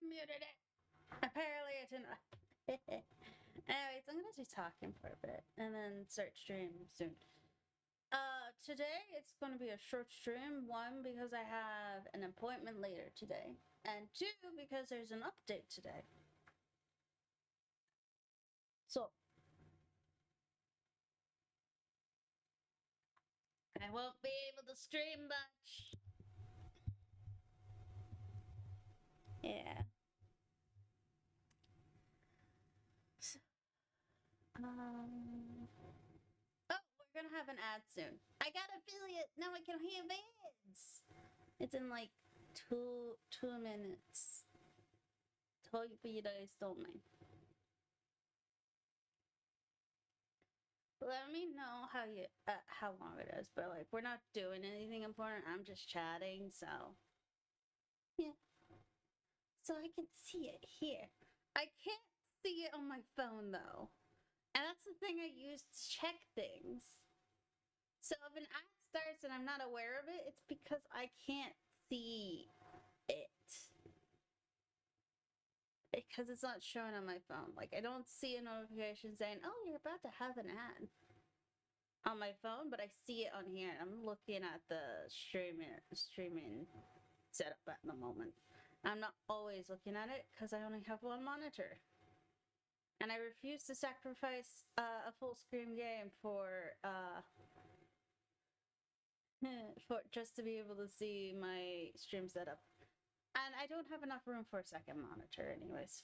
muted it. Apparently I didn't. Anyways, I'm gonna be talking for a bit and then start stream soon. Today it's gonna be a short stream. One, because I have an appointment later today, and two, because there's an update today. So I won't be able to stream much. Yeah. Oh, we're gonna have an ad soon. I got affiliate. Now I can have ads. It's in like two minutes. Hope you guys don't mind. Let me know how long it is, but like we're not doing anything important. I'm just chatting, so yeah. So I can see it here. I can't see it on my phone though, and that's the thing I use to check things. So if an ad starts and I'm not aware of it, it's because I can't see it. Because it's not showing on my phone. Like, I don't see a notification saying, oh, you're about to have an ad on my phone, but I see it on here. I'm looking at the streaming setup at the moment. I'm not always looking at it because I only have one monitor. And I refuse to sacrifice a full screen game for just to be able to see my stream setup. And I don't have enough room for a second monitor anyways.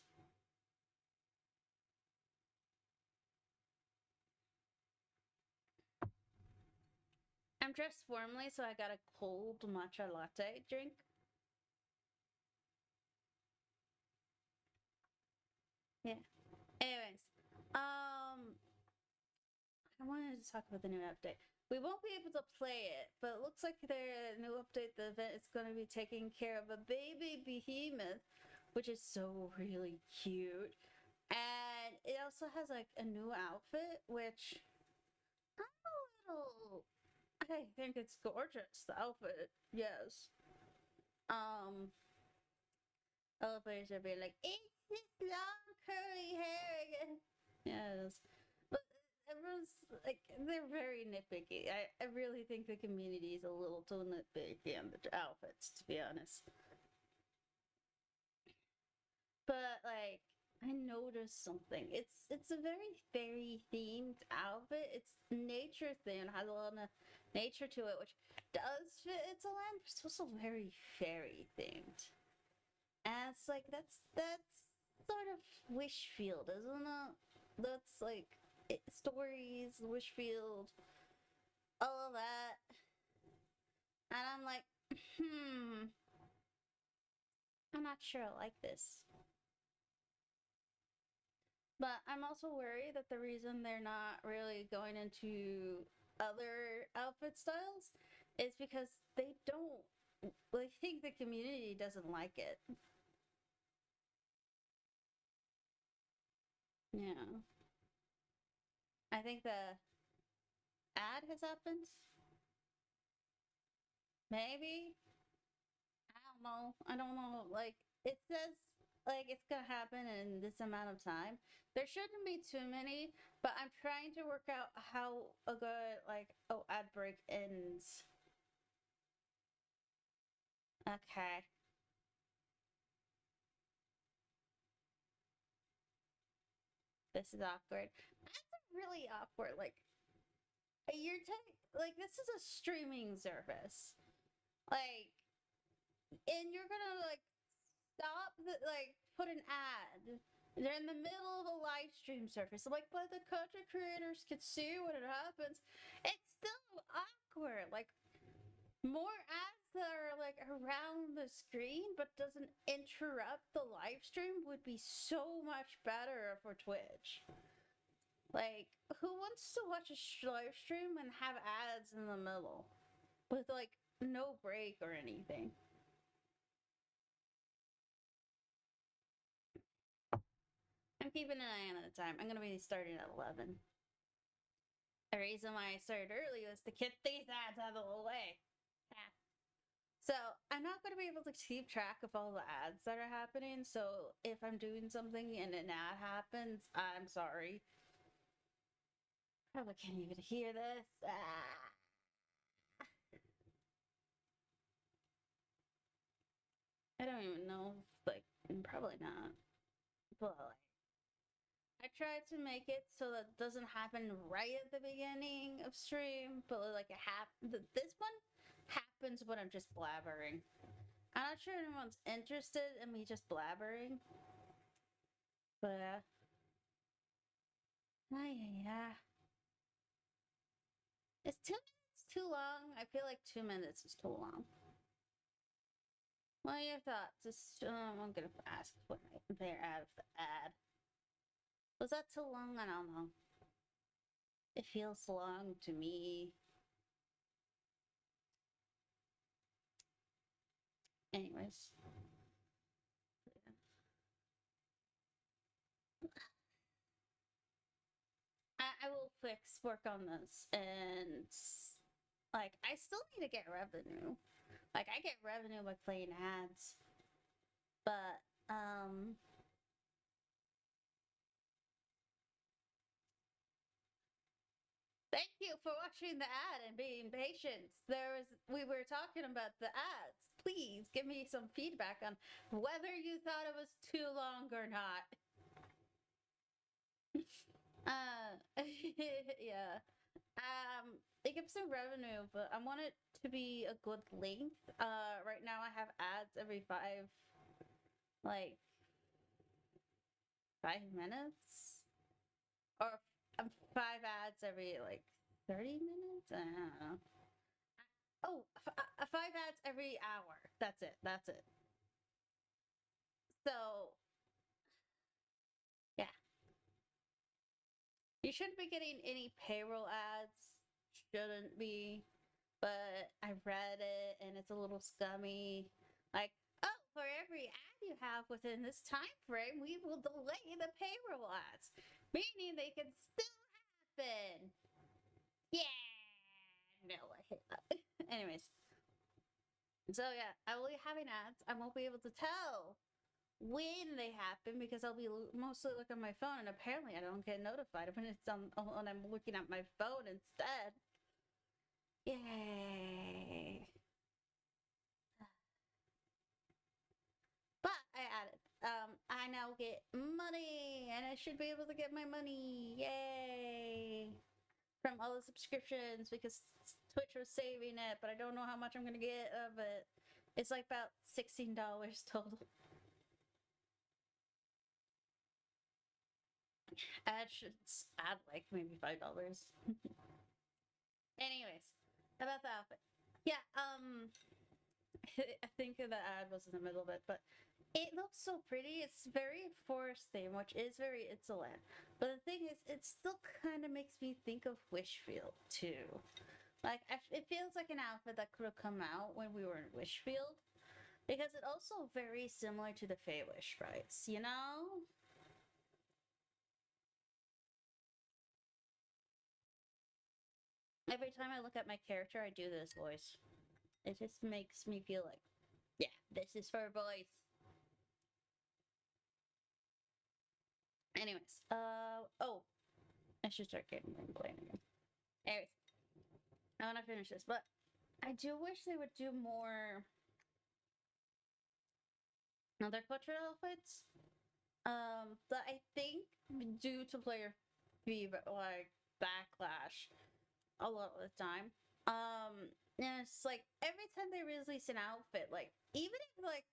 I'm dressed warmly, so I got a cold matcha latte drink. Yeah. Anyways, I wanted to talk about the new update. We won't be able to play it, but it looks like the new update, the event is going to be taking care of a baby behemoth, which is so really cute. And it also has like a new outfit, which I'm a little. I think it's gorgeous. The outfit, yes. Elevators are being like, it's this long curly hair again. Yes. But everyone's like, they're very nitpicky. I really think the community is a little too nitpicky on the outfits, to be honest. But like, I noticed something. It's a very fairy themed outfit. It's nature themed, has a lot of nature to it, which does fit its land, but it's also very fairy themed. And it's like that's sort of Wishfield, isn't it? That's like stories, Wishfield, all of that. And I'm like, I'm not sure I like this. But I'm also worried that the reason they're not really going into other outfit styles is because they don't. They think the community doesn't like it. Yeah. I think the ad has happened. Maybe. I don't know. Like, it says, like, it's gonna happen in this amount of time. There shouldn't be too many, but I'm trying to work out how a good, like, ad break ends. Okay. This is awkward. That's really awkward. Like, like, this is a streaming service. Like, and you're gonna, like, stop like put an ad. They're in the middle of a live stream service. Like, but the content creators can see when it happens. It's still awkward. Like, more ads that are like around the screen but doesn't interrupt the live stream would be so much better for Twitch. Like, who wants to watch a live stream and have ads in the middle with like no break or anything? I'm keeping an eye on the time. I'm gonna be starting at 11. The reason why I started early was to get these ads out of the way. Yeah. So I'm not going to be able to keep track of all the ads that are happening. So if I'm doing something and an ad happens, I'm sorry. Probably can't even hear this. I don't even know. Like, probably not. But I tried to make it so that it doesn't happen right at the beginning of stream. But like this one happens when I'm just blabbering. I'm not sure anyone's interested in me just blabbering. But yeah. Is 2 minutes too long? I feel like 2 minutes is too long. What are your thoughts? I'm gonna ask when they're out of the ad. Was that too long? I don't know. It feels long to me. Anyways. I will work on this, and like I still need to get revenue. Like I get revenue by playing ads, but thank you for watching the ad and being patient. We were talking about the ads. Please give me some feedback on whether you thought it was too long or not. Yeah. It gives some revenue, but I want it to be a good length. Right now I have ads every like 5 minutes, or 5 ads every like 30 minutes. I don't know. Oh, 5 ads every hour. That's it. That's it. So yeah, you shouldn't be getting any payroll ads. Shouldn't be. But I read it and it's a little scummy. Like, oh, for every ad you have within this time frame, we will delay the payroll ads, meaning they can still happen. Yeah, no, I hate that. Anyways, so yeah, I will be having ads. I won't be able to tell when they happen because I'll be mostly looking at my phone, and apparently I don't get notified when it's on when I'm looking at my phone instead. Yay! But I added. I now get money, and I should be able to get my money. Yay! From all the subscriptions because Twitch was saving it, but I don't know how much I'm gonna get of it. It's like about $16 total. I should add like maybe $5. Anyways, about the outfit. Yeah, I think the ad was in the middle of it, but it looks so pretty. It's very forest theme, which is very Itzalan. But the thing is, it still kind of makes me think of Wishfield too. Like it feels like an outfit that could have come out when we were in Wishfield, because it's also very similar to the Feywish sprites, you know? Every time I look at my character, I do this voice. It just makes me feel like, yeah, this is for boys. Anyways, oh, I should start getting playing again. Anyways, I want to finish this, but I do wish they would do more other cultural outfits. But I think due to player feedback, like backlash, a lot of the time. And it's like every time they release an outfit, like even if like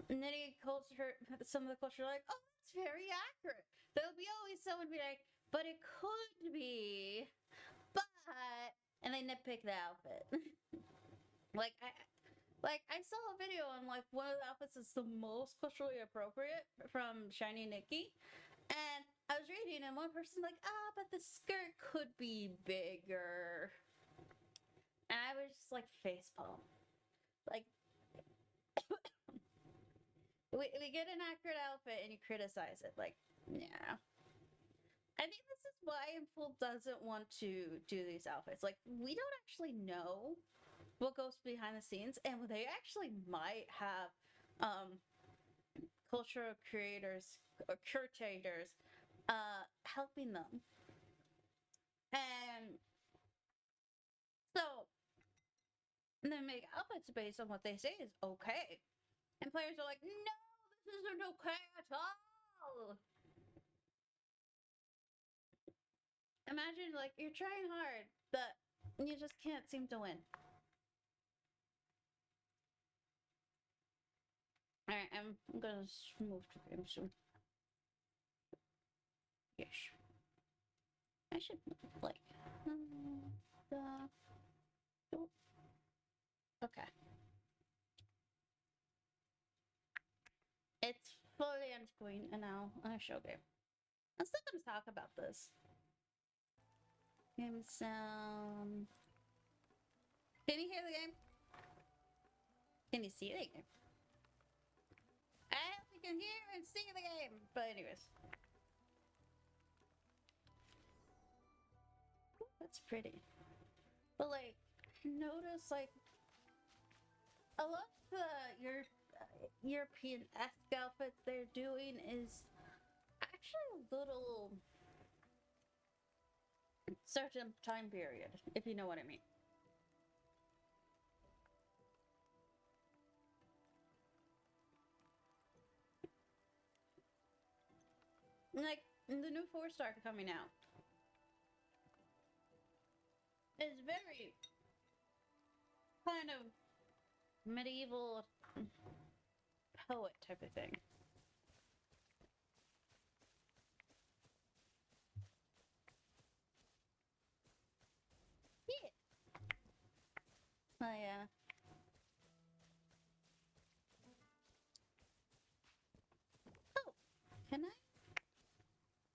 knitting culture, some of the culture, like, oh, that's very accurate. There'll be always someone be like, but it could be, but, and they nitpick the outfit. like I saw a video on like one of the outfits is the most culturally appropriate from Shiny Nikki, and I was reading, and one person like, but the skirt could be bigger, and I was just like facepalm. Like, we get an accurate outfit and you criticize it. Like, yeah. I think this is why Inful doesn't want to do these outfits. Like, we don't actually know what goes behind the scenes, and they actually might have cultural creators or curators helping them. And so and then make outfits based on what they say is okay. And players are like, no, this isn't okay at all. Imagine like you're trying hard, but you just can't seem to win. Alright, I'm gonna move to game soon. Yes. I should like okay. It's fully on screen and now on a show game. I'm still gonna talk about this. Game sound. Can you hear the game? Can you see the game? I hope you can hear and see the game. But anyways. Ooh, that's pretty. But like, notice like a lot of the European-esque outfits they're doing is actually a little certain time period, if you know what I mean. Like the new 4-star coming out is very kind of medieval poet type of thing. Yeah. Oh yeah. Oh, can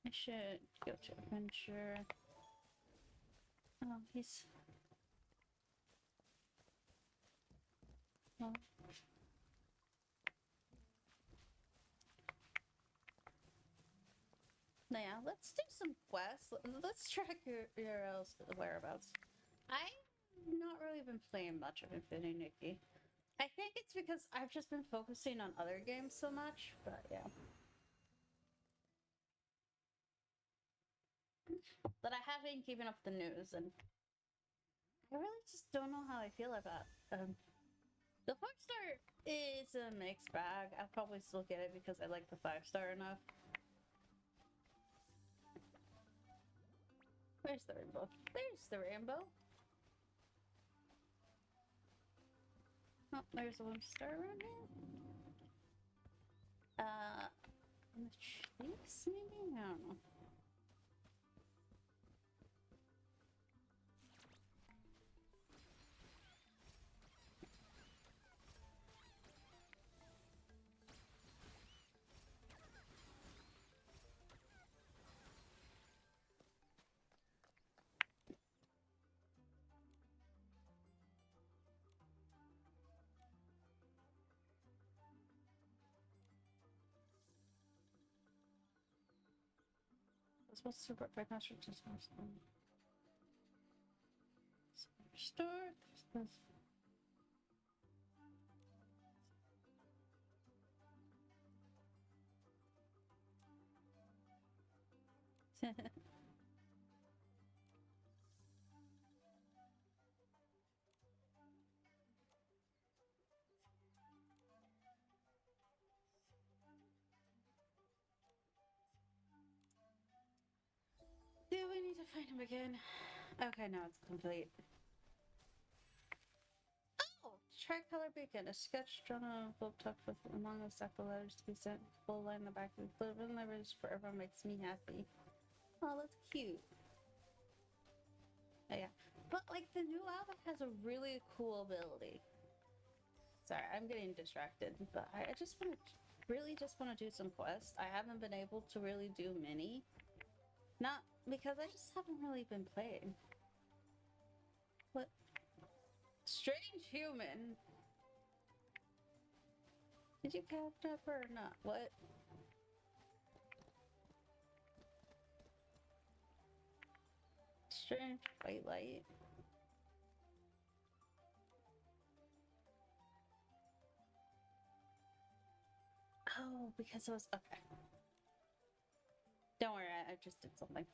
I should go to adventure. Oh, he's. Oh. Yeah, let's do some quests. Let's track your whereabouts. I've not really been playing much of Infinity Nikki. I think it's because I've just been focusing on other games so much, but yeah. But I have been keeping up the news, and I really just don't know how I feel about the 4-star is a mixed bag. I'll probably still get it because I like the 5-star enough. Where's the rainbow? There's the rainbow. Oh, there's a 1-star around here. In the chase, maybe? I don't know. What's super quick master just start this. Do we need to find him again? Okay, now it's complete. Oh! Tricolor beacon. A sketch drawn on a envelope tucked with among the stack of letters to be sent full line in the back of the letters forever makes me happy. Oh, that's cute. Oh, yeah. But, like, the new outfit has a really cool ability. Sorry, I'm getting distracted, but I just want to really just want to do some quests. I haven't been able to really do many. Not because I just haven't really been playing. What? Strange human. Did you catch up or not? What? Strange white light. Oh, because it was okay. Don't worry, I just did something.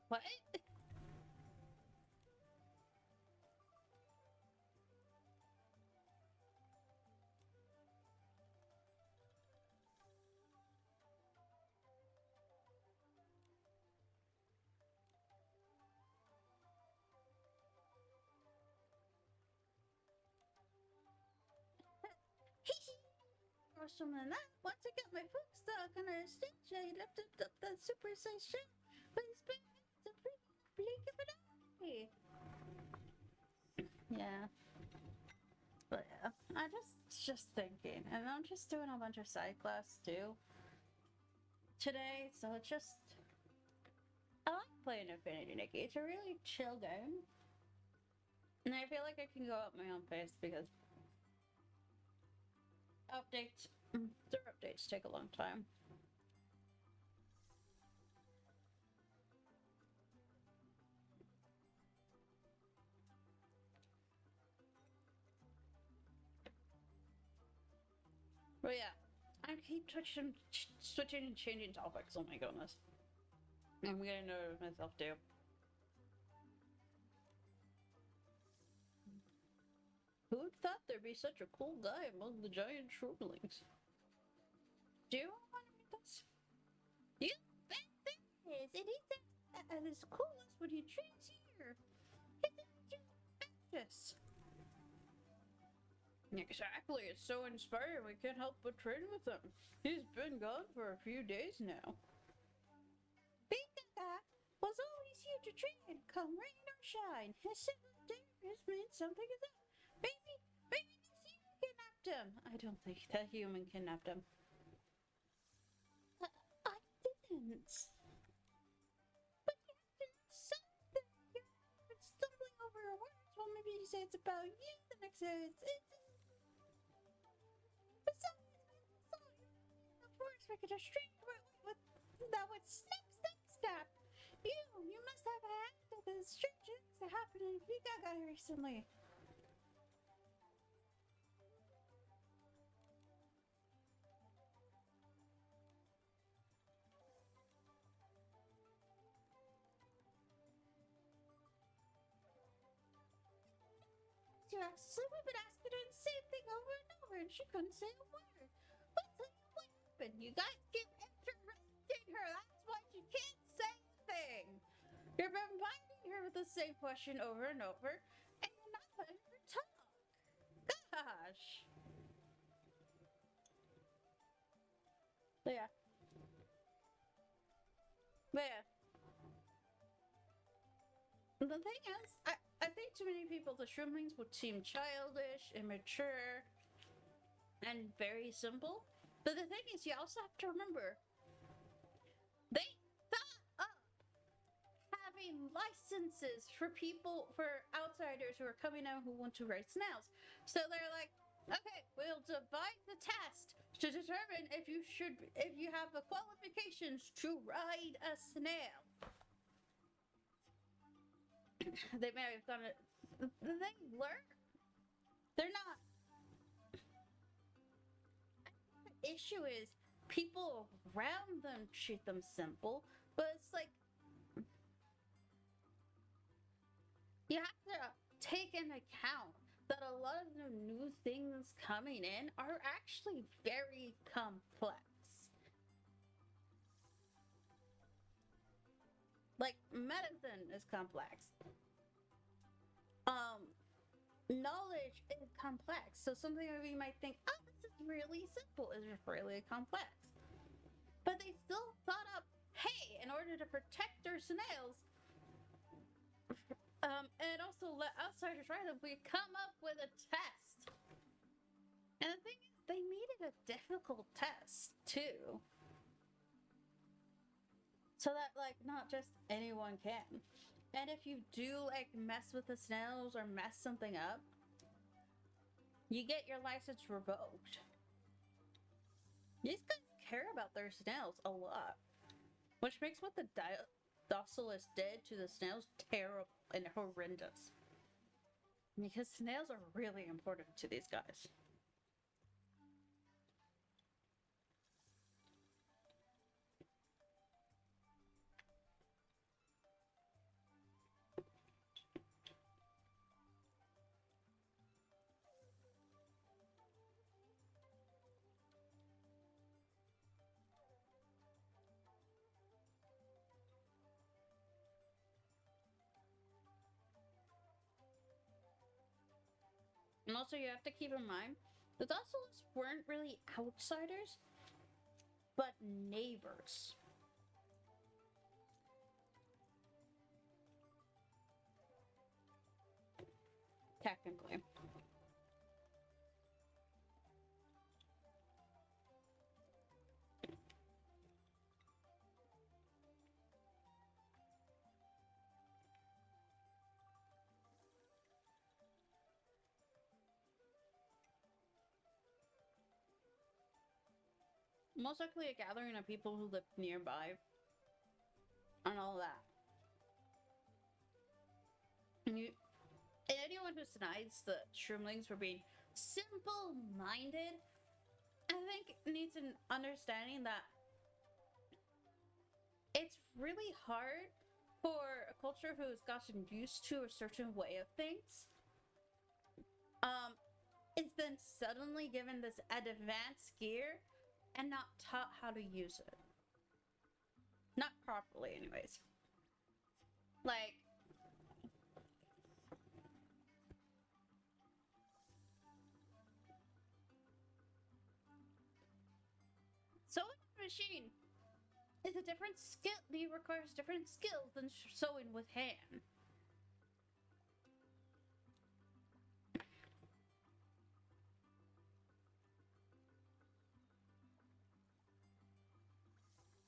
What? Or something like that. Once I got my foot stuck on a stitch, I lifted up the super sized shell, but it's been a blink of an eye. Yeah. But yeah, I just thinking, and I'm just doing a bunch of side quests too today, so it's just I like playing Infinity Nikki. It's a really chill game, and I feel like I can go at my own pace because their updates take a long time. But yeah, I keep switching and changing topics. Oh my goodness, I'm getting nervous myself too. Who'd thought there'd be such a cool guy among the giant shroomlings? Do you want to meet this? You bet there is. It is as cool as when you treats here. Yes. Exactly. It's so inspiring. We can't help but train with him. He's been gone for a few days now. Bingo guy was always here to train, come rain or shine. His simple dares meant something of that. Maybe this human kidnapped him. I don't think that human kidnapped him. I didn't. But you have to know something. You're stumbling over a word. Well, maybe you say it's about you. The next day it's besides, of course, we could have stringed with that would snap. You must have had the strange things that happened in Vigaga recently. Seriously, we've been asking her the same thing over and over, and she couldn't say a word. But tell you what happened. You guys keep interrupting her. That's why she can't say a thing. You're bombarding her with the same question over and over, and you're not letting her talk. Gosh. But yeah. But yeah. The thing is, I think to many people the shroomlings would seem childish, immature, and very simple. But the thing is, you also have to remember, they thought up having licenses for outsiders who are coming out who want to ride snails. So they're like, okay, we'll divide the test to determine if you have the qualifications to ride a snail. They may have done it. They learn. They're not. The issue is people around them treat them simple, but it's like you have to take into account that a lot of the new things coming in are actually very complex. Like medicine is complex. Knowledge is complex. So something that we might think, oh, this is really simple, is really complex. But they still thought up, hey, in order to protect their snails, and also let outsiders ride them, we come up with a test. And the thing is, they made it a difficult test too. So that like not just anyone can. And if you do like mess with the snails or mess something up, you get your license revoked. These guys care about their snails a lot, which makes what the Docilus did to the snails terrible and horrendous. Because snails are really important to these guys. And also, you have to keep in mind the Thistles weren't really outsiders, but neighbors. Technically. Most likely a gathering of people who lived nearby and all that. And anyone who denies the Shroomlings for being simple-minded, I think needs an understanding that it's really hard for a culture who has gotten used to a certain way of things. It's then suddenly given this advanced gear and not taught how to use it. Not properly, anyways. Like, sewing a machine is a different skill. It requires different skills than sewing with hand.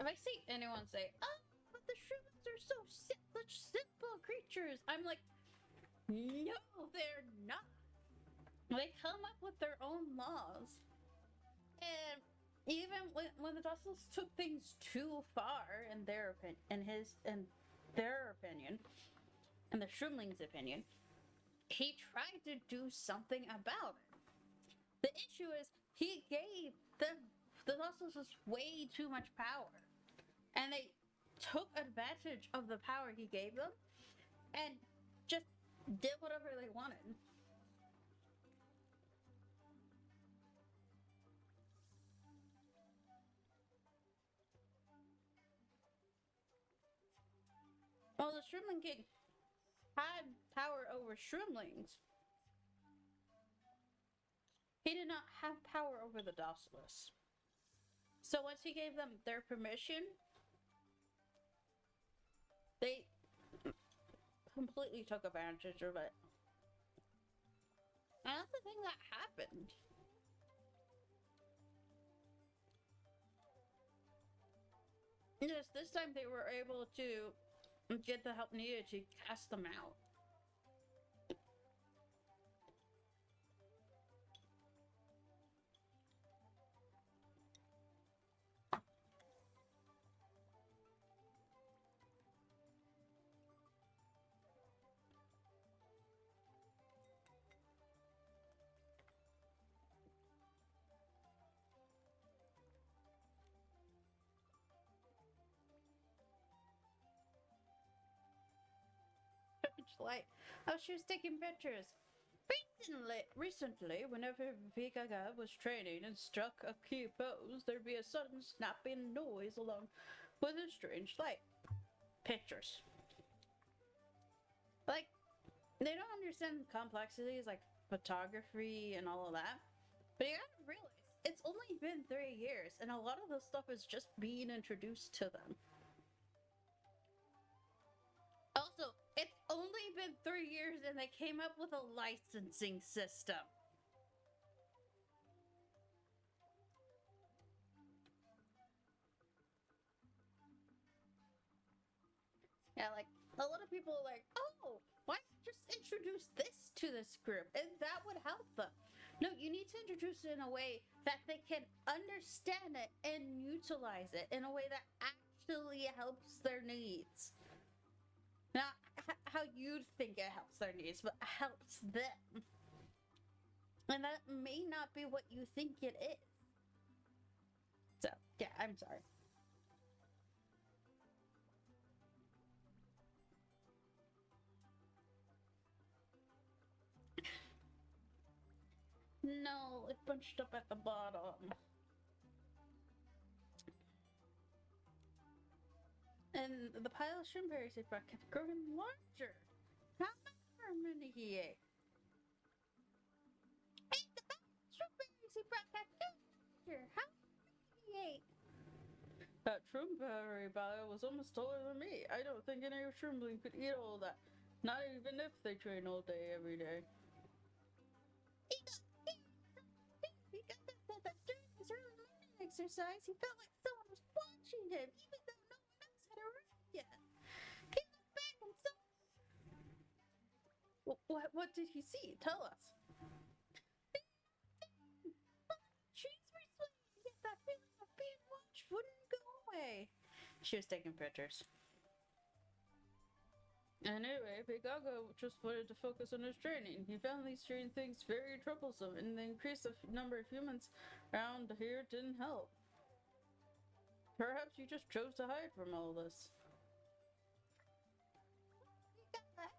If I see anyone say, "Oh, but the Shroomlings are so such simple creatures," I'm like, no, they're not. They come up with their own laws. And even when the Dustles took things too far, in their opinion, in their opinion, in the Shroomling's opinion, he tried to do something about it. The issue is he gave the Dustles way too much power, and they took advantage of the power he gave them, and just did whatever they wanted. Well, the Shroomling King had power over Shroomlings. He did not have power over the Dossless. So once he gave them their permission, they completely took advantage of it. And that's the thing that happened. Yes, this time they were able to get the help needed to cast them out. Like, oh, she was taking pictures. Recently, whenever Vikaga was training and struck a key pose, there'd be a sudden snapping noise along with a strange light. Pictures. Like, they don't understand complexities like photography and all of that. But you gotta realize, it's only been 3 years, and a lot of this stuff is just being introduced to them. Also, it's only been 3 years and they came up with a licensing system. Yeah, like, a lot of people are like, oh, why just introduce this to this group? And that would help them. No, you need to introduce it in a way that they can understand it and utilize it in a way that actually helps their needs. Now, how you think it helps their needs, but helps them. And that may not be what you think it is. So, yeah, I'm sorry. No, it bunched up at the bottom. And the pile of shrimp berries he brought kept growing larger. How many he ate? Ate the pile of shrimp berries he brought kept growing larger. How many he ate? That shroomberry pile was almost taller than me. I don't think any shroomling could eat all that. Not even if they train all day, every day. He got that during his early morning exercise, he felt like someone was watching him, even though no one else had arrived yet. He looked back and saw. What did he see? Tell us. Trees were swaying, yet that feeling of being watched wouldn't go away. She was taking pictures. Anyway, Big Gaga just wanted to focus on his training. He found these strange things very troublesome, and the increased number of humans around here didn't help. Perhaps you just chose to hide from all this. We got that.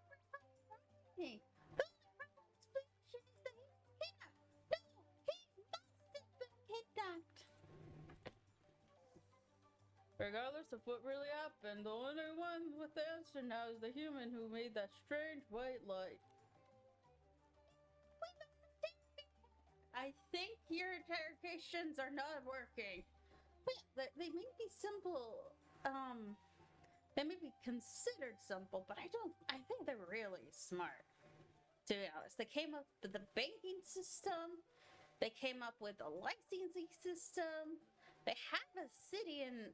Hey, the only explanation is that he was kidnapped. No, he must have been kidnapped. Regardless of what really happened, the only one with the answer now is the human who made that strange white light. I think your interrogations are not working. They may be simple, they may be considered simple, but I think they're really smart, to be honest. They came up with the banking system, they came up with a licensing system, they have a city and,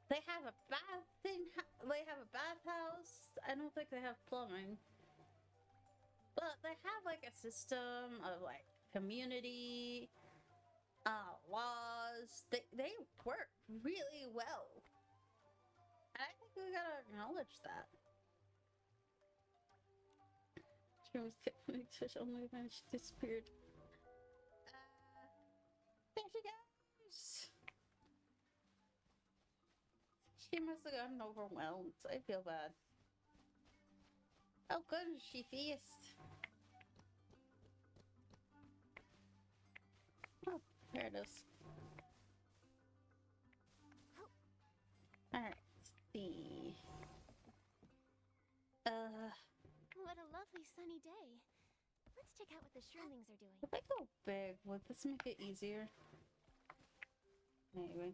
they have a they have a bathhouse. I don't think they have plumbing. But they have, like, a system of, like, community, laws. They work really well. And I think we gotta acknowledge that. She was kept only when she disappeared. There she goes! She must have gotten overwhelmed. I feel bad. Oh, good, she feast. Oh, there it is. Alright, let's see. What a lovely sunny day. Let's check out what the shroomlings are doing. If I go big, would this make it easier? Anyway.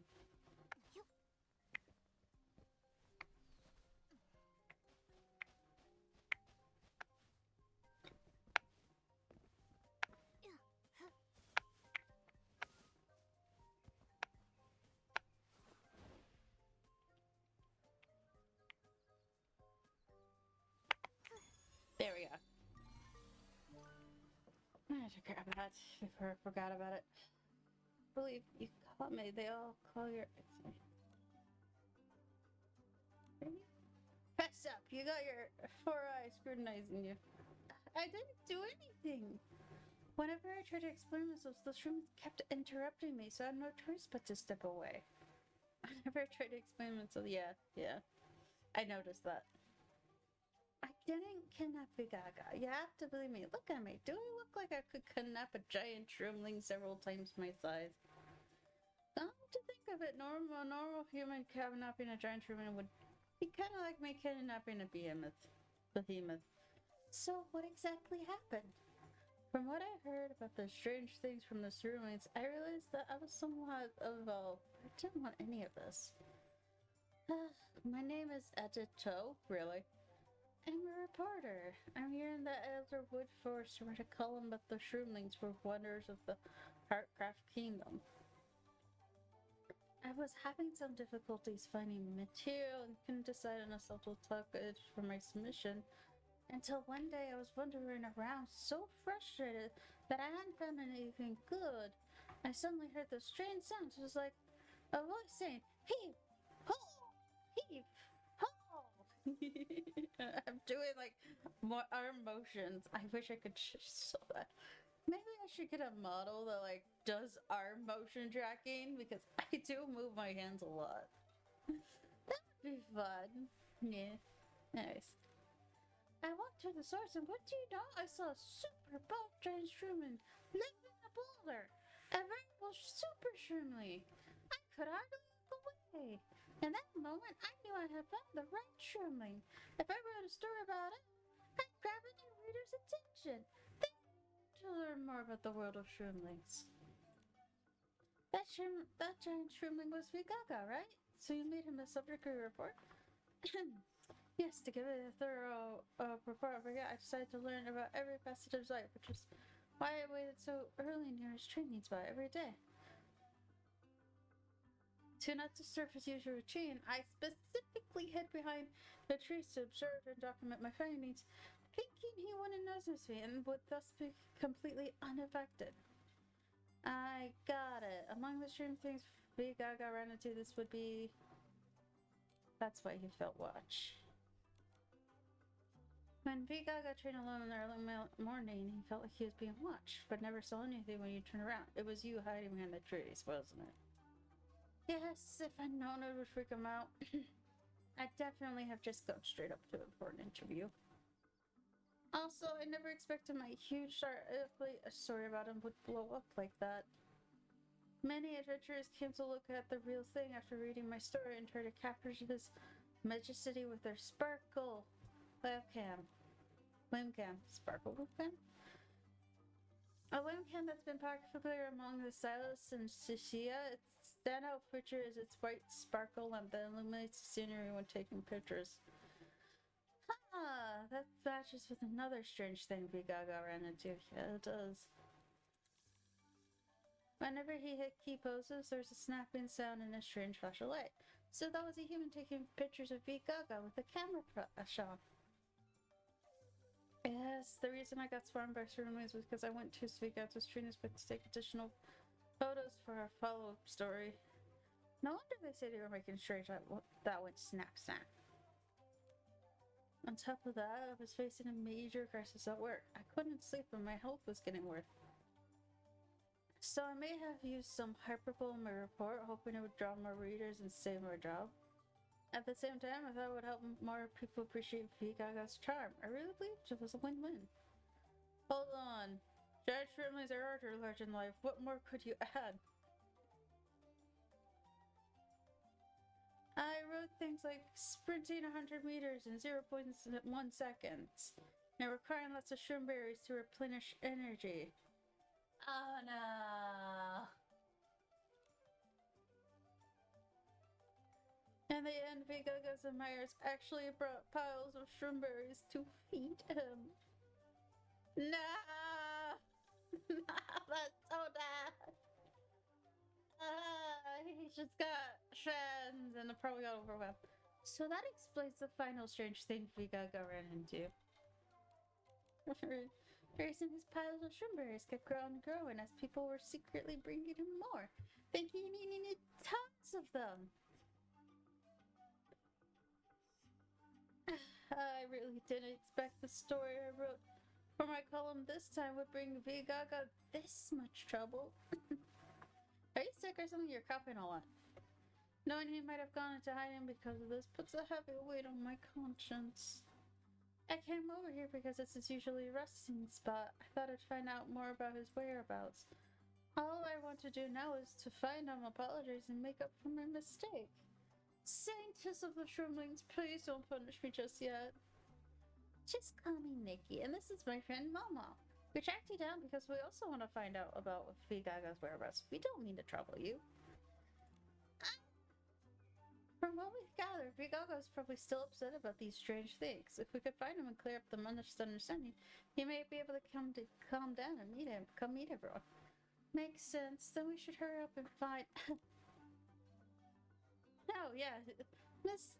There we go. I had to grab that before I forgot about it. I believe you caught me. They all call your... Fess up! You got your 4 eyes scrutinizing you. I didn't do anything! Whenever I tried to explain myself, the shrooms kept interrupting me, so I had no choice but to step away. Whenever I tried to explain myself, yeah. I noticed that. I didn't kidnap Big Gaga. You have to believe me. Look at me. Do I look like I could kidnap a giant shroomling several times my size? Come to think of it, a normal human kidnapping a giant shroomling would be kind of like me kidnapping a behemoth. So what exactly happened? From what I heard about the strange things from the shroomlings, I realized that I was somewhat evolved. I didn't want any of this. My name is Edito, really. I'm a reporter. I'm here in the Elderwood Forest to write a column about the shroomlings for wonders of the Heartcraft Kingdom. I was having some difficulties finding material and couldn't decide on a subtle topic for my submission until one day I was wandering around so frustrated that I hadn't found anything good. I suddenly heard this strange sound. It was like a voice saying, "Heave! Ho! Heave! Ho!" I'm doing like more arm motions. I wish I could show that. Maybe I should get a model that like does arm motion tracking because I do move my hands a lot. That would be fun. Yeah. Anyways. I walked to the source and what do you know? I saw a super bulk giant shroomling living in a boulder. A veritable super shroomling. I could hardly look away. In that moment, I knew I had found the right shroomling. If I wrote a story about it, I'd grab a new reader's attention. They need to learn more about the world of shroomlings. That giant shroomling was Vigaga, right? So you made him the subject of your report? Yes, to give it a thorough report, but yeah, I decided to learn about every facet of his life, which is why I waited so early near his training spot every day. To not disturb his usual routine, I specifically hid behind the trees to observe and document my findings, thinking he wouldn't notice me and would thus be completely unaffected. I got it. Among the strange things Gaga ran into, this would be... That's why he felt watch. When Gaga trained alone in the early morning, he felt like he was being watched, but never saw anything when you turned around. It was you hiding behind the trees, wasn't it? Yes, if I'd known it would freak him out. I'd definitely have just gone straight up to him for an interview. Also, I never expected my huge story about him would blow up like that. Many adventurers came to look at the real thing after reading my story and try to capture his majesty with their sparkle webcam. Sparkle webcam? A webcam that's been popular among the stylists in Sicily. Its standout feature is its white sparkle lamp that illuminates the scenery when taking pictures. That matches with another strange thing Gaga ran into. Yeah, it does. Whenever he hit key poses, there's a snapping sound and a strange flash of light. So that was a human taking pictures of Gaga with a camera flash on. Yes, the reason I got swarmed by shroomlings was because I went to Svigato's training spot to take additional photos for our follow-up story. No wonder they say they were making strange that went snap. On top of that, I was facing a major crisis at work. I couldn't sleep and my health was getting worse. So I may have used some hyperbole in my report, hoping it would draw more readers and save my job. At the same time, I thought it would help more people appreciate Gaga's charm. I really believed it was a win-win. Hold on. Giant shroomlings are harder large in life. What more could you add? I wrote things like sprinting 100 meters in 0.1 seconds and requiring lots of shroom berries to replenish energy. Oh no! In the end, Gaga's admirers actually brought piles of shroom berries to feed him. No! That's so bad! He just got friends and probably got overwhelmed. So that explains the final strange thing Gaga ran into. Raising his piles of shroomberries kept growing as people were secretly bringing him more, thinking he needed tons of them. I really didn't expect the story I wrote for my column this time would bring Gaga this much trouble. Are you sick or something? You're coughing a lot. Knowing he might have gone into hiding because of this puts a heavy weight on my conscience. I came over here because this is usually a resting spot. I thought I'd find out more about his whereabouts. All I want to do now is to find him, apologize, and make up for my mistake. Saintess of the Shroomlings, please don't punish me just yet. Just call me Nikki, and this is my friend Momo. We tracked you down because we also want to find out about Gaga's whereabouts. We don't mean to trouble you. From what we've gathered, Gaga is probably still upset about these strange things. If we could find him and clear up the misunderstanding, he may be able to calm down and come meet everyone. Makes sense. Then we should hurry up and find... Oh, yeah. Miss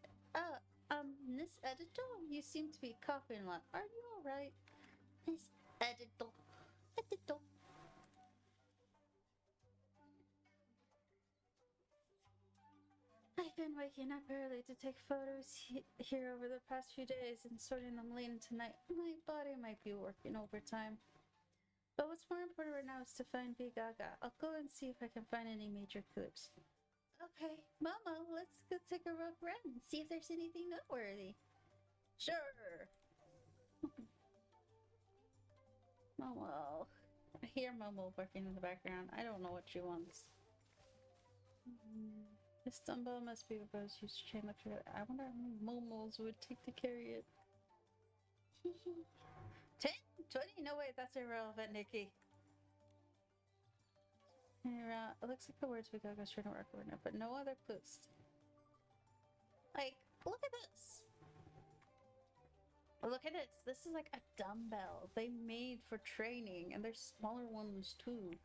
Editor? You seem to be coughing a lot. Are you alright? Miss Editor. I I've been waking up early to take photos here over the past few days and sorting them late into night. My body might be working overtime. But what's more important right now is to find V Gaga. I'll go and see if I can find any major clues. Okay, Mama, let's go take a look around and see if there's anything noteworthy. Sure. Momo. I hear Momo barking in the background. I don't know what she wants. This dumbbell must be what was used to chain up together. I wonder how many Momos would take to carry it. 10? 20? No way, that's irrelevant, Nikki. It looks like the words we got trying to work with now, but no other clues. Like, look at this. Look at this. This is like a dumbbell they made for training, and there's smaller ones too.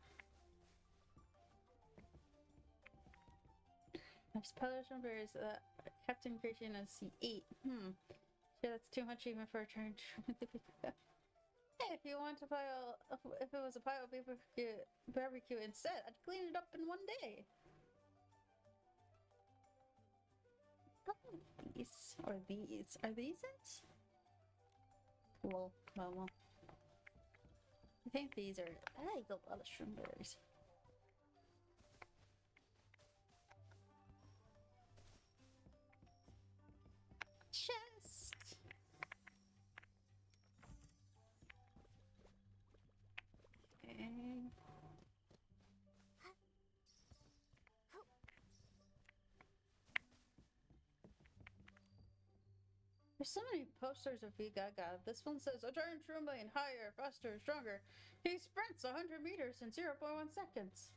I suppose number is Captain Christian and C8. Yeah, that's too much even for a turn. Hey, if you want to pile, if it was a pile of barbecue instead, I'd clean it up in one day. These or these? Are these it? Well, Momo. I think these are. I like a lot of shroomberries. Chest. Okay. There's so many posters of V Gaga. This one says, a giant Roomba higher, faster, stronger. He sprints 100 meters in 0.1 seconds.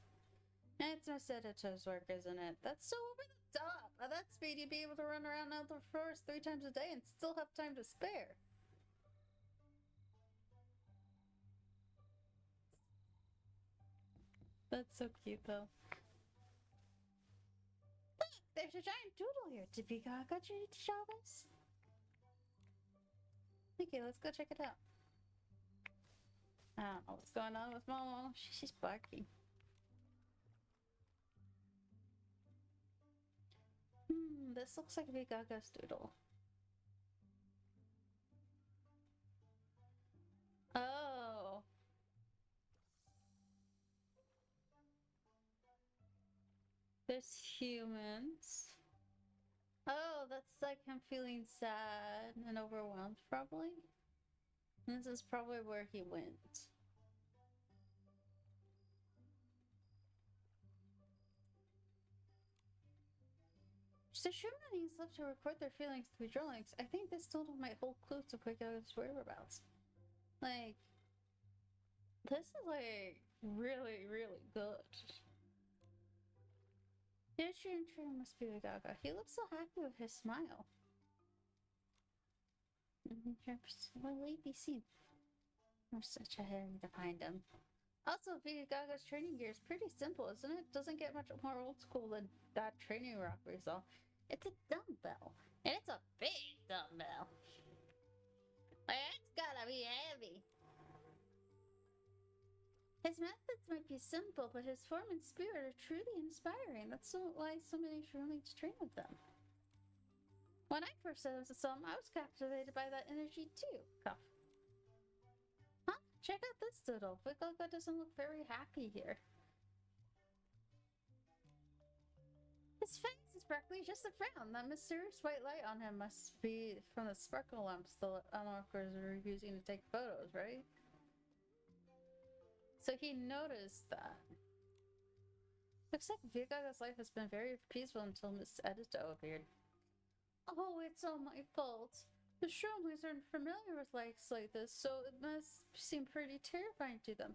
It's no Sedato's work, isn't it? That's so over the top. At that speed, you'd be able to run around out the forest 3 times a day and still have time to spare. That's so cute, though. Look, there's a giant doodle here. Did V Gaga need to show this? Okay, let's go check it out. I don't know what's going on with Momo. She's barking. This looks like V Gaga's doodle. Oh. There's humans. Oh, that's like him feeling sad and overwhelmed, probably. This is probably where he went. So humans love to record their feelings through drawings. I think this total might hold clues to quick out his whereabouts. Like, this is like really, really good. The intro must be the Gaga. He looks so happy with his smile. Will we be seen? We're such a hurry to find him. Also, V Gaga's training gear is pretty simple, isn't it? Doesn't get much more old school than that training rock we saw. It's a dumbbell, and it's a big dumbbell. Like, it's gotta be heavy. His methods might be simple, but his form and spirit are truly inspiring. That's why so many Shroomies train with them. When I first saw him, I was captivated by that energy too. Cough. Huh? Check out this doodle. V Gaga doesn't look very happy here. His face is practically just a frown. That mysterious white light on him must be from the sparkle lamps the onlookers are using to take photos, right? So he noticed that. Looks like V Gaga's life has been very peaceful until Miss Edito appeared. Oh, it's all my fault. The Shroomies aren't familiar with lights like this, so it must seem pretty terrifying to them.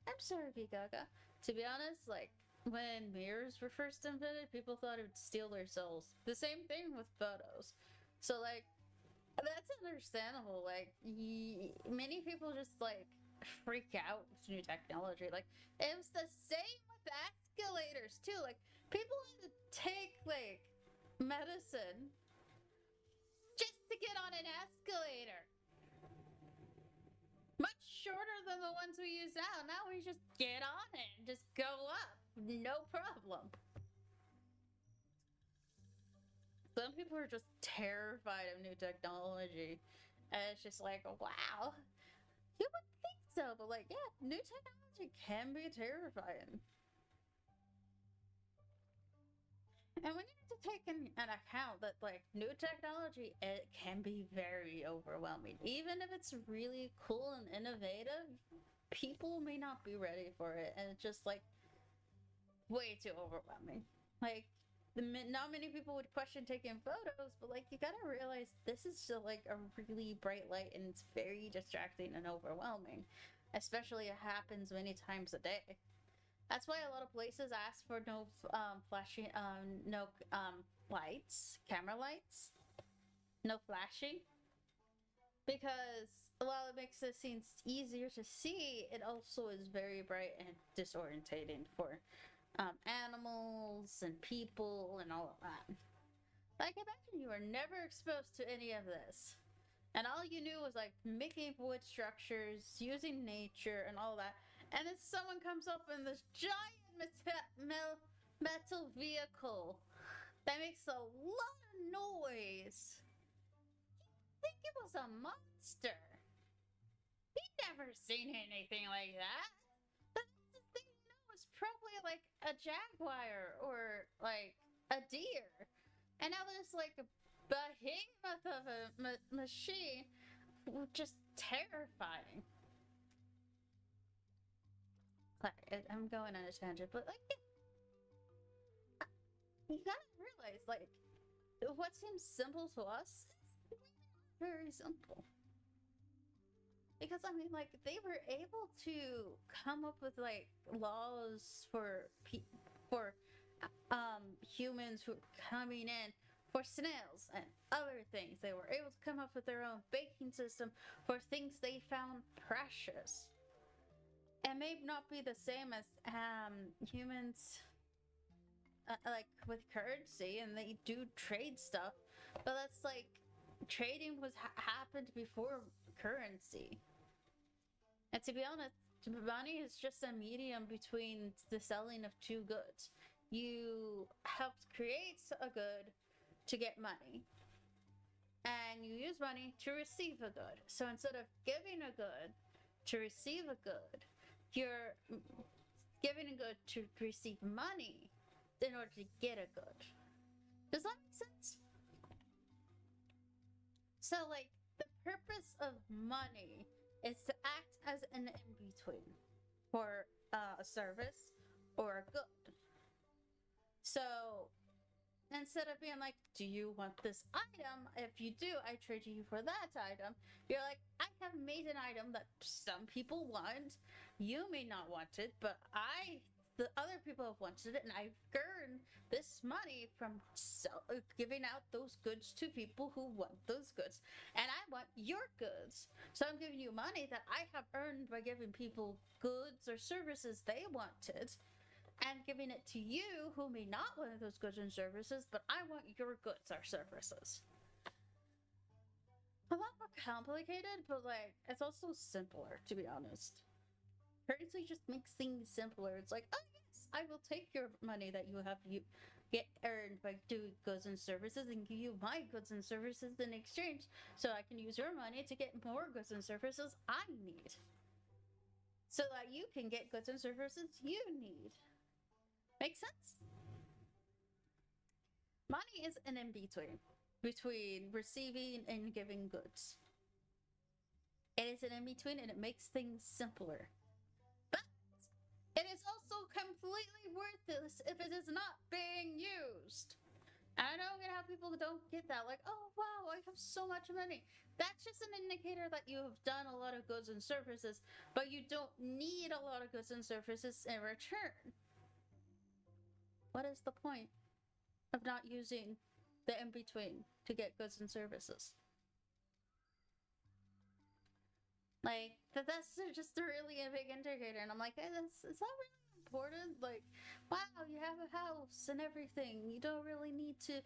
I'm sorry, V Gaga. To be honest, like, when mirrors were first invented, people thought it would steal their souls. The same thing with photos. So, like, that's understandable. Like, many people just, like, freak out with new technology. Like, it was the same with escalators, too. Like, people had to take, like, medicine just to get on an escalator. Much shorter than the ones we use now. Now we just get on it and just go up. No problem. Some people are just terrified of new technology. And it's just like, wow, you would think so, but like, yeah, new technology can be terrifying. And we need to take in an account that like new technology, it can be very overwhelming. Even if it's really cool and innovative, people may not be ready for it, and it's just like way too overwhelming. Like not many people would question taking photos, but like you gotta realize this is still like a really bright light, and it's very distracting and overwhelming, especially it happens many times a day. That's why a lot of places ask for no flashing, no lights, camera lights, no flashing, because while it makes the scenes easier to see, it also is very bright and disorientating for animals and people and all of that. Like, imagine you were never exposed to any of this, and all you knew was like making wood structures, using nature, and all that. And then someone comes up in this giant metal vehicle that makes a lot of noise. You'd think it was a monster. He'd never seen anything like that. The thing you know is probably like a jaguar or like a deer. And now there's like a behemoth of a machine, just terrifying. I'm going on a tangent, but like, you gotta realize, like, what seems simple to us is very simple. Because I mean, like, they were able to come up with like laws for humans who are coming in, for snails and other things. They were able to come up with their own baking system for things they found precious. It may not be the same as humans, like with currency, and they do trade stuff, but that's like trading was happened before currency. And to be honest, money is just a medium between the selling of two goods. You helped create a good to get money, and you use money to receive a good. So instead of giving a good to receive a good, you're giving a good to receive money in order to get a good. Does that make sense? So, like, the purpose of money is to act as an in-between for a service or a good. So, instead of being like, do you want this item? If you do, I trade you for that item. You're like, I have made an item that some people want. You may not want it, but the other people have wanted it, and I've earned this money from giving out those goods to people who want those goods. And I want your goods. So I'm giving you money that I have earned by giving people goods or services they wanted, and giving it to you who may not want those goods and services, but I want your goods or services. A lot more complicated, but like, it's also simpler, to be honest. Currency just makes things simpler. It's like, oh yes, I will take your money that you get earned by doing goods and services and give you my goods and services in exchange, so I can use your money to get more goods and services I need, so that you can get goods and services you need. Make sense? Money is an in-between between receiving and giving goods. It is an in-between, and it makes things simpler. But it is also completely worthless if it is not being used. And I don't get how people don't get that. Like, oh wow, I have so much money. That's just an indicator that you have done a lot of goods and services, but you don't need a lot of goods and services in return. What is the point of not using the in-between to get goods and services? Like, that's just really a big indicator. And I'm like, hey, is that really important? Like, wow, you have a house and everything. You don't really need to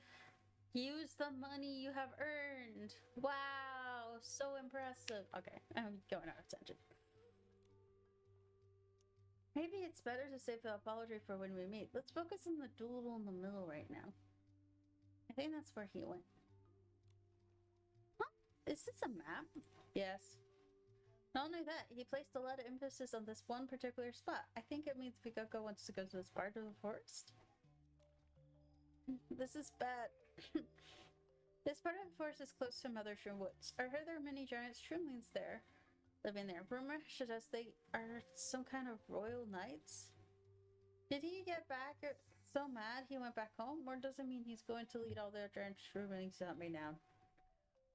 use the money you have earned. Wow, so impressive. Okay, I'm going on a tangent. Maybe it's better to save the apology for when we meet. Let's focus on the doodle in the middle right now. I think that's where he went. Huh? Is this a map? Yes. Not only that, he placed a lot of emphasis on this one particular spot. I think it means Pikako wants to go to this part of the forest. This is bad. This part of the forest is close to Mother Shroom Woods. I heard there are many giant shroomlings there, living there. Rumor suggests they are some kind of royal knights. Did he get back so mad he went back home? Or does it mean he's going to lead all the giant shroomlings to hunt me down?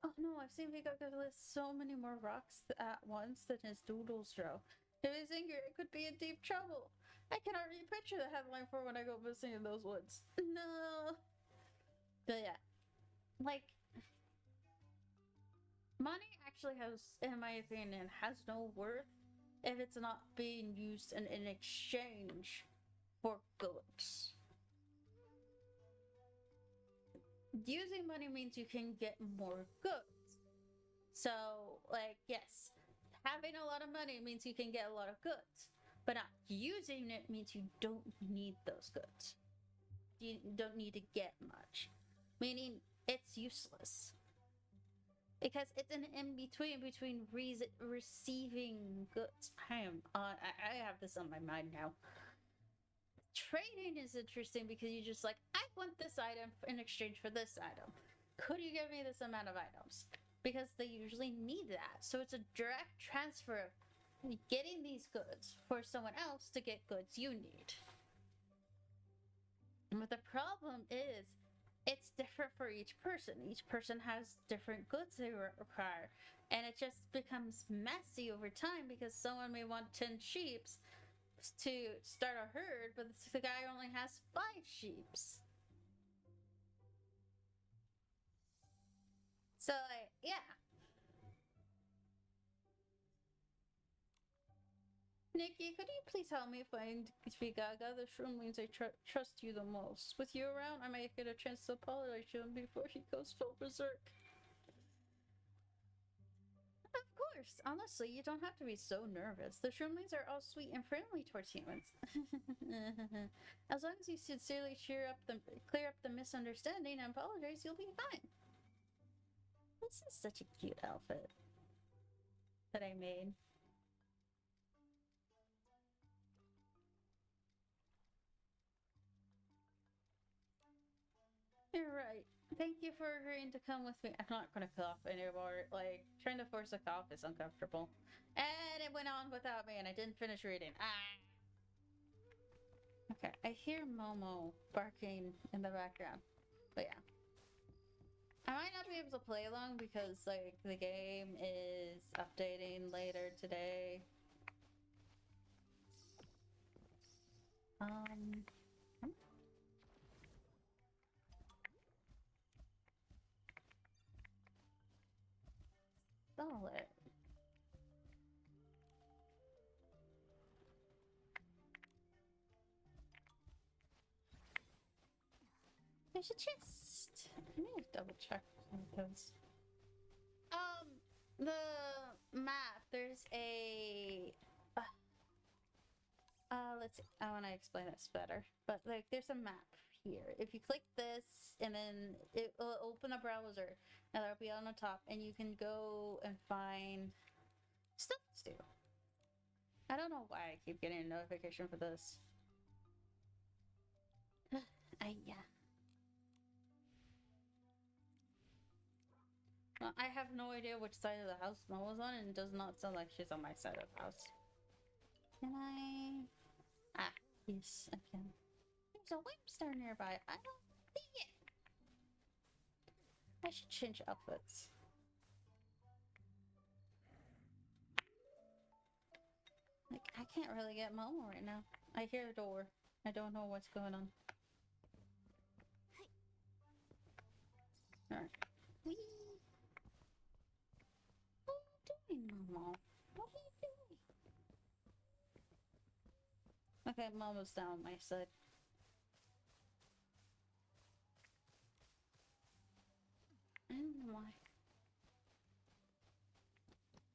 Oh no, I've seen Pikako list so many more rocks at once than his doodles show. If he's angry, it could be in deep trouble. I can already picture the headline for when I go missing in those woods. No. But yeah. Like, money actually has, in my opinion, has no worth if it's not being used in exchange for goods. Using money means you can get more goods. So, like, yes, having a lot of money means you can get a lot of goods. But not using it means you don't need those goods. You don't need to get much. Meaning, it's useless. Because it's an in-between between receiving goods. I have this on my mind now. Trading is interesting because you're just like, I want this item in exchange for this item. Could you give me this amount of items? Because they usually need that. So it's a direct transfer of getting these goods for someone else to get goods you need. But the problem is, it's different for each person. Each person has different goods they require. And it just becomes messy over time because someone may want 10 sheeps to start a herd, but the guy only has 5 sheeps. So, like, yeah. Nikki, could you please help me find Gaga? The shroomlings I trust you the most. With you around, I might get a chance to apologize to him before he goes full berserk. Of course. Honestly, you don't have to be so nervous. The shroomlings are all sweet and friendly towards humans. As long as you sincerely clear up the misunderstanding and apologize, you'll be fine. This is such a cute outfit that I made. You're right. Thank you for agreeing to come with me. I'm not gonna cough anymore. Like, trying to force a cough is uncomfortable. And it went on without me, and I didn't finish reading. Ah! Okay, I hear Momo barking in the background. But yeah. I might not be able to play along because, like, the game is updating later today. Solid. There's a chest. I need to double check because the map, there's a let's see. I want to explain this better. But like there's a map here. If you click this and then it will open a browser and that'll be on the top and you can go and find stuff to do. I don't know why I keep getting a notification for this. Yeah. Well, I have no idea which side of the house Noah's on, and it does not sound like she's on my side of the house. Can I? Ah, yes, I can. There's a Whimstar nearby. I don't see it. I should change outfits. Like, I can't really get Momo right now. I hear a door. I don't know what's going on. Alright. Whee! What are you doing, Momo? What are you doing? Okay, Momo's down my side. I don't know why.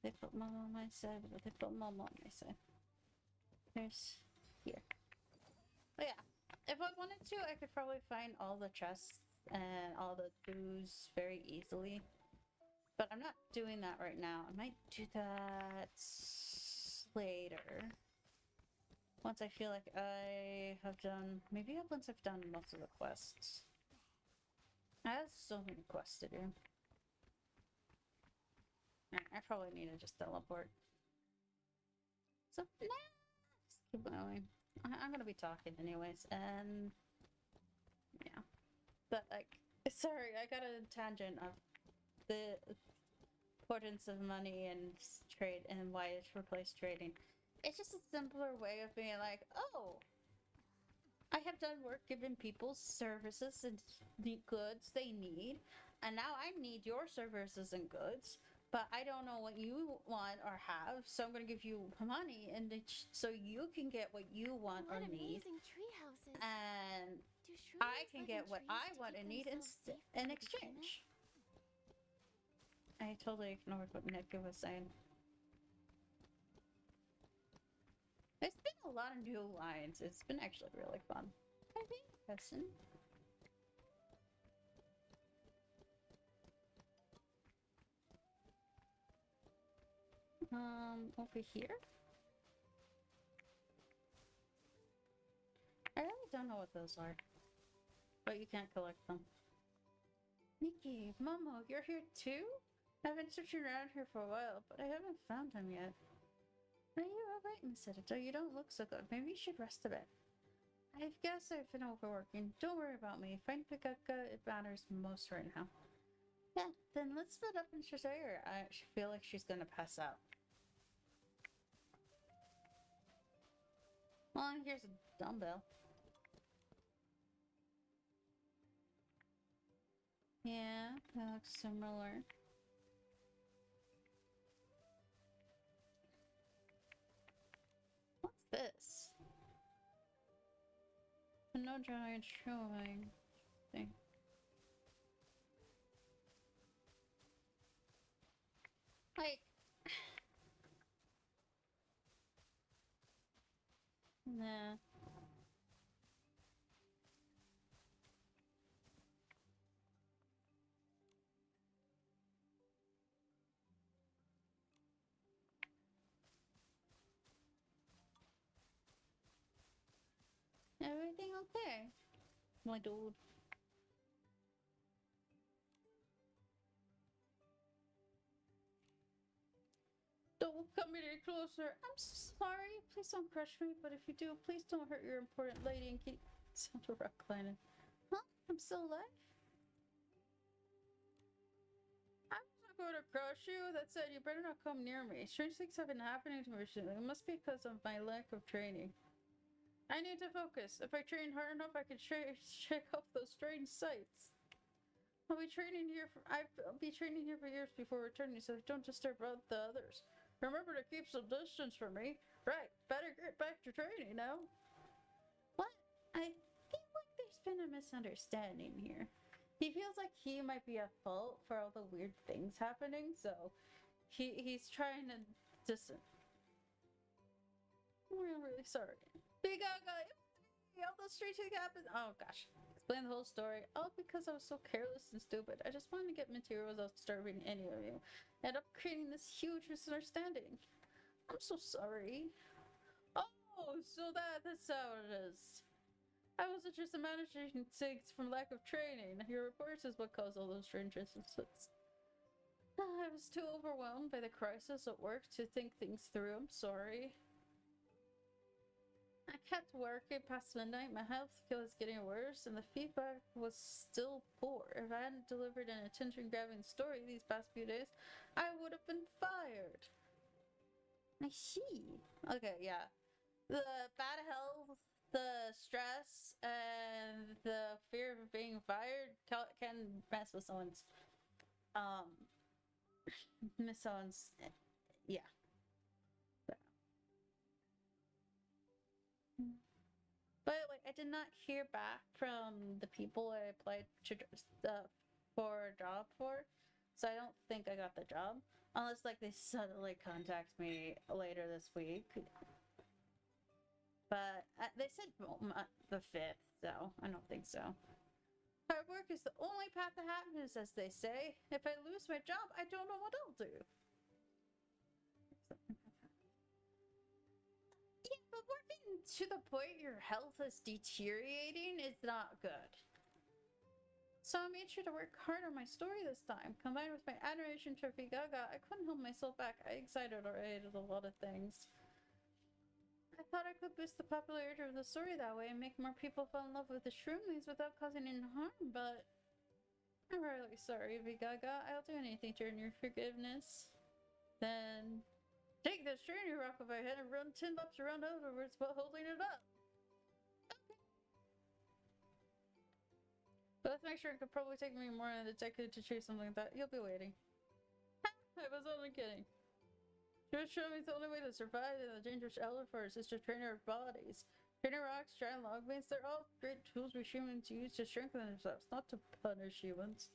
They put Momo on my side, but they put Momo on my side. There's here. But yeah, if I wanted to, I could probably find all the chests and all the dues very easily. But I'm not doing that right now. I might do that later. Once I feel like I have done... Maybe once I've done most of the quests. I have so many quests to do. I probably need to just teleport. So, nah, just keep going. I'm gonna be talking anyways, and... Yeah. But, like... Sorry, I got a tangent of the importance of money and trade and why it's replaced trading. It's just a simpler way of being like, oh, I have done work giving people services and the goods they need, and now I need your services and goods, but I don't know what you want or have, so I'm going to give you money and so you can get what you want or need. Amazing tree houses. And Do I shrooms can live get in what trees I to want keep and need themselves safe in from the exchange. I totally ignored what Nikki was saying. There's been a lot of new lines. It's been actually really fun. I think, person. Over here? I really don't know what those are. But you can't collect them. Nikki, Momo, you're here too? I've been searching around here for a while, but I haven't found him yet. Are you alright, Miss Editor? You don't look so good. Maybe you should rest a bit. I guess I've been overworking. Don't worry about me. Find Pikaka, it matters most right now. Yeah, then let's split up and share her. I feel like she's gonna pass out. Well, here's a dumbbell. Yeah, that looks similar. What's this? No giant showing thing. Like, nah. Everything okay? My dude. Don't come any closer. I'm sorry. Please don't crush me, but if you do, please don't hurt your important lady and keep Santa reclining. Huh? I'm still alive? I'm not going to crush you. That said, you better not come near me. Strange things have been happening to me recently. It must be because of my lack of training. I need to focus. If I train hard enough, I can shake off those strange sights. I'll be training here for years before returning, so don't disturb the others. Remember to keep some distance from me. Right, better get back to training now. What? I feel like there's been a misunderstanding here. He feels like he might be at fault for all the weird things happening, so he's trying to distance. I'm really sorry. Big Gaga, all those strange things happened. Oh gosh. Explain the whole story. All because I was so careless and stupid. I just wanted to get materials without disturbing any of you. End up creating this huge misunderstanding. I'm so sorry. Oh, so that's how it is. I wasn't just managing things from lack of training. Your reports is what caused all those strange incidents. I was too overwhelmed by the crisis at work to think things through. I'm sorry. I kept working past midnight. My health was getting worse, and the feedback was still poor. If I hadn't delivered an attention-grabbing story these past few days, I would have been fired. I see. Okay, yeah. The bad health, the stress, and the fear of being fired can mess with someone's, yeah. By the way, I did not hear back from the people I applied to for a job for, so I don't think I got the job. Unless, like, they suddenly contact me later this week. But they said the 5th, so I don't think so. Hard work is the only path to happiness, as they say. If I lose my job, I don't know what I'll do. Yeah, but working to the point your health is deteriorating is not good. So I made sure to work hard on my story this time. Combined with my adoration for Gaga, I couldn't hold myself back. I exaggerated a lot of things. I thought I could boost the popularity of the story that way and make more people fall in love with the Shroomlies without causing any harm, but I'm really sorry, Gaga. I'll do anything to earn your forgiveness. Then take this shiny rock off my head and run 10 laps around afterwards while holding it up. Okay. But let's make sure it could probably take me more than a decade to chase something like that. You'll be waiting. I was only kidding. Just show me the only way to survive in the dangerous Elephars is to train our bodies. Training rocks, giant log beans, they're all great tools we humans use to strengthen themselves, not to punish humans.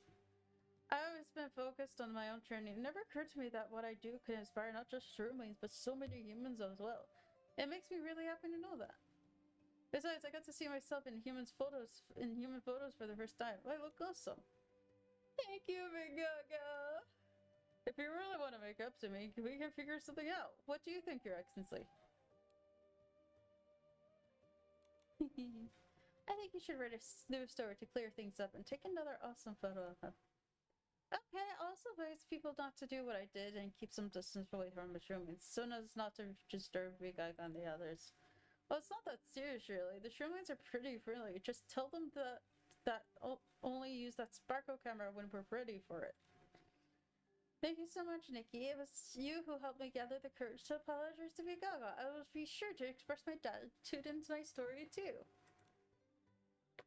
I've always been focused on my own training. It never occurred to me that what I do could inspire not just Shroomlings, but so many humans as well. It makes me really happy to know that. Besides, I got to see myself in human photos for the first time. I look awesome. Thank you, Big Gaga. If you really want to make up to me, we can figure something out. What do you think, Your Excellency? I think you should write a news story to clear things up and take another awesome photo of him. Okay, also advise people not to do what I did and keep some distance away from the Shroomlings, so as not to disturb Big Gaga and the others. Well, it's not that serious, really. The Shroomlings are pretty friendly. Just tell them that only use that sparkle camera when we're ready for it. Thank you so much, Nikki. It was you who helped me gather the courage to apologize to Big Gaga. I will be sure to express my gratitude in my story, too.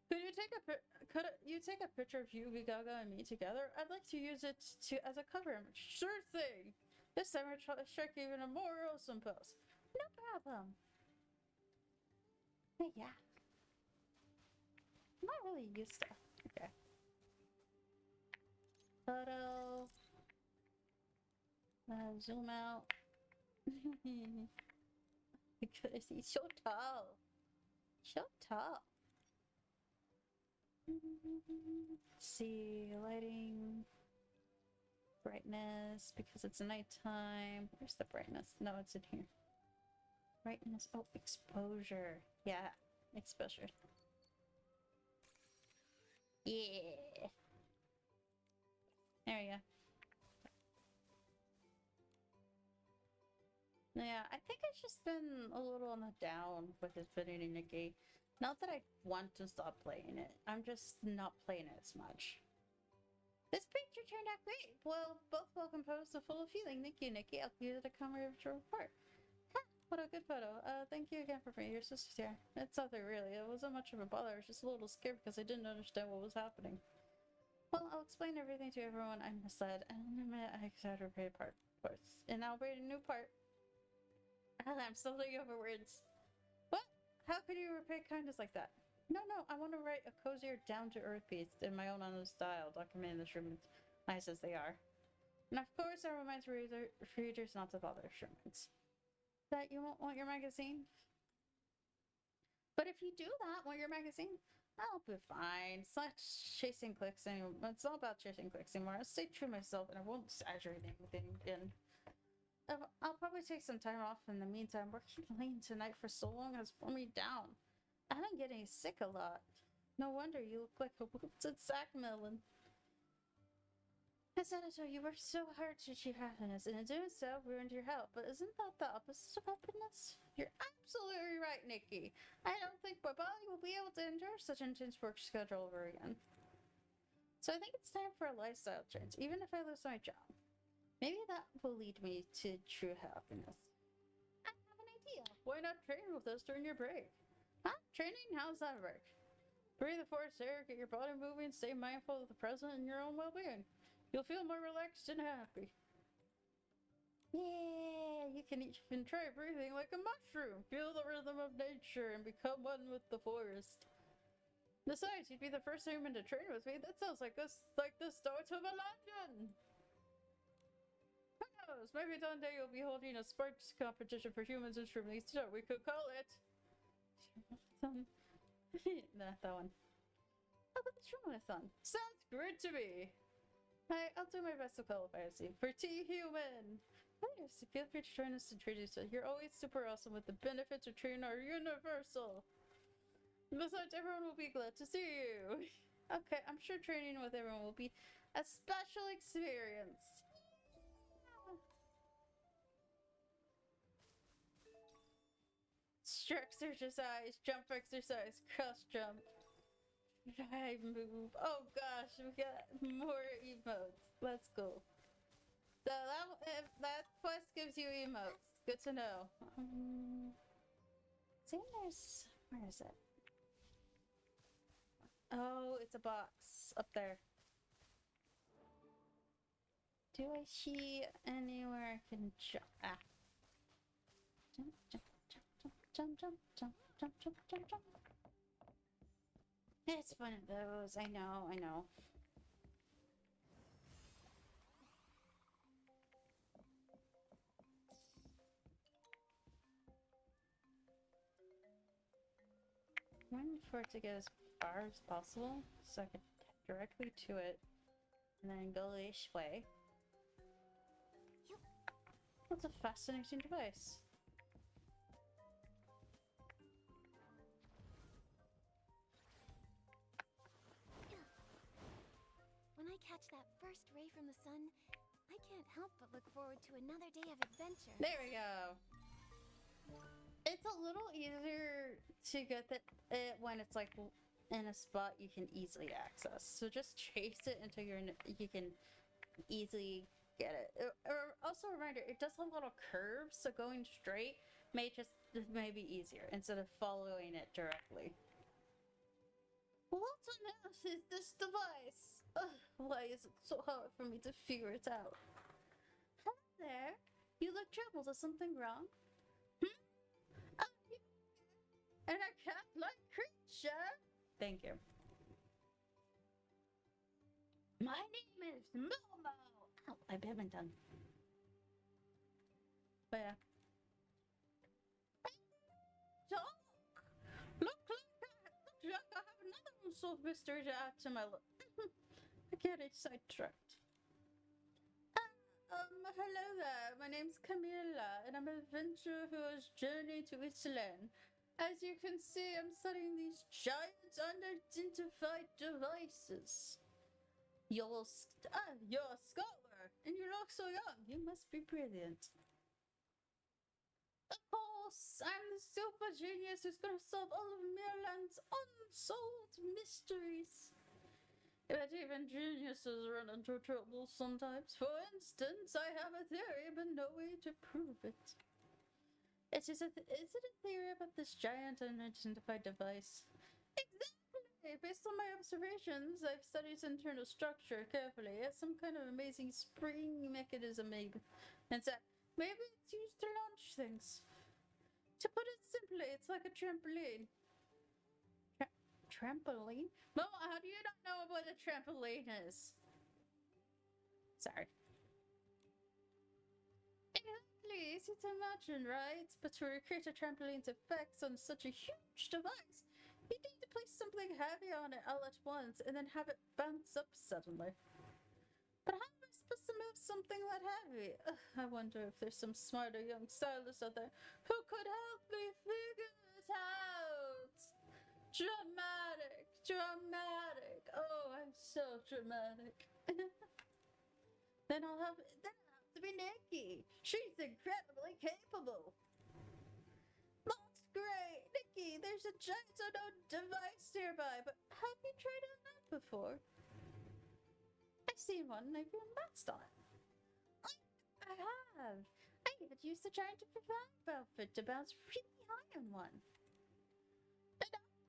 Could you take a picture of you, Big Gaga, and me together? I'd like to use it as a cover image. Sure thing! This time I'll strike even a more awesome pose. No problem. Hey, yeah. I'm not really used to. Okay. Photo. Zoom out. Because he's so tall. So tall. See, lighting. Brightness, because it's nighttime. Where's the brightness? No, it's in here. Brightness. Oh, exposure. Yeah, exposure. Yeah. There you go. Yeah, I think I've just been a little on the down with Infinity Nikki. Not that I want to stop playing it, I'm just not playing it as much. This picture turned out great. Well, both well composed and full of feeling. Thank you, Nikki. I'll use it to come here to report. Huh, what a good photo. Thank you again for bringing your sister's here. It's nothing really. It wasn't much of a bother. I was just a little scared because I didn't understand what was happening. Well, I'll explain everything to everyone I misled, and in a minute I exaggerated parts. And I'll write a new part. I'm stumbling over words. What? How could you repay kindness like that? No, I want to write a cozier, down-to-earth piece in my own honest style, documenting the Shroomlings, nice as they are. And of course, I remind readers not to bother Shroomlings. That you won't want your magazine? But if you do that, want your magazine? I'll be fine. It's not chasing clicks anymore. It's not about chasing clicks anymore. I'll stay true to myself, and I won't exaggerate anything again. I'll probably take some time off in the meantime. Working late tonight for so long has worn me down. I've been getting sick a lot. No wonder you look like a wilted sack melon. I said so. You worked so hard to achieve happiness, and in doing so, ruined your health. But isn't that the opposite of happiness? You're absolutely right, Nikki. I don't think my body will be able to endure such an intense work schedule over again. So I think it's time for a lifestyle change, even if I lose my job. Maybe that will lead me to true happiness. I have an idea. Why not train with us during your break? Huh? Training? How's that work? Breathe the forest air, get your body moving, stay mindful of the present and your own well-being. You'll feel more relaxed and happy. Yeah, you can even try breathing like a mushroom. Feel the rhythm of nature and become one with the forest. Besides, you'd be the first human to train with me. That sounds like the start of a legend. Who knows? Maybe one day you'll be holding a sports competition for humans and Shroomlings, so we could call it. Nah, that one. How about the Trumathon? Sounds great to me! I'll do my best to qualify as a pretty human! Yes, feel free to join us to introduce you. You're always super awesome with the benefits of training are universal! Besides, everyone will be glad to see you! Okay, I'm sure training with everyone will be a special experience! Stretch exercise, jump exercise, cross jump. I move. Oh gosh, we got more emotes. Let's go. So that quest gives you emotes. Good to know. See, where is it? Oh, it's a box up there. Do I see anywhere I can jump? Ah. Jump, jump, jump, jump, jump, jump, jump, jump, jump, jump. It's one of those. I know, I know. I'm waiting for it to get as far as possible so I can head directly to it and then go this way. That's a fascinating device. When I catch that first ray from the sun, I can't help but look forward to another day of adventure. There we go. It's a little easier to get it when it's like in a spot you can easily access. So just chase it until you can easily get it. Also a reminder, it does have little curves, so going straight may be easier instead of following it directly. What on earth is this device? Ugh, why is it so hard for me to figure it out? Hello there. You look troubled. Is something wrong? And a cat-like creature? Thank you. My name is Momo. Ow, I haven't done. But yeah. Talk. Look like I have another unsolved mystery to add to my list. I get it sidetracked. Hello there. My name's Camilla, and I'm an adventurer who has journeyed to Italy. As you can see, I'm studying these giant unidentified devices. You're a scholar, and you look so young. You must be brilliant. Of course, I'm the super genius who's gonna solve all of Mirland's unsolved mysteries. But even geniuses run into trouble sometimes. For instance, I have a theory, but no way to prove it. Is it a theory about this giant unidentified device? Exactly! Based on my observations, I've studied its internal structure carefully. It has some kind of amazing spring mechanism, maybe. And so, maybe it's used to launch things. To put it simply, it's like a trampoline. Trampoline? Well, how do you not know what a trampoline is? Sorry. Exactly, easy to imagine, right? But to recreate a trampoline's effects on such a huge device, you need to place something heavy on it all at once and then have it bounce up suddenly. But how am I supposed to move something that heavy? I wonder if there's some smarter young stylists out there who could help me figure it out. Dramatic, dramatic. Oh, I'm so dramatic. Then I'll have to be Nikki. She's incredibly capable. That's great, Nikki. There's a giant unknown device nearby, but have you tried on that before? I've seen one. I've been bounced on it. I have. I even used the giant outfit to bounce really high on one.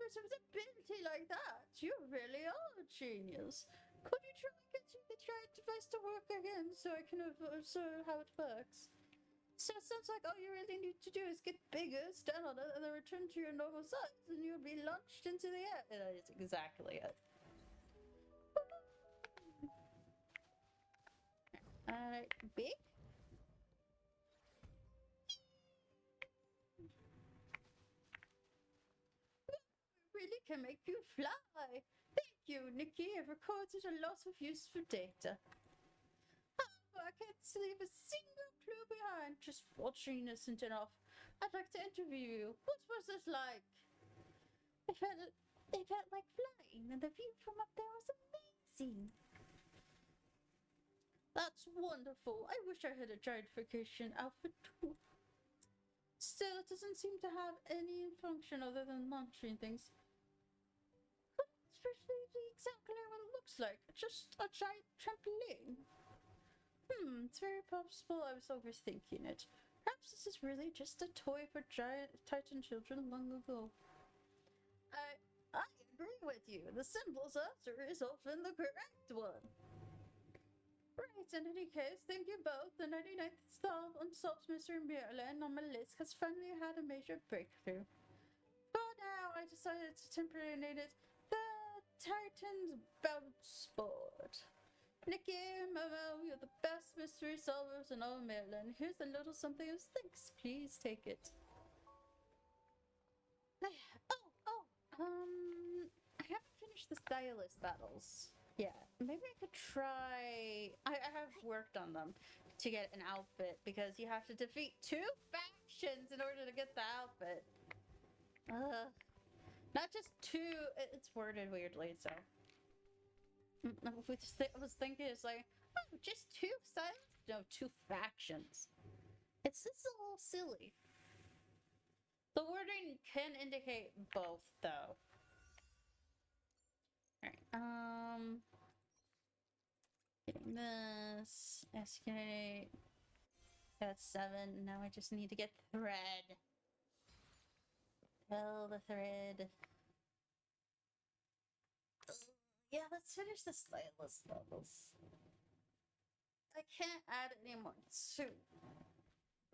With ability like that, you really are a genius. Could you try getting the giant device to work again so I can observe how it works? So it sounds like all you really need to do is get bigger, stand on it, and then return to your normal size, and you'll be launched into the air. That is exactly it. Big? Really can make you fly. Thank you, Nikki. I've recorded a lot of useful data. However, I can't leave a single clue behind. Just watching isn't enough. I'd like to interview you. What was it like? It felt like flying, and the view from up there was amazing. That's wonderful. I wish I had a giant vacation outfit too. Still, it doesn't seem to have any function other than launching things. Especially exactly what it looks like. Just a giant trampoline. It's very possible I was overthinking it. Perhaps this is really just a toy for giant Titan children long ago. I agree with you. The simplest answer is often the correct one. Right, in any case, thank you both. The 99th Unsolved Mystery Merlin on my list has finally had a major breakthrough. For now, I decided to temporarily name it the Titan's Bounce Board. Nikki, Momo, you're the best mystery solvers in all Merlin. Here's a little something as thanks. Please take it. I haven't finished the stylist battles. Yeah, maybe I could try. I have worked on them to get an outfit because you have to defeat 2 factions in order to get the outfit. Not just 2. It's worded weirdly, so. I was thinking it's like, oh, just 2 stylists? No, 2 factions. It's just a little silly. The wording can indicate both, though. Alright, getting this. Escalate. That's 7. Now I just need to get thread. Fill the thread. Yeah, let's finish the stylist levels. I can't add any more to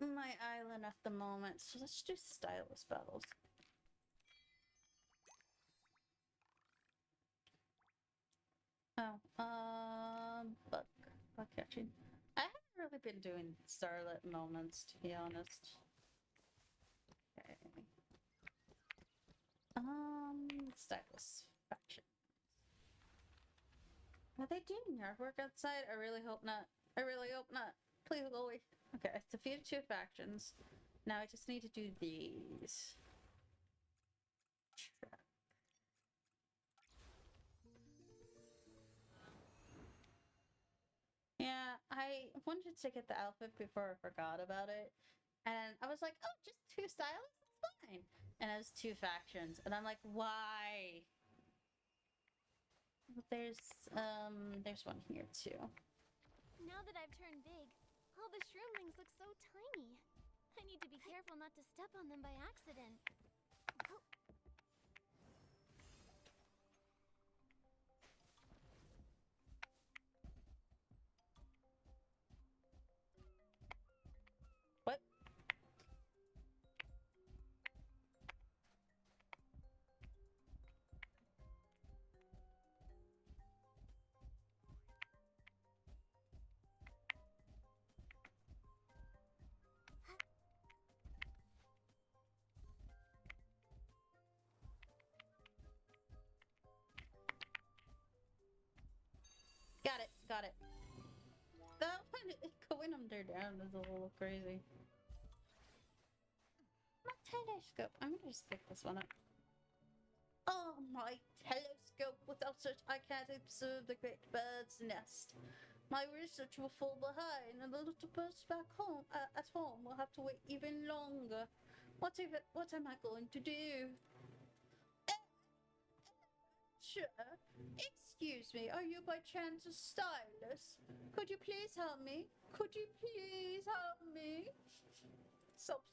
my island at the moment, so let's do stylist battles. Bug catching. I haven't really been doing starlit moments, to be honest. Okay. Stylist faction. Are they doing yard work outside? I really hope not. I really hope not. Please go away. Okay, I defeated 2 factions. Now I just need to do these. Yeah, I wanted to get the outfit before I forgot about it. And I was like, oh, just 2 stylists? That's fine. And it was 2 factions. And I'm like, why? There's one here too. Now that I've turned big, all the shroomlings look so tiny. I need to be careful not to step on them by accident. Oh. What? Got it. That one, going down is a little crazy. My telescope. I'm gonna just pick this one up. Oh, my telescope. Without it, I can't observe the great bird's nest. My research will fall behind, and the little birds back home at home will have to wait even longer. What am I going to do? Sure. Excuse me, are you by chance a stylist? Could you please help me? Could you please help me? Stop.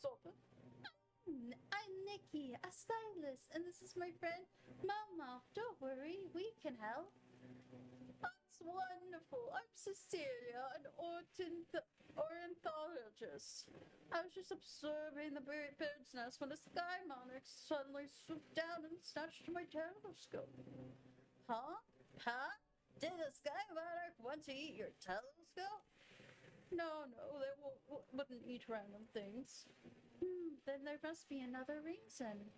I'm Nikki, a stylist, and this is my friend Mama. Don't worry, we can help. That's wonderful. I'm Cecilia, an ornithologist. I was just observing the bird's nest when the sky monarch suddenly swooped down and snatched my telescope. Huh? Did the sky monarch want to eat your telescope? No, they wouldn't eat random things. Then there must be another reason.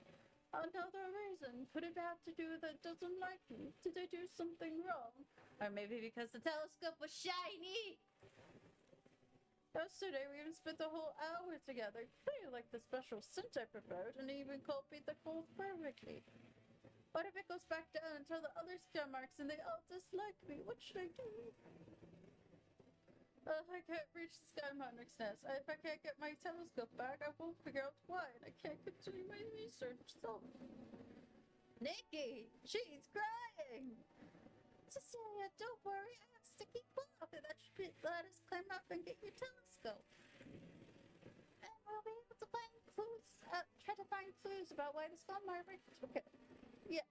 Another reason. Could it have to do that doesn't like me? Did I do something wrong? Or maybe because the telescope was shiny? Yesterday we even spent the whole hour together. They like the special scent I prepared and even copied the clothes perfectly. What if it goes back down and tell the other Skymarks and they all dislike me? What should I do? I can't reach the Skymonarch's nest. If I can't get my telescope back, I won't figure out why, and I can't continue my research. So, Nikki, she's crying. Cecilia, don't worry. I have sticky cloth, and that should let us climb up and get your telescope. And we'll be able to find clues. Try to find clues about why the Skymonarch. Okay. Yeah.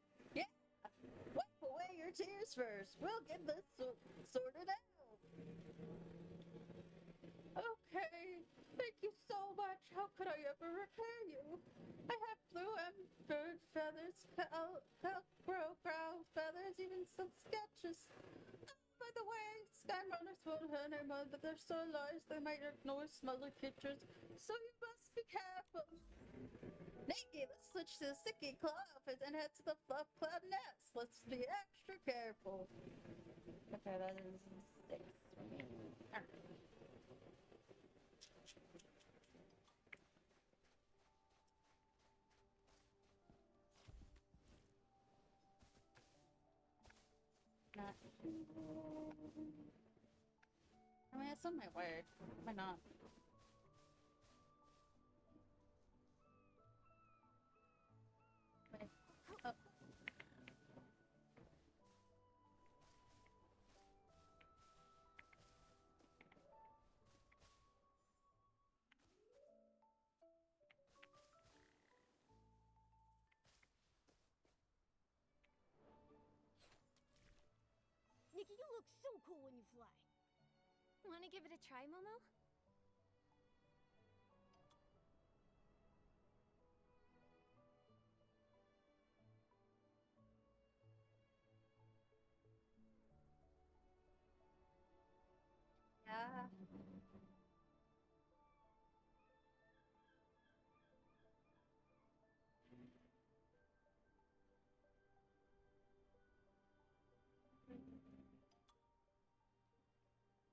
Wipe away your tears first. We'll get this sorted out. Okay, thank you so much. How could I ever repay you? I have blue and bird feathers, crow feathers, even some sketches. By the way, sky runners won't hurt anyone, but they're so large they might ignore smaller creatures, so you must be careful. Nikki, let's switch to the sticky cloth and head to the fluff cloud nest. Let's be extra careful. Okay, that is 6 for me. Not. I mean, it's on my way. Why not? Wait. Oh. Nikki, you look so cool when you fly. Wanna give it a try, Momo? Yeah.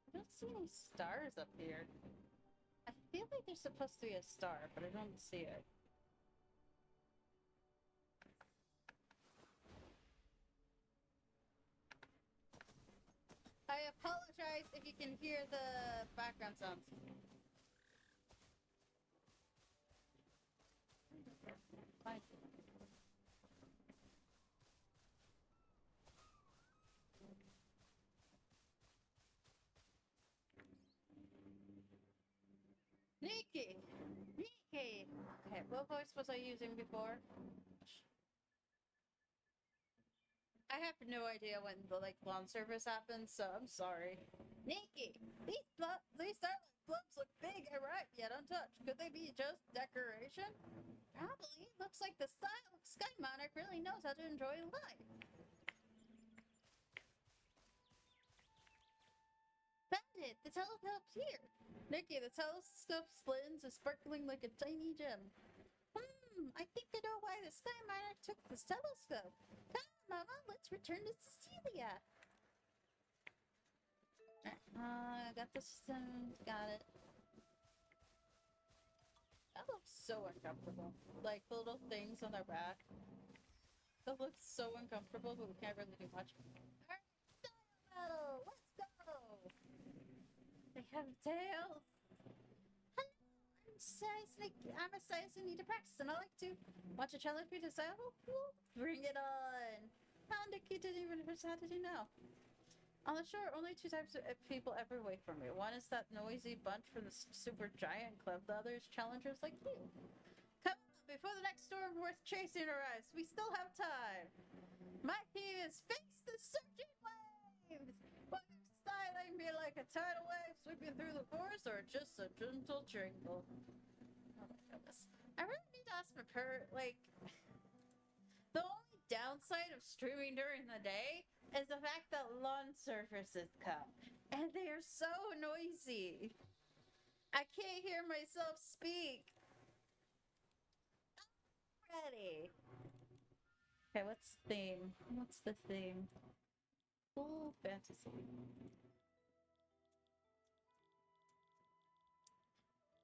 I don't see any stars up here. I feel like there's supposed to be a star, but I don't see it. I apologize if you can hear the background sounds. Fine. Nikki! Nikki! Okay, what voice was I using before? I have no idea when the lawn service happens, so I'm sorry. Nikki, these starlight globes look big and ripe yet untouched. Could they be just decoration? Probably. Looks like the Sky Monarch really knows how to enjoy life. Found it! The telescope's here! Nikki, the telescope's lens is sparkling like a tiny gem. I think I know why the Sky Monarch took this telescope. Come on, Mama, let's return to Cecilia. I got this, got it. That looks so uncomfortable. Like, the little things on their back. That looks so uncomfortable, but we can't really do much. Alright, style battle! Let's go! They have tails! I'm a size who need to practice, and I like to. Want to challenge me to cycle? Bring it on! How Nikki didn't even decide to do now. On the shore, only 2 types of people ever wait for me. One is that noisy bunch from the super giant club. The other is challengers like you. Come on, before the next storm worth chasing arrives. We still have time. My team is face the surging waves. Whether styling me like a tidal wave sweeping through the forest or just a gentle jingle. Oh my goodness. I really need to ask my parent, like, the only downside of streaming during the day is the fact that lawn services come. And they are so noisy. I can't hear myself speak. Already. Okay, what's the theme? What's the theme? Full fantasy.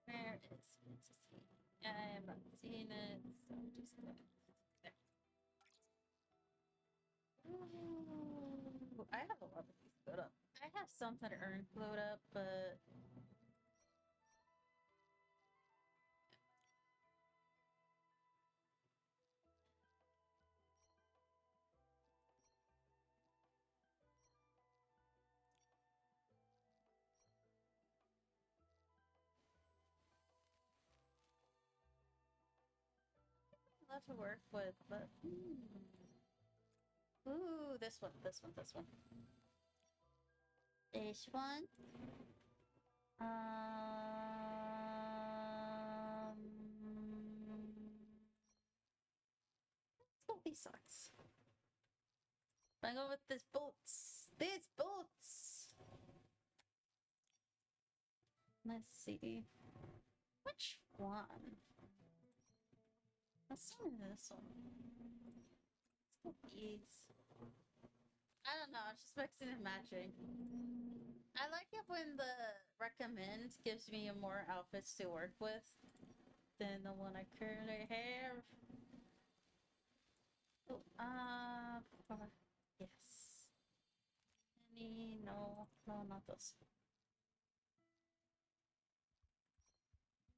Where is fantasy? I have not seen it, so just there. Ooh, I have a lot of these glued up. I have some that aren't glued up, but a lot to work with. But ooh, this one, this one, this one. This one. Let's go with these socks. I go with this boots. These boots. Let's see. Which one? Let's start with this one. Let's go with these. I don't know, it's just mixing and matching. I like it when the recommend gives me more outfits to work with than the one I currently have. Oh, yes. Any? No, no, not those.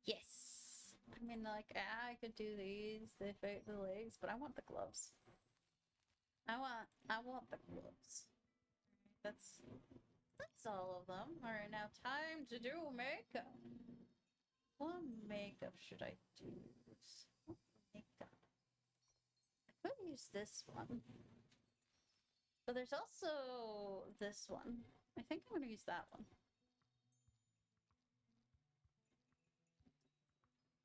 Yes. I mean, like, I could do these, they fit the legs, but I want the gloves. I want the gloves. That's all of them. All right, now time to do makeup. What makeup should I use? What makeup? I could use this one. But there's also this one. I think I'm gonna use that one.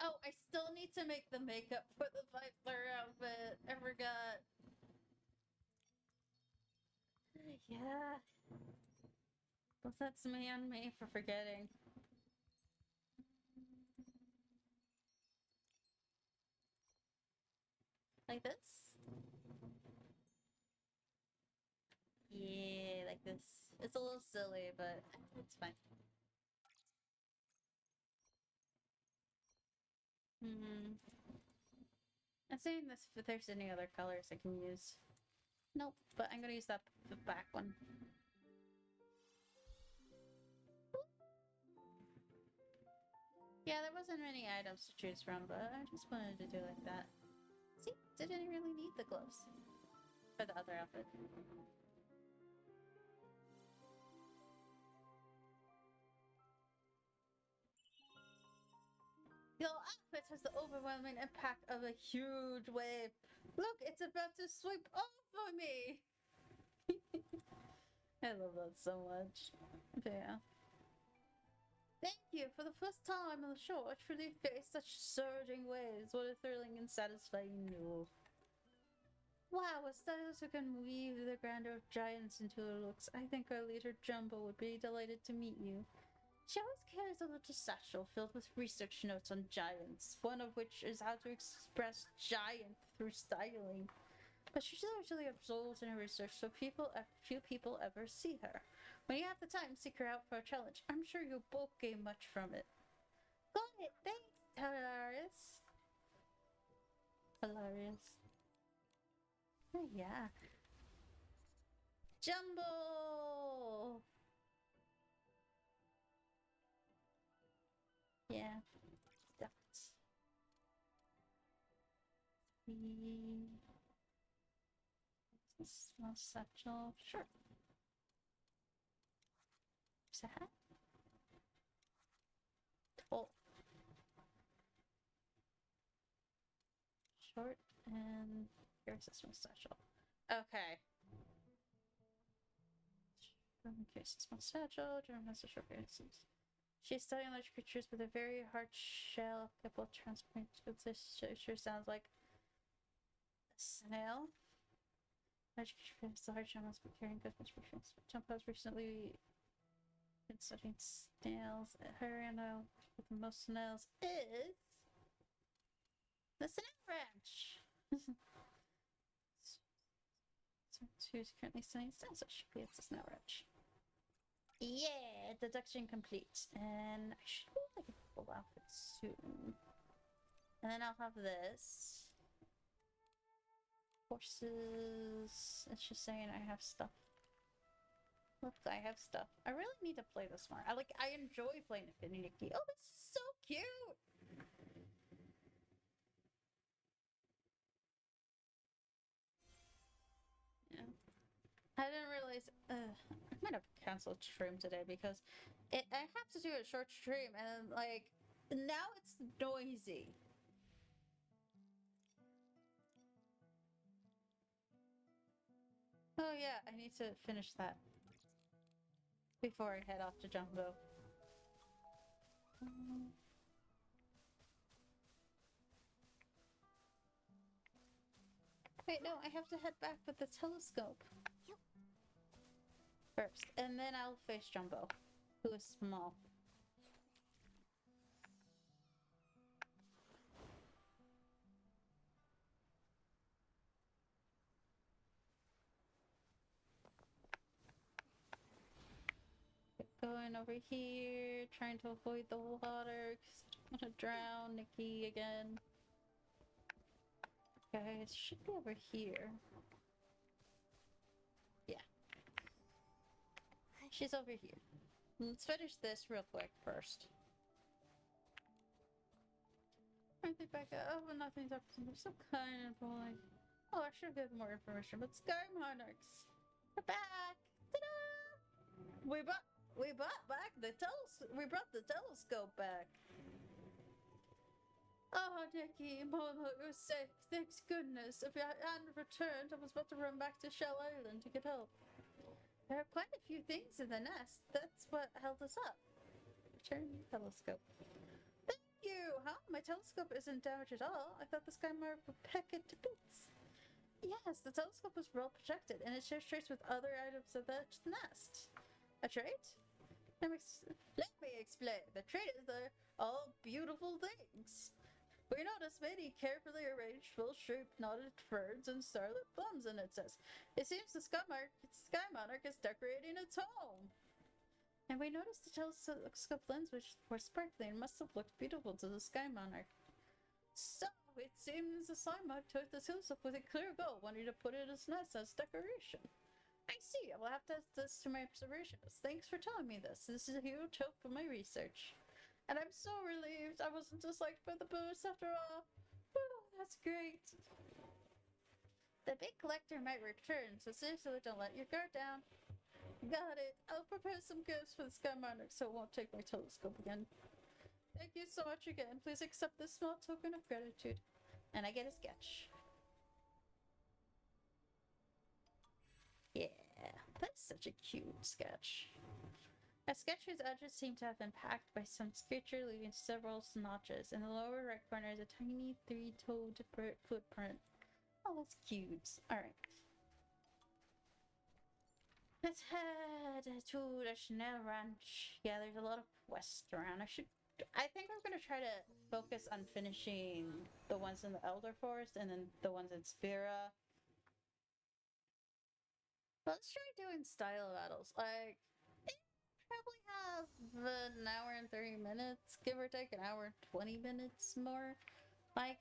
Oh, I still need to make the makeup for the Viper outfit. I forgot. Yeah. But that's me on me for forgetting. Like this? Yeah, like this. It's a little silly, but it's fine. I'm saying this if there's any other colors I can use. Nope, but I'm gonna use that the back one. Yeah, there wasn't many items to choose from, but I just wanted to do like that. See, didn't really need the gloves for the other outfit. Your outfit has the overwhelming impact of a huge wave. Look, it's about to sweep over me. I love that so much. But yeah. Thank you. For the first time on the show, I truly faced such surging waves. What a thrilling and satisfying move. Wow, a stylist who can weave the grandeur of giants into her looks. I think our leader Jumbo would be delighted to meet you. She always carries a little satchel filled with research notes on giants, one of which is how to express giant through styling. But she's largely absorbed in her research, so few people ever see her. When you have the time, seek her out for a challenge. I'm sure you'll both gain much from it. Got it! Thanks, Hilarious. Hilarious. Oh, yeah. Jumbo! Yeah. That. The small satchel. Sure. Is that hat? Oh. Short and here's this one satchel. Okay. Cases small satchel. German has a short cases. She's studying large creatures with a very hard shell capable of transporting goods. This sure sounds like a snail. Large creatures, the hard shell must be carrying goods must be transferred. Jump has recently been studying snails. Her and with the most snails is the snail ranch. who's currently studying science. That should be it. It's now rich. Yeah, deduction complete. And I should be like a full outfit soon. And then I'll have this. Horses. It's just saying I have stuff. Look, I have stuff. I really need to play this more. I enjoy playing Nikki. Oh, this is so cute! Yeah. I didn't realize. I might have canceled stream today because I have to do a short stream and now it's noisy. Oh yeah, I need to finish that before I head off to Jumbo. Wait, no, I have to head back with the telescope first, and then I'll face Jumbo, who is small. Going over here, trying to avoid the water, because I don't want to drown Nikki again. Guys, should be over here. Yeah. She's over here. Let's finish this real quick first. Aren't they back up? Oh, nothing's up. They're so kind and polite. Oh, I should give more information, but Sky Monarchs. We're back! Ta-da! We brought back the we brought the telescope back. Oh, Nikki, Mama, you're safe. Thanks goodness. If I hadn't returned, I was about to run back to Shell Island to get help. There are quite a few things in the nest. That's what held us up. Return the telescope. Thank you! Huh? My telescope isn't damaged at all. I thought the Sky Monarch would peck it to bits. Yes, the telescope was well protected, and it shares traits with other items of the nest. A trait? Let me explain. The trait is they're all beautiful things. We noticed many carefully arranged, full-shaped, knotted ferns and starlit plums in its nest. It seems the Sky Monarch is decorating its home. And we noticed the telescope lens which were sparkling and must have looked beautiful to the Sky Monarch. So, it seems the Sky Monarch took the telescope with a clear goal, wanting to put it in its nest as decoration. I see. I will have to add this to my observations. Thanks for telling me this. This is a huge help for my research. And I'm so relieved I wasn't disliked by the boost after all. Oh, that's great. The big collector might return, so seriously don't let your guard down. Got it. I'll prepare some gifts for the Sky Monarch so it won't take my telescope again. Thank you so much again. Please accept this small token of gratitude. And I get a sketch. Yeah, that's such a cute sketch. A sketch whose edges seem to have been packed by some creature, leaving several notches. In the lower right corner is a tiny three-toed footprint. Oh, that's cute. Alright. Let's head to the Chanel Ranch. Yeah, there's a lot of quests around. I think I'm gonna try to focus on finishing the ones in the Elder Forest and then the ones in Spira. Let's try doing style battles. Probably have an hour and 30 minutes, give or take an hour and 20 minutes more. I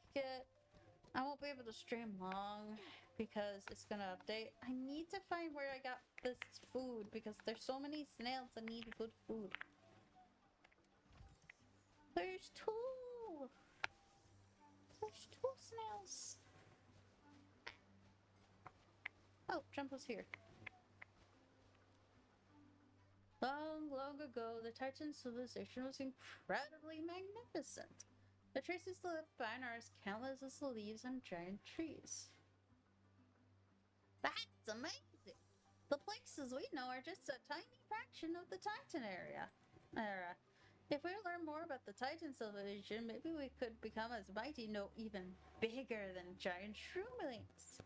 won't be able to stream long because it's gonna update. I need to find where I got this food because there's so many snails that need good food. There's two! There's two snails! Oh, Jumbo's here. Long, long ago, the Titan civilization was incredibly magnificent. The traces left behind are as countless as the leaves on giant trees. That's amazing! The places we know are just a tiny fraction of the Titan era. If we learn more about the Titan civilization, maybe we could become as mighty, no, even bigger than giant shroomlings.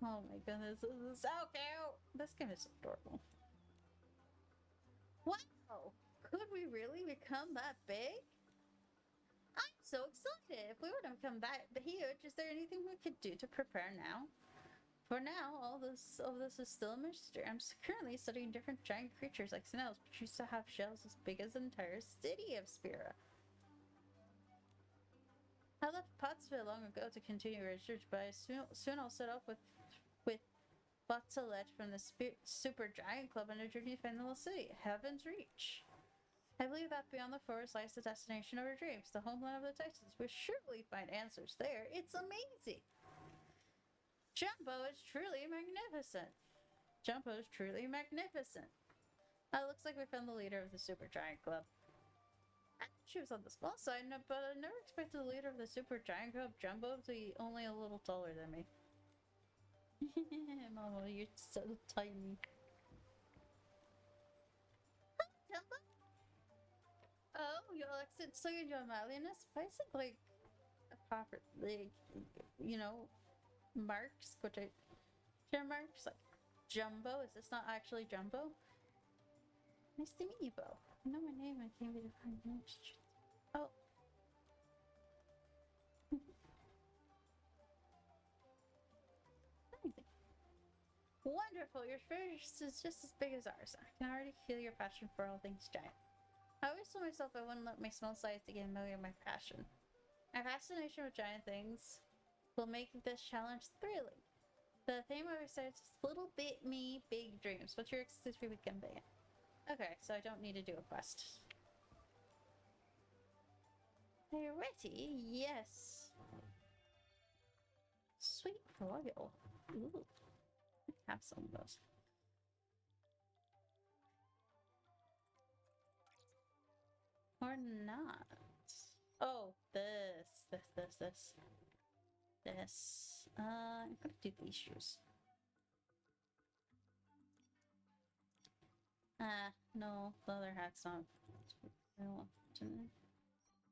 Oh my goodness, this is so cute! This game is so adorable. Wow! Could we really become that big? I'm so excited! If we were to become that huge, is there anything we could do to prepare now? For now, all of this is still a mystery. I'm currently studying different giant creatures like snails, which used to have shells as big as the entire city of Spira. I left Pottsville long ago to continue research, but soon I'll set off with Bottelet from the Super Giant Club on a journey to find the little city, Heaven's Reach. I believe that beyond the forest lies the destination of our dreams, the homeland of the Titans. We'll surely find answers there. It's amazing. Jumbo is truly magnificent. Jumbo is truly magnificent. Looks like we found the leader of the Super Giant Club. I thought she was on the small side, but I never expected the leader of the Super Giant Club, Jumbo, to be only a little taller than me. Mama, you're so tiny. Jumbo? Oh, your accent so your manliness. Why is it like a proper, like, you know, marks? Quotation marks? Like, Jumbo? Is this not actually Jumbo? Nice to meet you, Bo. I know my name, I came to find you. Oh. Wonderful, your face is just as big as ours. I can already feel your passion for all things giant. I always told myself I wouldn't let my small size to get in the way of my passion. My fascination with giant things will make this challenge thrilling. The theme of our site is little bit me, big dreams. What's your exclusive weekend ban? Okay, so I don't need to do a quest. Are you ready? Yes. Sweet royal. Ooh. Have some of those. Or not. Oh, this. I'm gonna do these shoes. No, the other hat's not. I don't want to.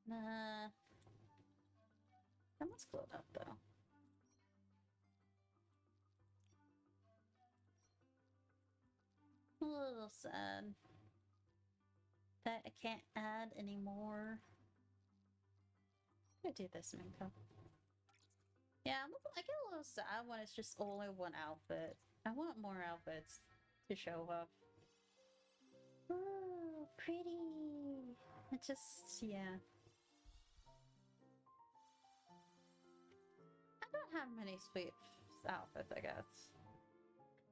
Nah. That one's glowed up though. A little sad that I can't add anymore. I'm gonna do this, Minko. Yeah, I get a little sad when it's just only one outfit. I want more outfits to show off. Ooh, pretty. It just, yeah. I don't have many sweet outfits, I guess.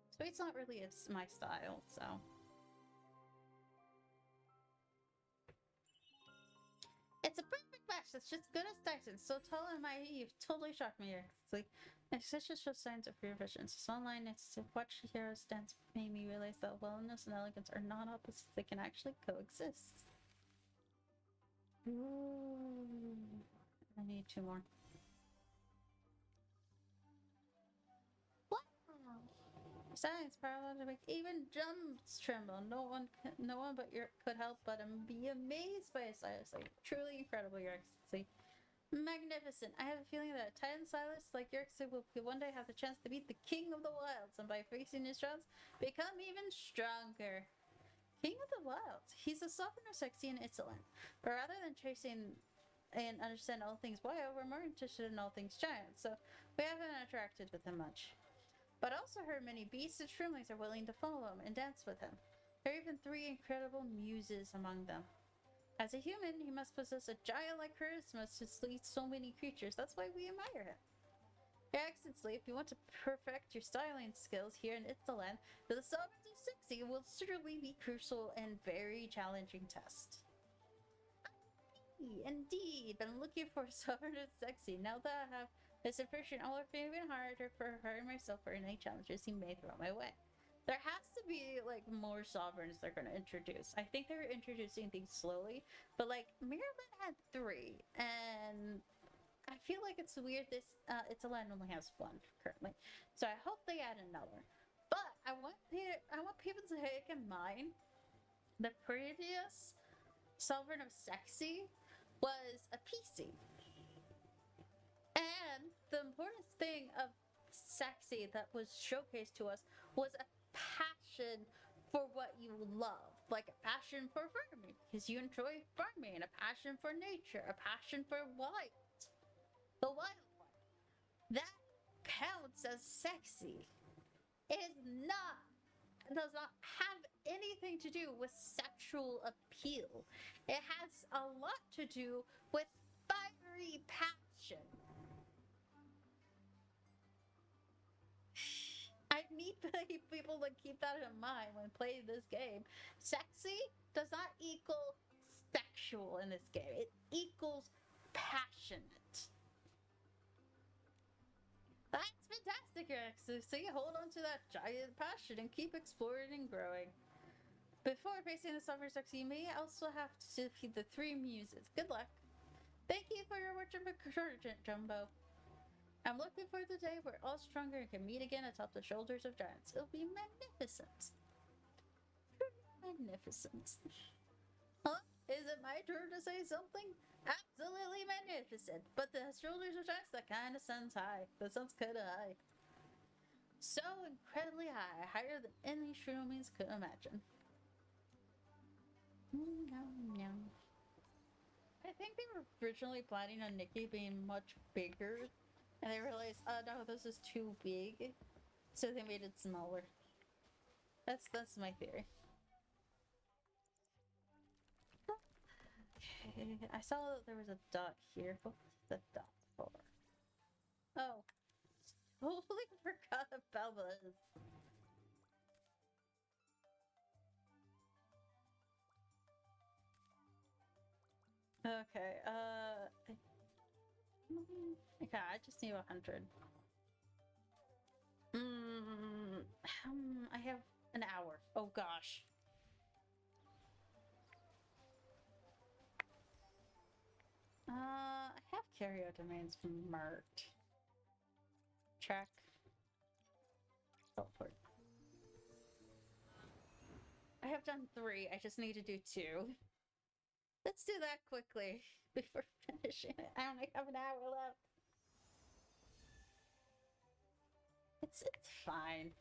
Sweet's not really my style, so. It's a perfect match that's just good as Dyson. So tall and mighty, you've totally shocked me here. It's such a show signs of your visions. It's online, it's to watch heroes dance made me realize that wellness and elegance are not opposites. They can actually coexist. Ooh. I need 2 more. Besides, parallel to make even jumps tremble. No one but could help but be amazed by his stylus. Like, truly incredible, Your Excellency. Magnificent. I have a feeling that a Titan stylist like Your Excellency will one day have the chance to beat the King of the Wilds, and by facing his trials, become even stronger. King of the Wilds. He's a sovereign of sexy and insolent, but rather than chasing and understand all things wild, we're more interested in all things giant, so we haven't interacted with him much. But also heard many beasts and trimlings are willing to follow him and dance with him. There are even 3 incredible muses among them. As a human, he must possess a giant-like charisma to lead so many creatures. That's why we admire him. Your Excellency, if you want to perfect your styling skills here in Italand, the Sovereigns of Sexy will certainly be crucial and very challenging test. Indeed, been looking for a Sovereign of Sexy. Now that I have this impression, I will work even harder for preparing myself for any challenges he may throw my way. There has to be, like, more sovereigns they're gonna introduce. I think they're introducing things slowly, but, like, Maryland had 3, and I feel like it's weird this, Italand only has 1 currently. So I hope they add another. But I want people to take in mind the previous Sovereign of Sexy was a PC. And the important thing of Sexy that was showcased to us was a passion for what you love. Like a passion for farming, because you enjoy farming, a passion for nature, a passion for wild. The wild one. That counts as sexy. It does not have anything to do with sexual appeal. It has a lot to do with fiery passion. I need people to keep that in mind when playing this game. Sexy does not equal sexual in this game. It equals passionate. That's fantastic, see? Hold on to that giant passion and keep exploring and growing. Before facing the summer sex, you may also have to defeat the 3 muses. Good luck. Thank you for your words of encouragement, Jumbo. I'm looking for the day we're all stronger and can meet again atop the shoulders of giants. It'll be magnificent. Magnificent. Huh? Is it my turn to say something? Absolutely magnificent. But the shoulders of giants, that kind of sounds high. That sounds kind of high. So incredibly high. Higher than any Shroomies could imagine. No. I think they were originally planning on Nikki being much bigger. And they realized, oh no, this is too big. So they made it smaller. That's my theory. Okay, I saw that there was a dot here. What was the dot for? Oh. Totally forgot about this. Okay, okay, I just need 100. I have an hour. Oh gosh. I have carryout domains marked. Check. Teleport. I have done 3. I just need to do 2. Let's do that quickly before finishing it. I only have an hour left. It's fine.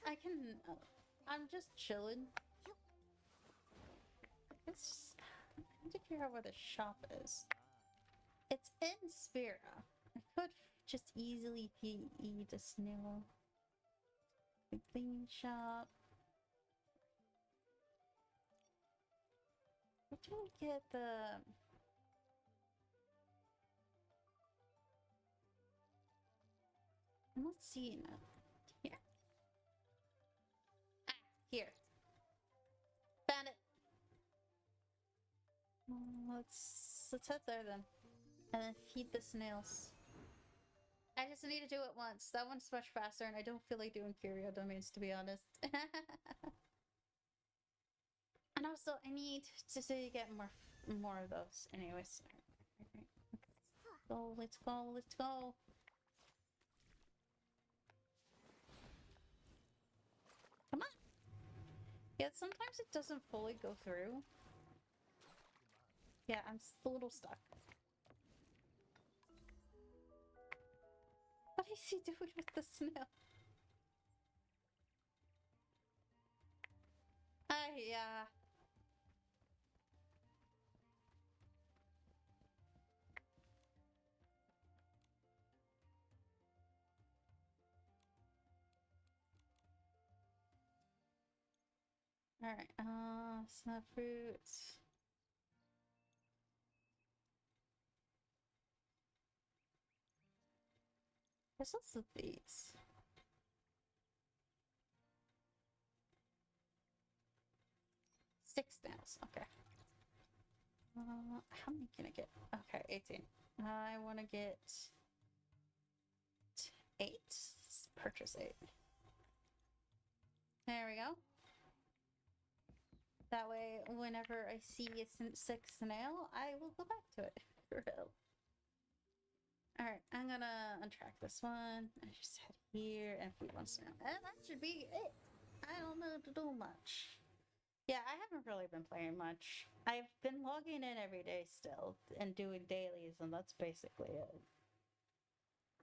I can. I'm just chilling. I need to figure out where the shop is. It's in Spira. I could just easily eat a snail. The cleaning shop. Where do we get the? I'm not seeing it. Here. Ah, here. Found it. Let's head there then. And then feed the snails. I just need to do it once. That one's much faster and I don't feel like doing curio domains, to be honest. And also I need to get more of those. Anyways. Let's go. Come on. Yeah, sometimes it doesn't fully go through. Yeah, I'm a little stuck. What is he doing with the snail? Yeah. Alright, snap fruits. There's lots of these. Six nails, okay. How many can I get? Okay, 18. I want to get 8. Let's purchase 8. There we go. That way, whenever I see a 6 snail, I will go back to it. For real. Alright, I'm gonna untrack this one. I just head here and feed one snail. And that should be it. I don't know to do much. Yeah, I haven't really been playing much. I've been logging in every day still and doing dailies, and that's basically it.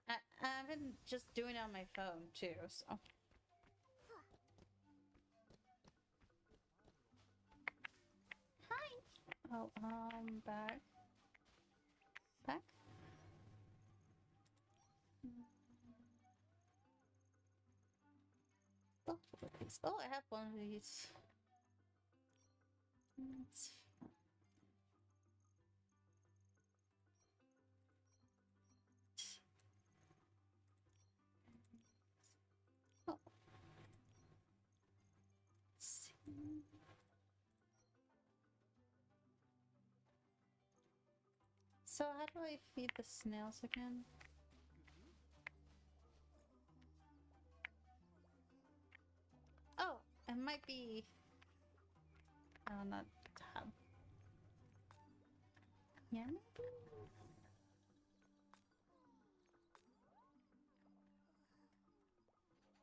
I've been just doing it on my phone too, so. Hi! Oh, back. Back? Oh, what are these? Oh, I have one of these. It's oh. Let's see. So how do I feed the snails again? Oh, it might be... Oh, not tab. Yeah, maybe?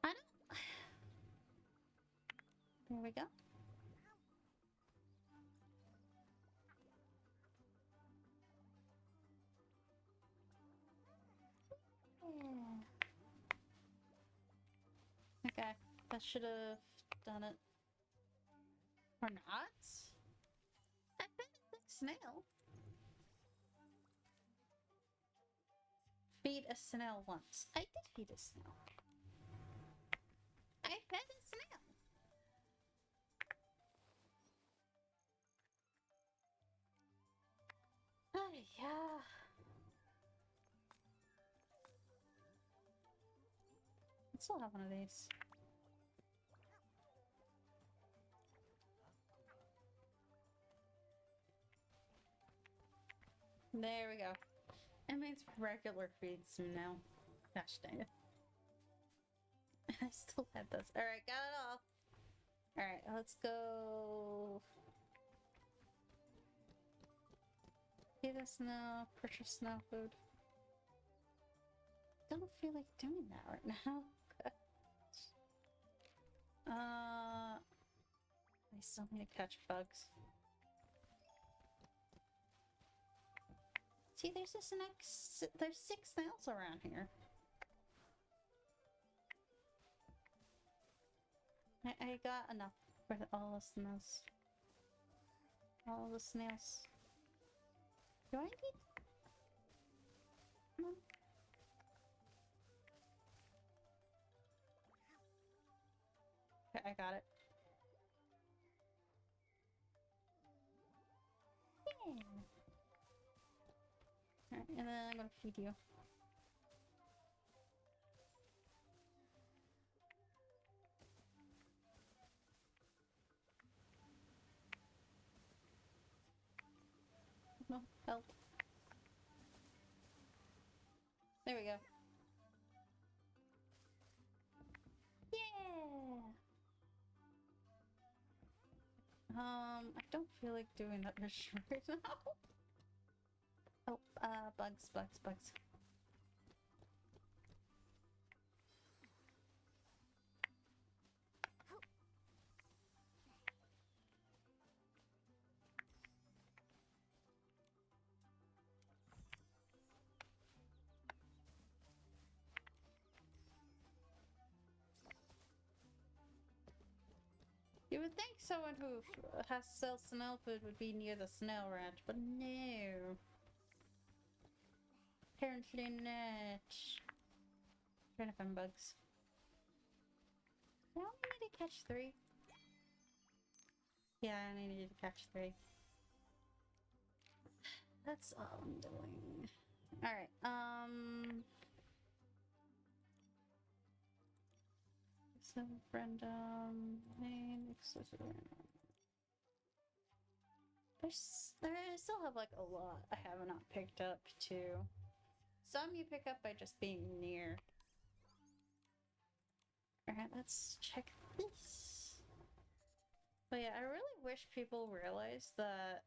I don't... There we go. Yeah. Okay, that should have done it. Or not? I fed the snail. Feed a snail once. I did feed a snail. I fed a snail. Oh, yeah. I still have one of these. There we go. It makes regular feeds now. Gosh dang it. I still have this. Alright, got it all. Alright, let's go. Feed us now. Purchase snail food. Don't feel like doing that right now. I still need to catch bugs. See, there's there's 6 snails around here. I got enough for all the snails. All the snails. Do I need... Come on. Okay, I got it. Yeah. Alright, and then I'm gonna feed you. No, help. There we go. Yeah! I don't feel like doing that mission right now. Oh, bugs. You would think someone who has sells snail food would be near the snail ranch, but no. Apparently not. Trying to find bugs. I only need to catch 3. Yeah, I only need to catch 3. That's all I'm doing. Alright, so random main exclusive random. I still have like a lot I have not picked up too. Some you pick up by just being near. Alright, let's check this. But yeah, I really wish people realized that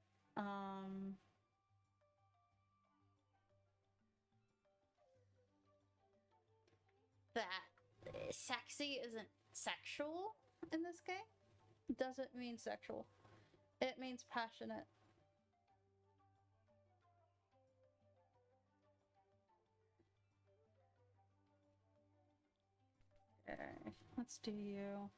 that sexy isn't sexual in this game. It doesn't mean sexual. It means passionate. Okay, let's do you.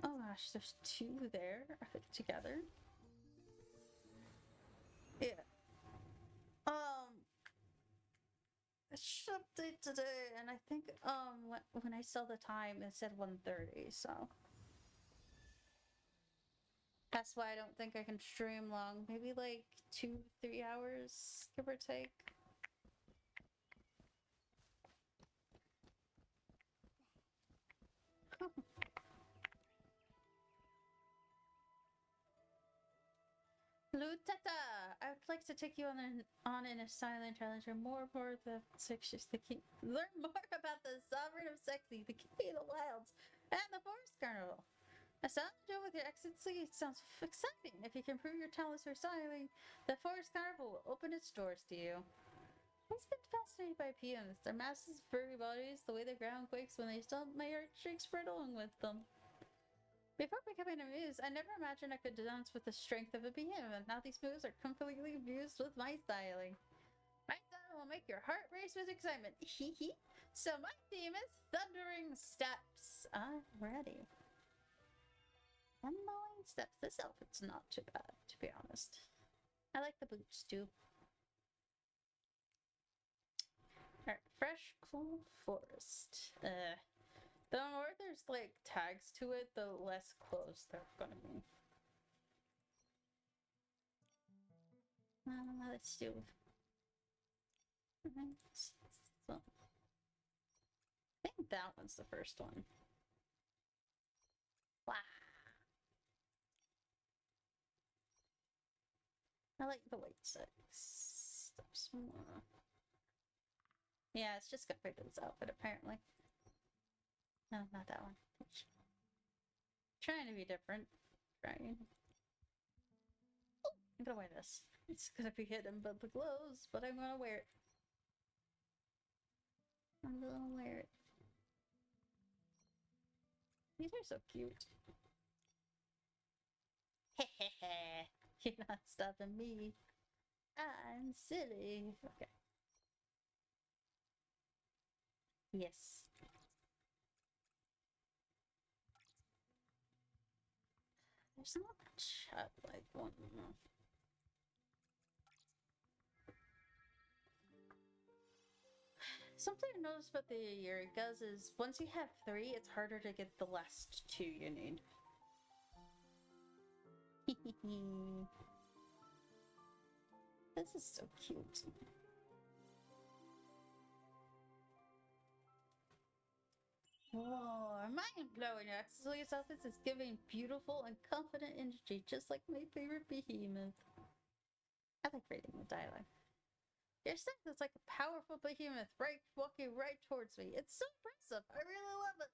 Oh gosh, there's 2 there together. Yeah, It should update today, and I think when I saw the time, it said 1:30. So that's why I don't think I can stream long. Maybe like 2-3 hours, give or take. Lutetta! I would like to take you on an silent challenge or more the six the king. Learn more about the Sovereign of Sexy, the King of the Wilds, and the Forest Carnival. A silent duel with your excellency sounds exciting. If you can prove your talents for styling, the Forest Carnival will open its doors to you. I've been fascinated by peons. Their massive furry bodies, the way the ground quakes when they stomp, my heart shakes right along with them. Before becoming a muse, I never imagined I could dance with the strength of a behemoth. Now these moves are completely fused with my styling. My style will make your heart race with excitement. Hee hee. So my theme is Thundering Steps. I'm ready. Thundering Steps. This outfit's not too bad, to be honest. I like the boots too. Alright, fresh, cool forest. The more there's like tags to it, the less clothes they're gonna be. Let's do. So, I think that one's the first one. Wow. I like the white steps more. Yeah, it's just gonna fit this outfit apparently. No, not that one. Trying to be different. Trying. I'm gonna wear this. It's gonna be hidden by the clothes, but I'm gonna wear it. I'm gonna wear it. These are so cute. Hehehe. You're not stopping me. I'm silly. Okay. Yes. There's not much like one. Something I noticed about the Eureka's is once you have 3, it's harder to get the last 2 you need. This is so cute. Whoa, mind-blowing. Accessory outfits is giving beautiful and confident energy, just like my favorite behemoth. I like reading the dialogue. Your strength is like a powerful behemoth walking right towards me. It's so impressive. I really love it.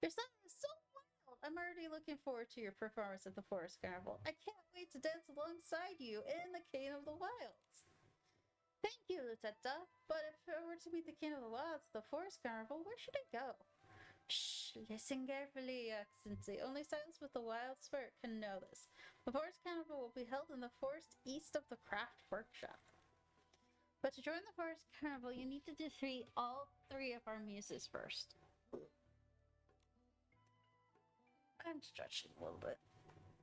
Your style is so wild. I'm already looking forward to your performance at the Forest Carnival. I can't wait to dance alongside you in the King of the Wilds. Thank you, Lutetta. But if I were to meet the King of the Wilds at the Forest Carnival, where should I go? Shh, listen carefully, Excellency. Only silence with the wild spirit can know this. The Forest Carnival will be held in the forest east of the Craft Workshop. But to join the Forest Carnival, you need to defeat all 3 of our muses first. I'm stretching a little bit.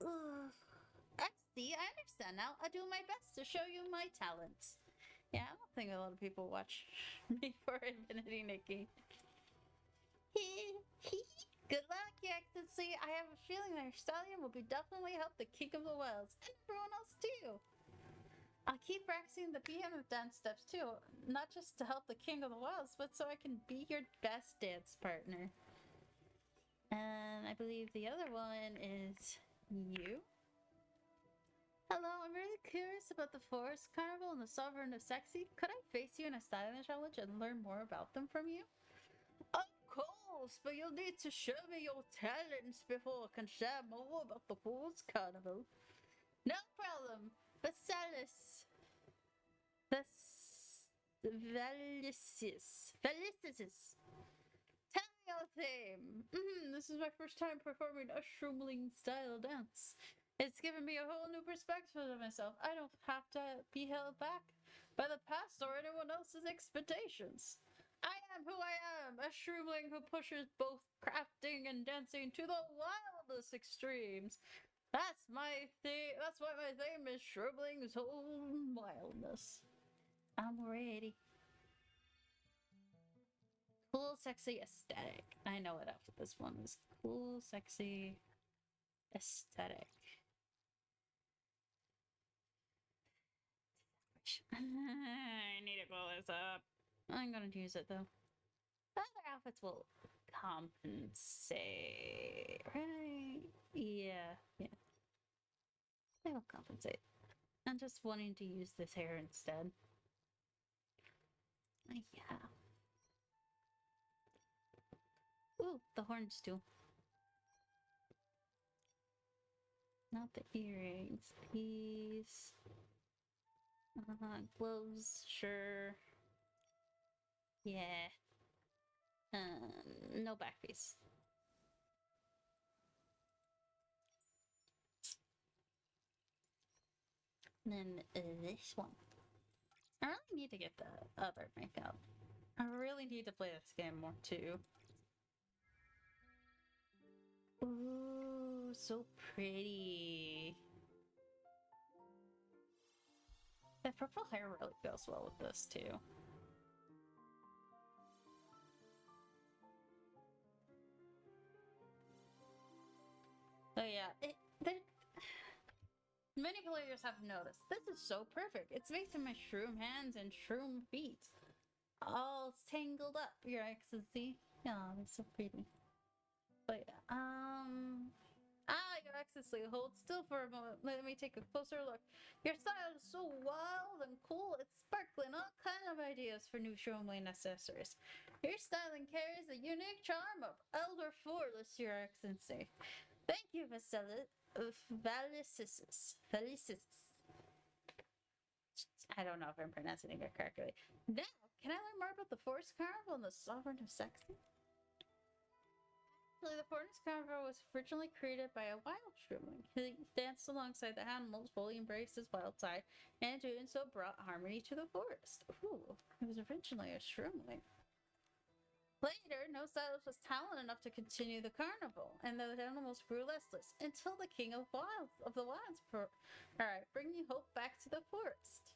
I see, I understand now. I'll do my best to show you my talents. Yeah, I don't think a lot of people watch me for Infinity Nikki. Good luck, Your Excellency. I have a feeling that your stallion will definitely help the King of the Wilds and everyone else too. I'll keep practicing the behemoth dance steps too, not just to help the King of the Wilds, but so I can be your best dance partner. And I believe the other one is you. Hello, I'm really curious about the Forest Carnival and the Sovereign of Sexy. Could I face you in a styling challenge and learn more about them from you? Of course, but you'll need to show me your talents before I can share more about the Forest Carnival. No problem. Valicis. Tell me your theme. This is my first time performing a shroomling style dance. It's given me a whole new perspective of myself. I don't have to be held back by the past or anyone else's expectations. I am who I am, a shroomling who pushes both crafting and dancing to the wildest extremes. That's my theme. That's why my theme is Shroomling's whole wildness. I'm ready. Cool, sexy, aesthetic. I know what outfit this one is. Cool, sexy, aesthetic. I need to blow this up. I'm gonna use it though. Other outfits will compensate, right? Yeah. They will compensate. I'm just wanting to use this hair instead. Yeah. Ooh, the horns too. Not the earrings. These. Gloves, sure. Yeah. No back piece. And then this one. I really need to get the other makeup. I really need to play this game more too. Ooh, so pretty. That purple hair really goes well with this too. Oh yeah, many players have noticed. This is so perfect. It's mixing my shroom hands and shroom feet. All tangled up, Your Excellency. Yeah, they're so pretty. But Your Excellency, hold still for a moment. Let me take a closer look. Your style is so wild and cool. It's sparkling all kind of ideas for new shroomling accessories. Your styling carries the unique charm of Elder Forless, Your Excellency. Thank you, Valicis. I don't know if I'm pronouncing it correctly. Now, can I learn more about the Forest Carnival and the Sovereign of Sexy? Actually, the Forest Carnival was originally created by a wild shroomling. He danced alongside the animals, fully embraced his wild side, and doing so brought harmony to the forest. Ooh, he was originally a shroomling. Later, no stylist was talented enough to continue the carnival, and the animals grew restless until the King of the Wilds. Alright, bringing hope back to the forest.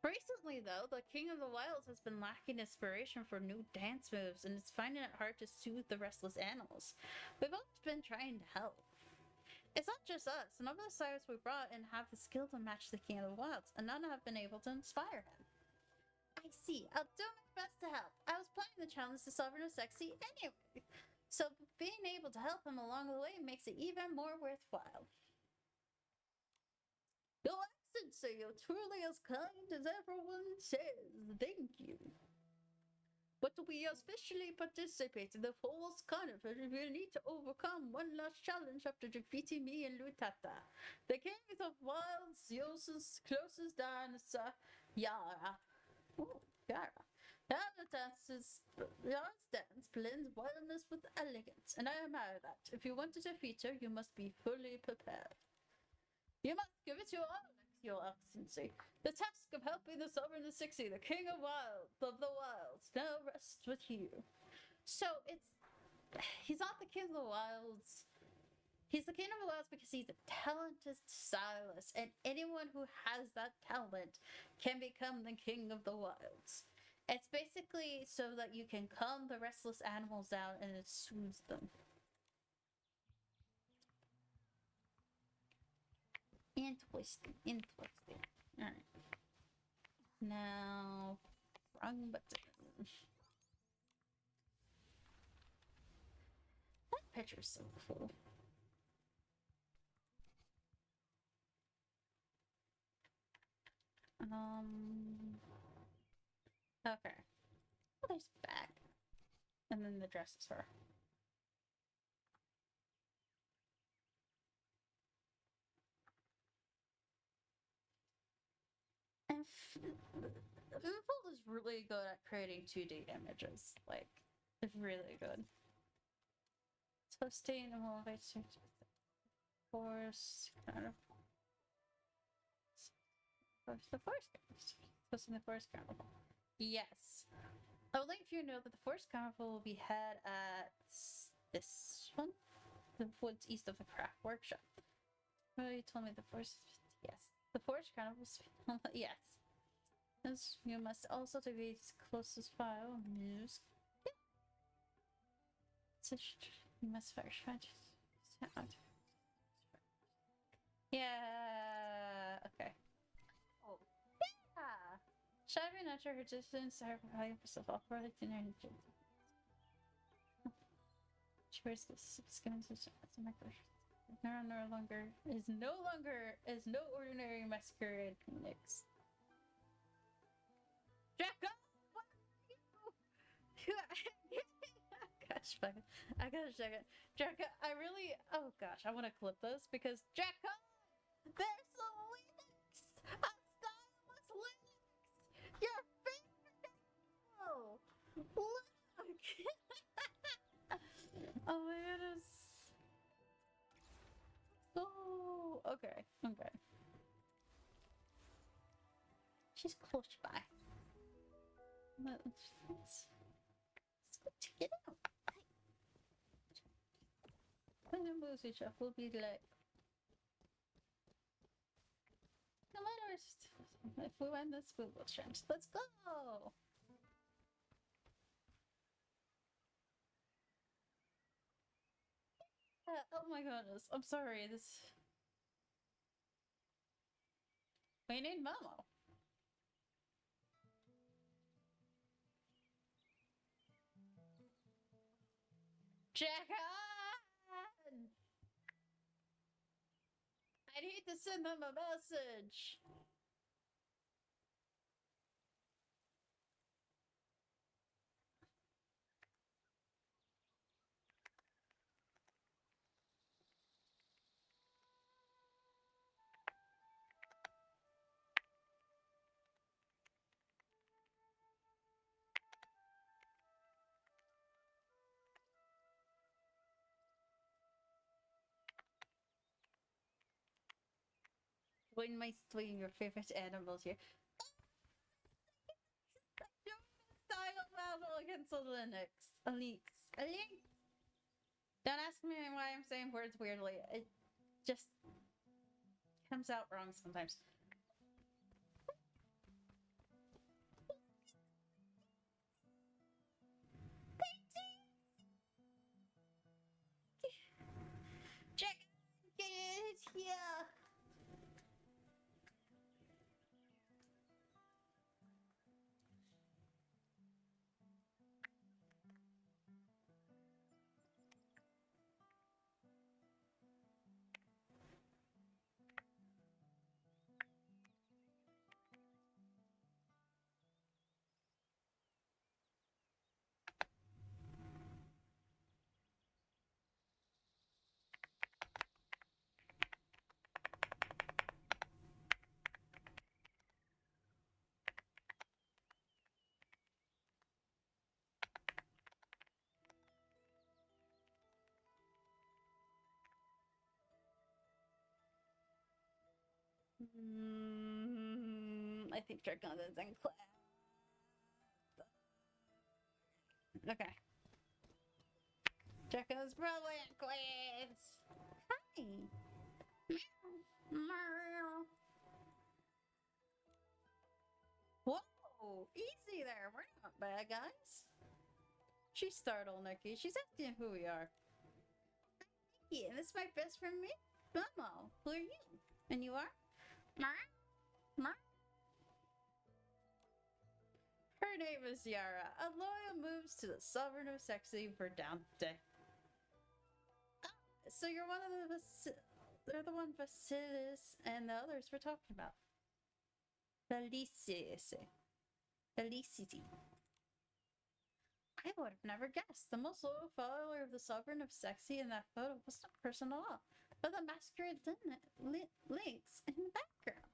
Recently, though, the King of the Wilds has been lacking inspiration for new dance moves and is finding it hard to soothe the restless animals. We've always been trying to help. It's not just us. None of the stylists we brought in have the skill to match the King of the Wilds, and none have been able to inspire him. I see. I'll do my best to help. I was playing the challenge to Sovereign of Sexy anyway, so being able to help him along the way makes it even more worthwhile. Your Excellency, you're truly as kind as everyone says. Thank you. But we especially participate in the Forest Carnival. We need to overcome one last challenge after defeating me and Lutata. The King of Wild Zeus's closest dancer, Yara. Oh, Yara. Yara's dance blends wildness with elegance, and I admire that. If you want to defeat her, you must be fully prepared. You must give it your all, Your Excellency. The task of helping the Sovereign of Sexy, the King of the Wilds, now rests with you. So he's not the King of the Wilds. He's the King of the Wilds because he's a talented stylist, and anyone who has that talent can become the King of the Wilds. It's basically so that you can calm the restless animals down and it soothes them. Interesting. Alright. Now, wrong button. That picture's so cool. Okay. Oh, there's back. And then the dress is her. And Fold is really good at creating 2D images. Like, it's really good. So stay in the forest kind of. The forest in the forest carnival. Yes. I would like you to know that the forest carnival will be had at this one, the woods east of the craft workshop. Oh, you told me the forest. Yes, the forest carnival. Yes. As you must also to be its closest file news. You must first find sound. Yeah. Okay. Oh. Yeah. Shabby nature her distance are value for self offer like dinner and she wears this skin to my no longer is no ordinary masquerade mix. Draco! What are you? Gosh, fuck it. I gotta check it. Draco, I really. Oh gosh, I want to clip this because Draco! There's the Linux! A stylus Linux! Your favorite! Look! Oh my goodness. Oh, okay, okay. She's close by. Let's go check it out. When the music shop will be like. No matter if we win this, we will change. Let's go! Oh my goodness, I'm sorry, this... We need Momo. Jack on! I need to send them a message. When my swing your favorite animals here. Style battle against a Linux. A leaks. A link. Don't ask me why I'm saying words weirdly. It just comes out wrong sometimes. Check it here. I think Dragon is in class. Okay. Draco's probably in class. Hi. Meow. Whoa! Easy there. We're not bad guys. She's startled, Nikki. She's asking who we are. Nikki, and this is my best friend, Momo. Who are you? And you are? Her name is Yara. A loyal moves to the Sovereign of Sexy for down day. So you're one of they're the one Vasilis and the others we're talking about. Felicity. I would have never guessed. The most loyal follower of the Sovereign of Sexy in that photo was not person at all, but the masquerade links in the background.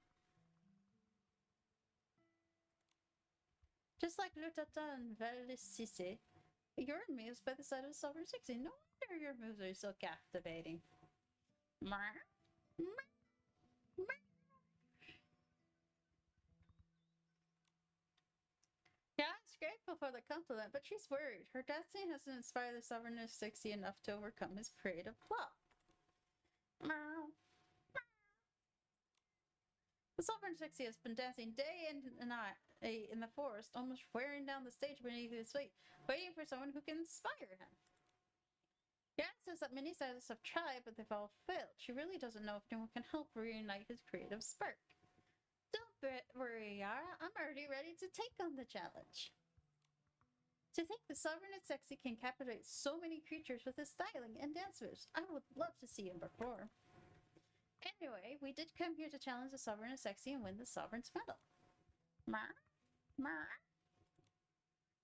Just like Lutata and Felicity, you're amused by the sight of the Sovereign of Sexy. No wonder your moves are so captivating. Yeah, it's grateful for the compliment, but she's worried. Her dancing hasn't inspired the Sovereign of Sexy enough to overcome his creative block. The Sovereign Sexy has been dancing day and night in the forest, almost wearing down the stage beneath his feet, waiting for someone who can inspire him. Yara says that many stylists have tried, but they've all failed. She really doesn't know if anyone can help reunite his creative spark. Don't worry, Yara. I'm already ready to take on the challenge. To think the Sovereign and Sexy can captivate so many creatures with his styling and dance moves. I would love to see him perform. Anyway, we did come here to challenge the Sovereign and Sexy and win the Sovereign's medal.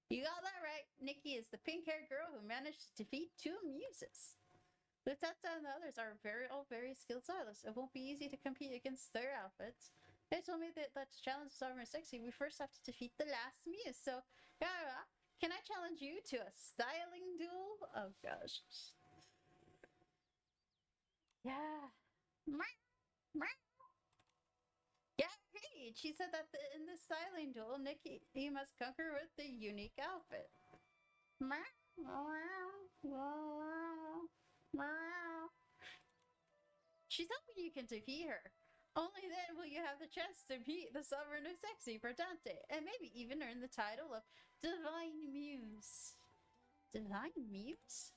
You got that right. Nikki is the pink-haired girl who managed to defeat 2 muses. Lutetta and the others are all very skilled stylists. It won't be easy to compete against their outfits. They told me that to challenge the Sovereign and Sexy, we first have to defeat the last muse. So, Yara, can I challenge you to a styling duel? Oh gosh. Yeah. Yeah, great. She said that in the styling duel, Nikki, you must conquer with the unique outfit. She's hoping you can defeat her. Only then will you have the chance to beat the Sovereign of Sexy for Dante, and maybe even earn the title of Divine Muse. Divine Muse?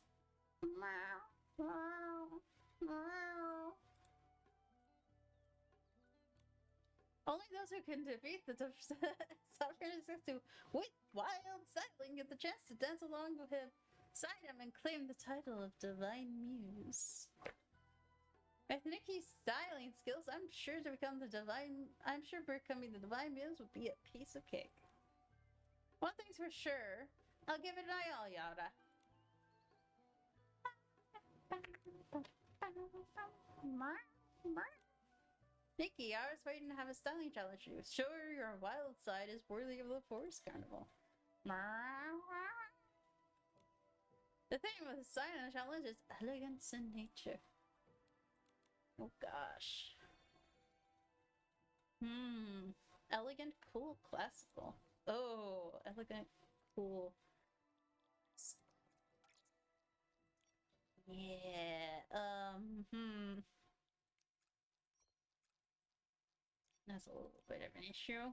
Only those who can defeat the Sovereign of Sexy with wild styling get the chance to dance along with him, side him, and claim the title of Divine Muse. With Nikki's styling skills, I'm sure becoming the Divine Muse would be a piece of cake. One thing's for sure, I'll give it an eye all, Yara. Nikki, I was waiting to have a styling challenge you. Show her your wild side is worthy of the Forest Carnival. The thing with the styling challenge is elegance in nature. Oh gosh. Elegant, cool, classical. Oh, elegant, cool. Yeah. That's a little bit of an issue.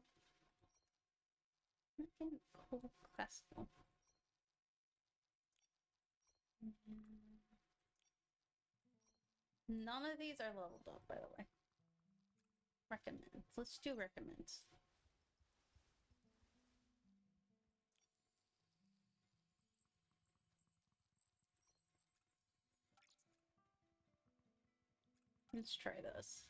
Elegant, cool, classical. None of these are leveled up, by the way. Recommend. Let's do recommends. Let's try this.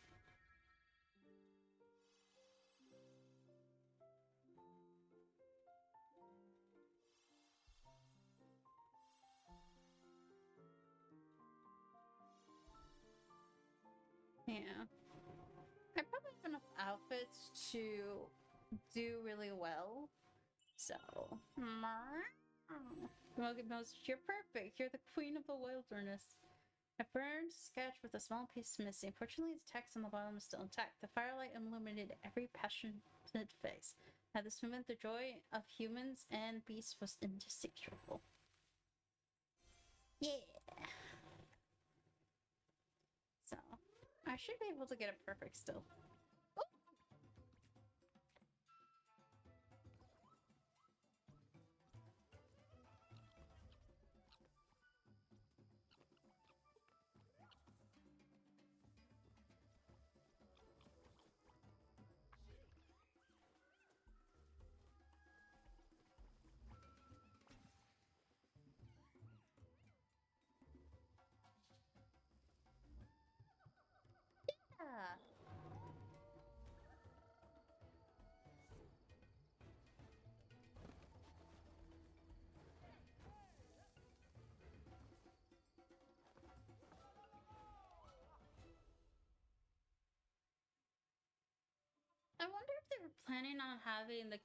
Yeah. I probably have enough outfits to do really well. So, you're perfect. You're the queen of the wilderness. A burned sketch with a small piece missing. Fortunately, the text on the bottom is still intact. The firelight illuminated every passionate face. At this moment, the joy of humans and beasts was indistinguishable. Yeah. So, I should be able to get it perfect still. Yeah. I wonder if they were planning on having the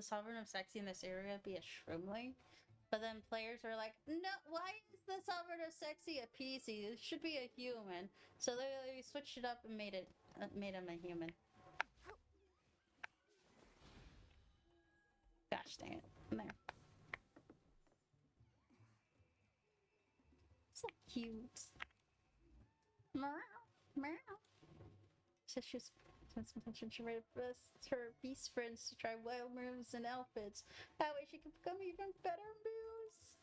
Sovereign of Sexy in this area be a shroomling, but then players are like, no, why is the Sovereign of Sexy a PC? It should be a human. So they switched it up and made him a human. Gosh dang it! There. So cute. Meow, meow. Tissues. Spend some attention to her beast friends to try wild moves and outfits. That way she can become even better moves.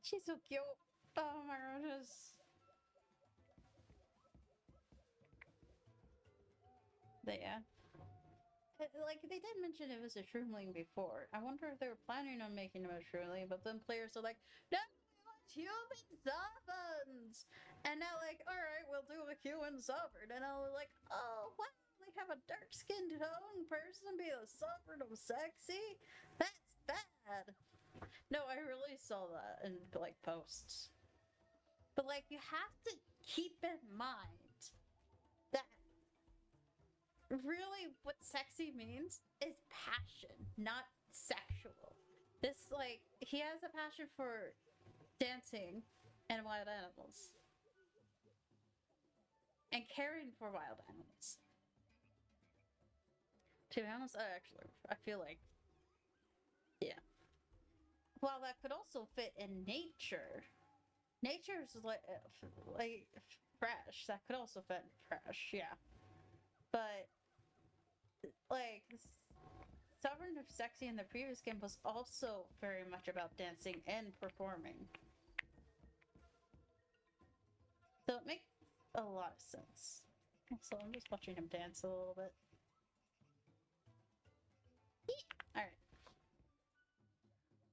She's so cute. Oh my goodness. But yeah. Like, they did mention it was a shroomling before. I wonder if they were planning on making him a shroomling, but then players are like, no, we want human sovereigns! And now, like, alright, we'll do a human sovereign. And I was like, oh, wow, they have a dark-skinned tone person be a sovereign of sexy? That's bad. No, I really saw that in, like, posts. But, like, you have to keep in mind that really what sexy means is passion, not sexual. This, like, he has a passion for dancing and wild animals and caring for wild animals. To be honest, I feel like, yeah. While that could also fit in nature, nature's like fresh. That could also fit in fresh, yeah. But like, Sovereign of Sexy in the previous game was also very much about dancing and performing. So it makes a lot of sense. So I'm just watching him dance a little bit. Alright.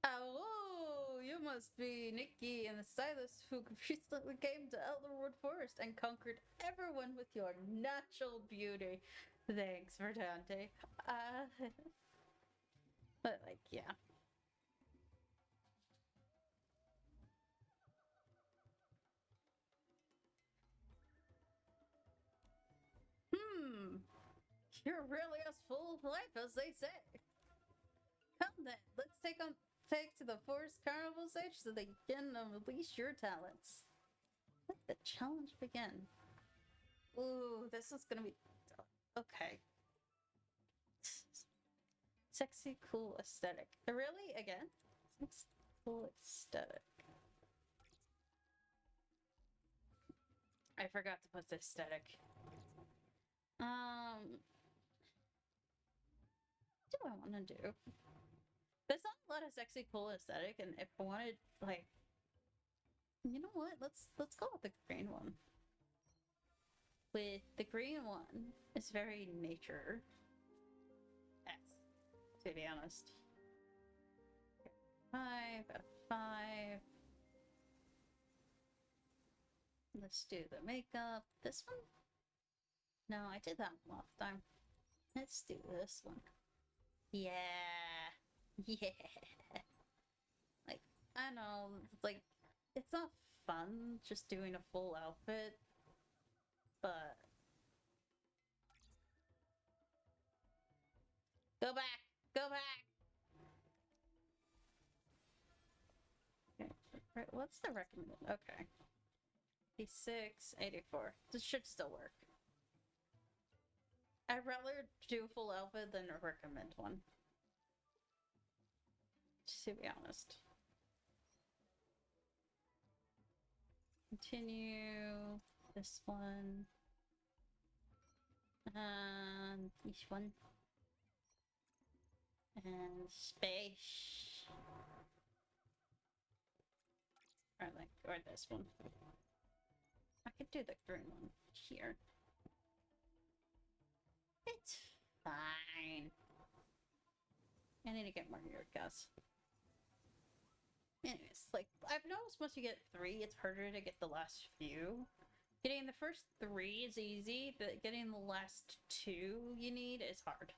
Oh, you must be Nikki and the stylist who recently came to Elderwood Forest and conquered everyone with your natural beauty. Thanks, Verdante. But, like, yeah. You're really as full of life as they say. Come then, let's take to the Forest Carnival stage so they can unleash your talents. Let the challenge begin. Ooh, this is gonna be okay. Sexy, cool aesthetic. Really? Again? Sexy, cool aesthetic. I forgot to put the aesthetic. What do I want to do? There's not a lot of sexy, cool aesthetic, and if I wanted, like, you know what? Let's go with the green one. With the green one, it's very nature. Yes, to be honest. 5, F5. Let's do the makeup. This one? No, I did that one last time. Let's do this one. Yeah. Yeah. Like, I know, like, it's not fun just doing a full outfit, but... Go back! Go back! Okay, right, what's the recommended? Okay. 86, 84. This should still work. I'd rather do a full outfit than a recommend one. To be honest. Continue. This one. And each one. And space. Or this one. I could do the green one here. It's fine. I need to get more here, guys. Anyways, like, I've noticed once you get 3, it's harder to get the last few. Getting the first 3 is easy, but getting the last 2 you need is hard.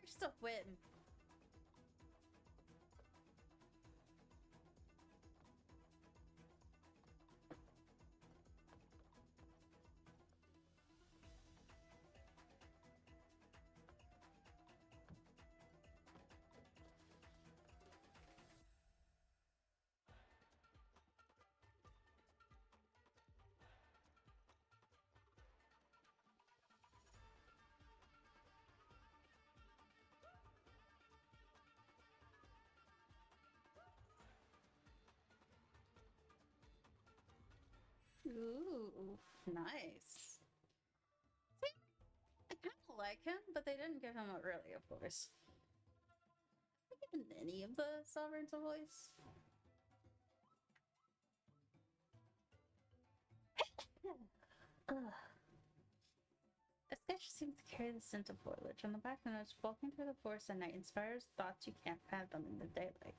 Where's the win? Ooh, nice. See, I kind of like him, but they didn't give him a really a voice. They given any of the sovereigns a voice? Ugh. A sketch seems to carry the scent of foliage. On the back of the notes, walking through the forest at night inspires thoughts you can't fathom in the daylight.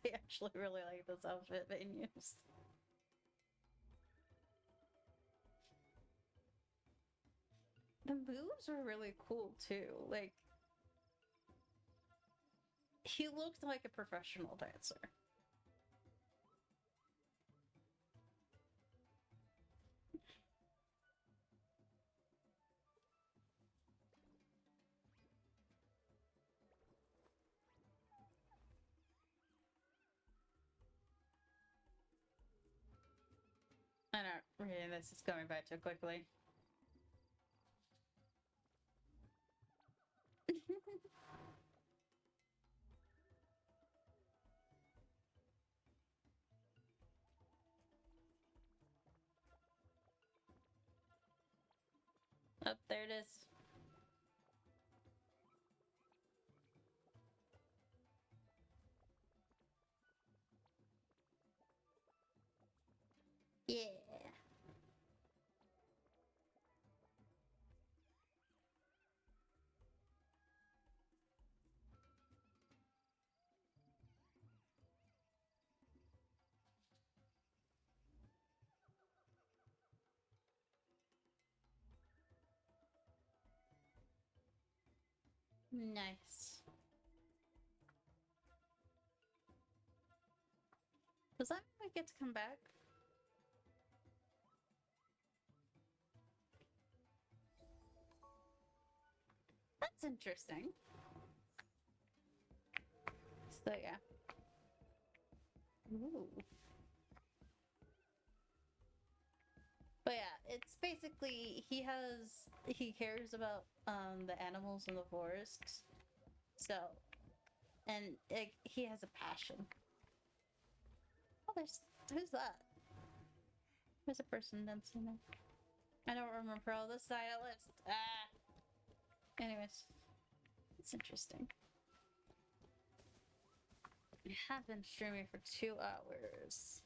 I actually really like this outfit being used. The moves were really cool too. Like, he looked like a professional dancer. I know, reading this is going by too quickly. Oh, there it is. Yeah. Nice. Does that mean we get to come back? That's interesting. So yeah. Ooh. But yeah, it's basically he cares about the animals in the forest. So, and he has a passion. Oh, who's that? There's a person dancing there. I don't remember all the stylists. Ah. Anyways, it's interesting. I have been streaming for 2 hours.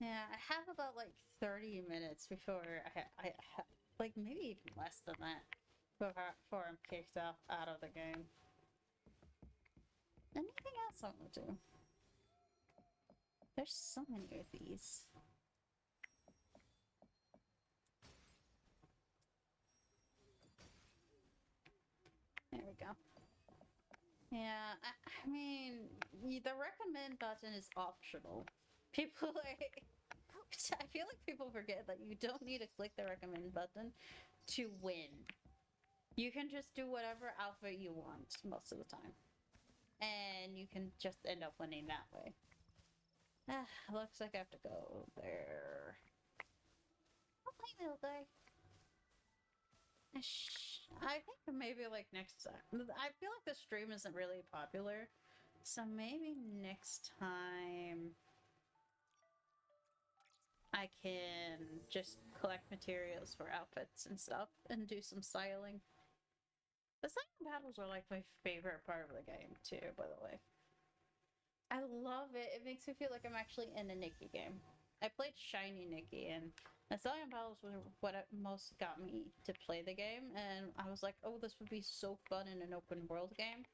Yeah, I have about like 30 minutes before I like maybe even less than that before I'm kicked out of the game. Anything else I want to do? There's so many of these. There we go. Yeah, I mean, the recommend button is optional. People like, I feel like people forget that you don't need to click the recommend button to win. You can just do whatever outfit you want most of the time. And you can just end up winning that way. Ah, looks like I have to go there. Oh, hey, little guy. I think maybe like next time. I feel like the stream isn't really popular. So maybe next time I can just collect materials for outfits and stuff and do some styling. The silent battles are like my favorite part of the game too, by the way. I love it. It makes me feel like I'm actually in a Nikki game. I played Shiny Nikki, and the silent battles were what most got me to play the game, and I was like, oh, this would be so fun in an open world game.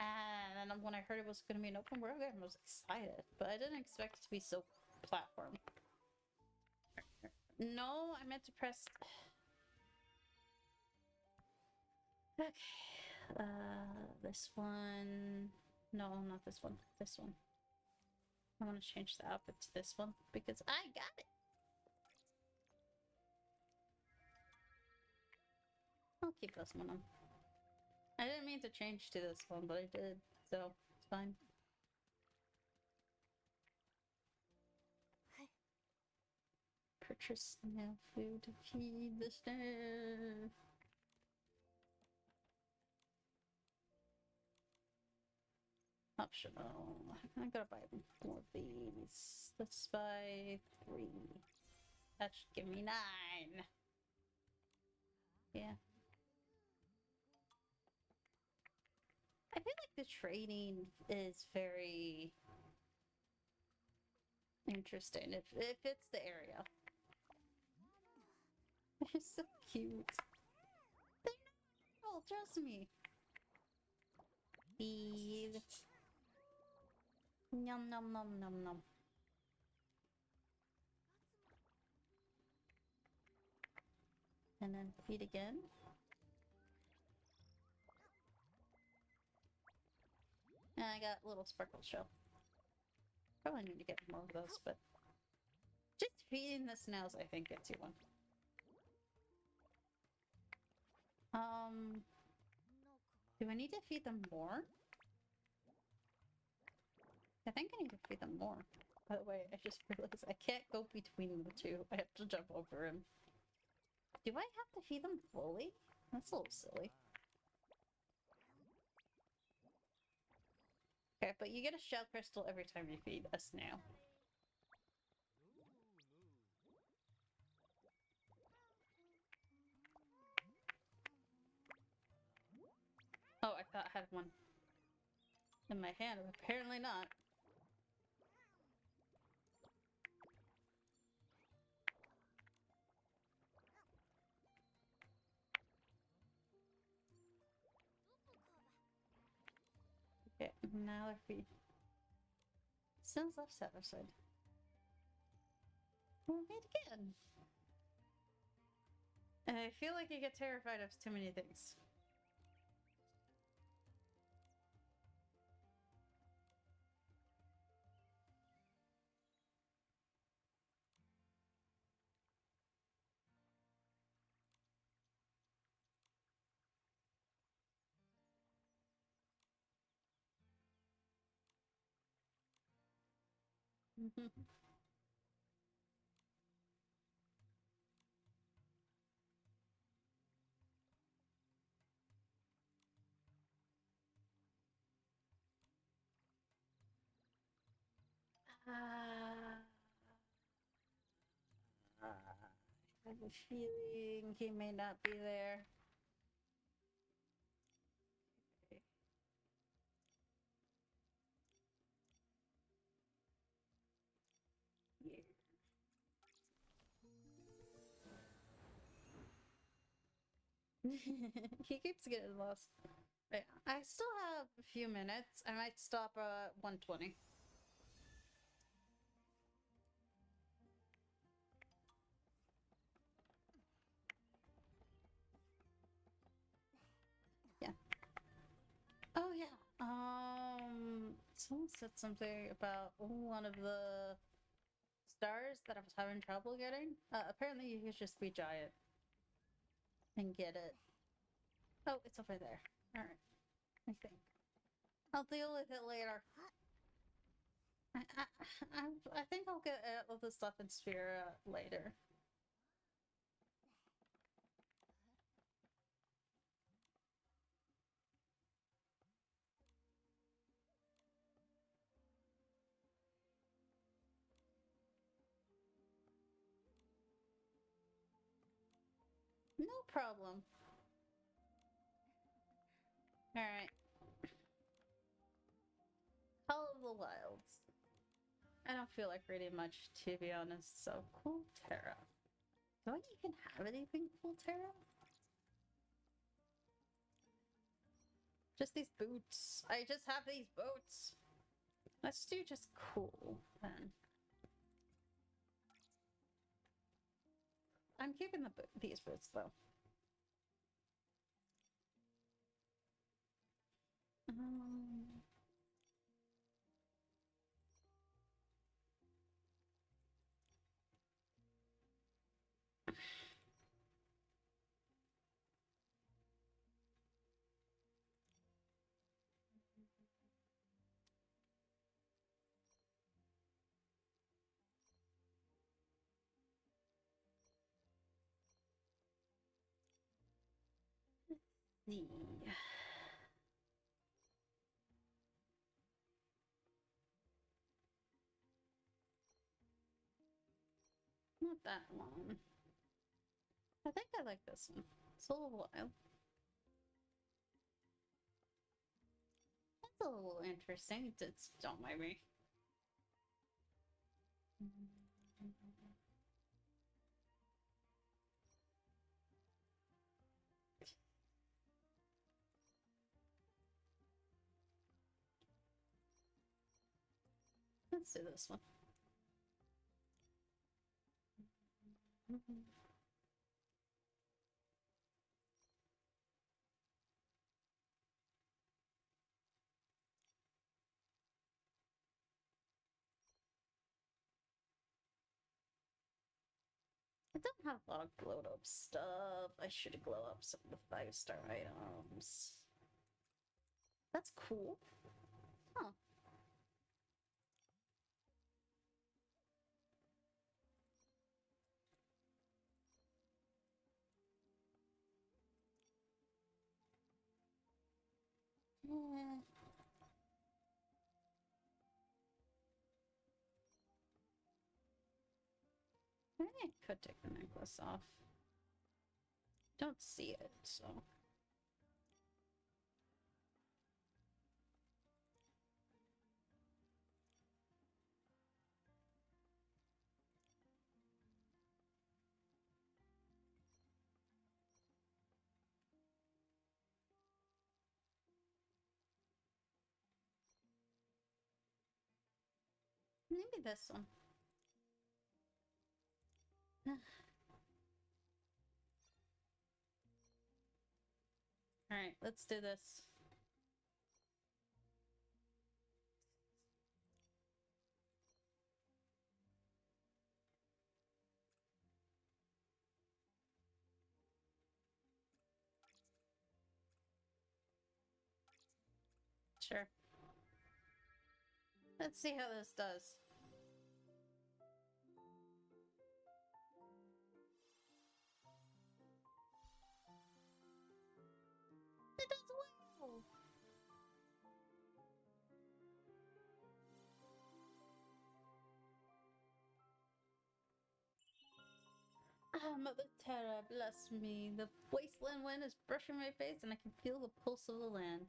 And then when I heard it was going to be an open world game, I was excited, but I didn't expect it to be so platform. No, I meant to press... Okay. This one... No, not this one. This one. I want to change the outfit to this one because I got it. I'll keep this one on. I didn't mean to change to this one, but I did, so it's fine. Purchase now food to feed the snare. Optional. I gotta buy more of these. Let's buy 3. That should give me 9. Yeah. I feel like the trading is very interesting if it's the area. They're so cute. They're not, trust me. Feed. Nom nom nom nom nom. And then feed again. And I got little sparkle shell. Probably need to get more of those, but just feeding the snails, I think, gets you one. Do I need to feed them more? I think I need to feed them more. By the way, I just realized I can't go between the two. I have to jump over him. Do I have to feed them fully? That's a little silly. Okay, but you get a shell crystal every time you feed a snail. Oh, I thought I had one in my hand. Apparently not. Okay, now they're feed. Snails left side or side. We'll meet again. And I feel like I get terrified of too many things. I have a feeling he may not be there. Okay. Yeah. He keeps getting lost. Yeah, I still have a few minutes. I might stop at 120. Yeah. Oh yeah. Someone said something about one of the stars that I was having trouble getting. Apparently you could just be giant and get it. Oh, it's over there. Alright. I think. I'll deal with it later. I think I'll get all the stuff in Sphere later. No problem. Alright. Call of the Wilds. I don't feel like reading much, to be honest, so cool Terra. Do I even have anything cool Terra? Just these boots. I just have these boots. Let's do just cool then. I'm keeping these boots though. Um, see. Not that one. I think I like this one. It's a little wild. That's a little interesting. It's don't mind me. Let's do this one. I don't have a lot of glowed up stuff. I should have glowed up some of the 5-star items. That's cool. Huh. Yeah. Maybe I could take the necklace off. Don't see it, so. Maybe this one. Alright, let's do this. Sure. Let's see how this does. It does well! Ah, Mother Terra, bless me. The wasteland wind is brushing my face and I can feel the pulse of the land.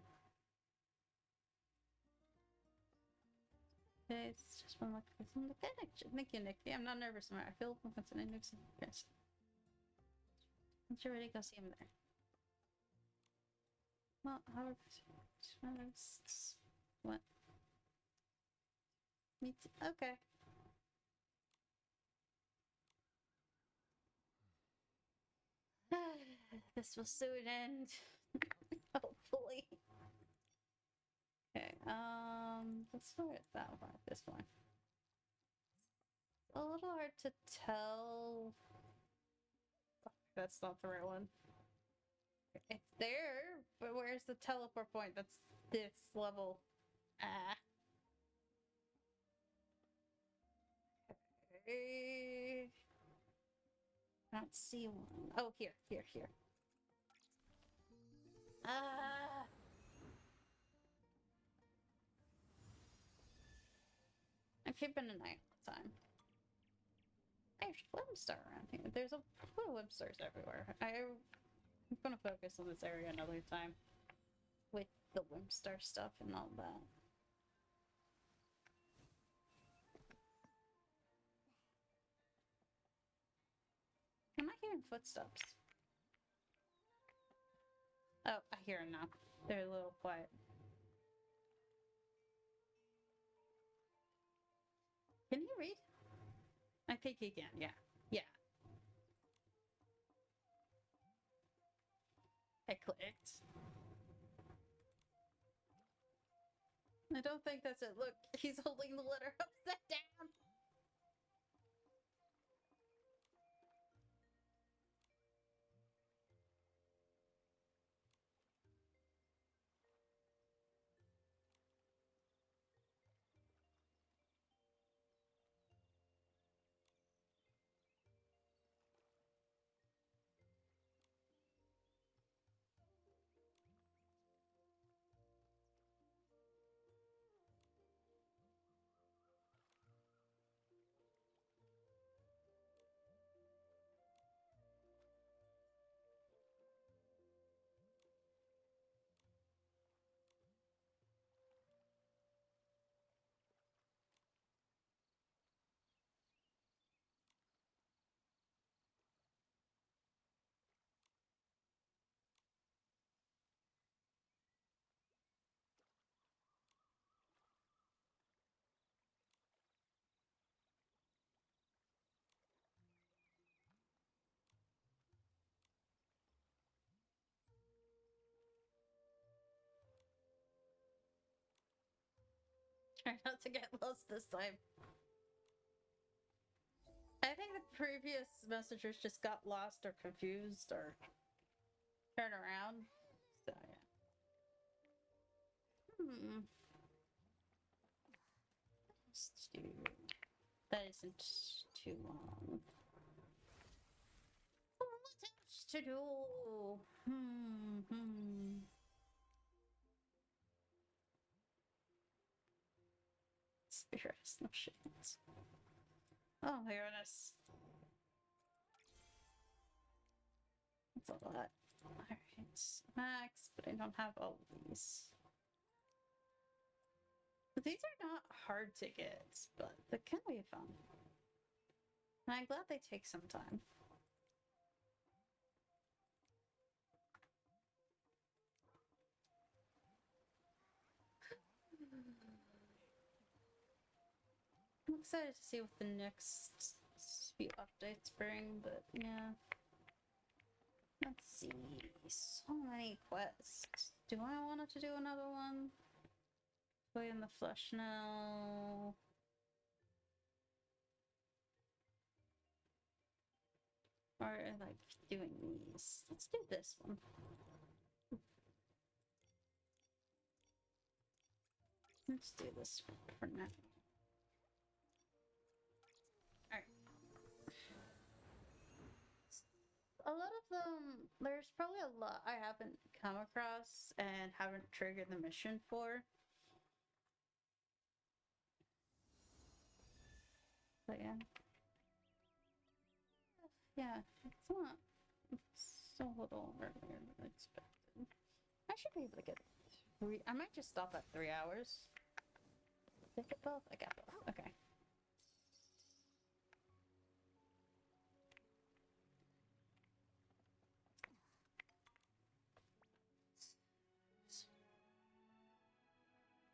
Okay, it's just one look at some mechanic. Thank you, Nikki. I'm not nervous, I feel confident. Yes. Once you're ready, go see him there. Well, how... What? Me too. Okay. This will soon end. Hopefully. Okay, let's start at that one, this one. A little hard to tell. That's not the right one. It's there, but where's the teleport point? That's this level. Ah. Okay. I don't see one. Oh, here. Ah. I'm keeping an eye all the time. There's Webstar around here. There's a lot of Webstars everywhere. I'm gonna focus on this area another time. With the Webstar stuff and all that. I'm not hearing footsteps. Oh, I hear them now. They're a little quiet. Can he read? I think he can, yeah. Yeah. I clicked. I don't think that's it. Look, he's holding the letter upside down. Try not to get lost this time. I think the previous messengers just got lost or confused or turned around. So yeah. Let's do. That isn't too long. What else to do? Spirits, no shit. Oh my goodness. That's a lot. Alright, max, but I don't have all of these. But these are not hard to get, but they can be fun. And I'm glad they take some time. I'm excited to see what the next few updates bring, but yeah. Let's see. So many quests. Do I want to do another one? Play in the flesh now. Or like doing these. Let's do this one. Let's do this one for now. Alright. A lot of them, there's probably a lot I haven't come across and haven't triggered the mission for. But yeah. Yeah, it's not. It's a little earlier than expected. I should be able to get 3. I might just stop at 3 hours. Did I get both? I got both. Okay.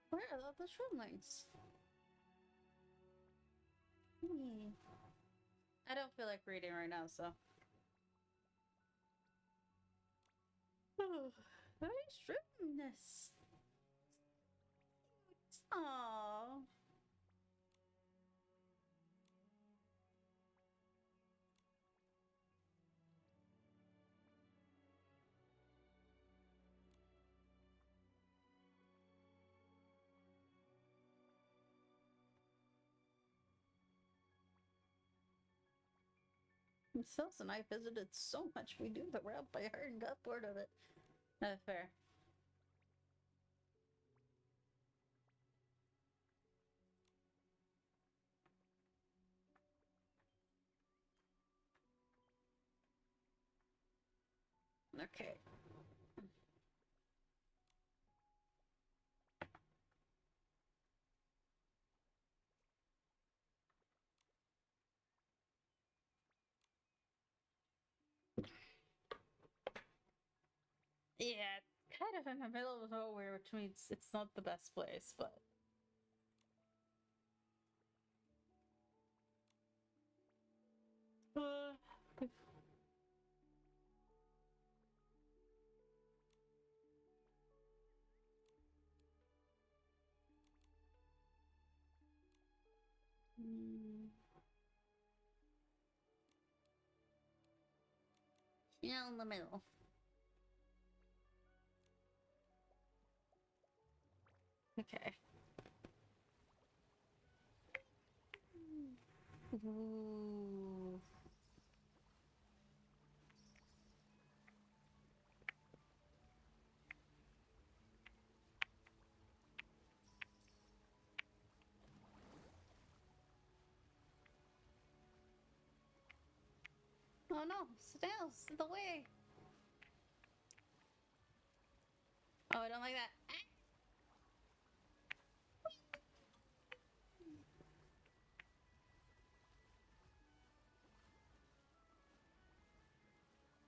Where are all the shrimlings? I don't feel like reading right now, so. Oh, very shrimness. Aww. Cells and I visited so much we knew the route by heart and got bored of it. Fair. Okay. Yeah, kind of in the middle of nowhere, which means it's not the best place, but. Mm. Yeah, in the middle. Okay. Ooh. Oh no, snails in the way. Oh, I don't like that.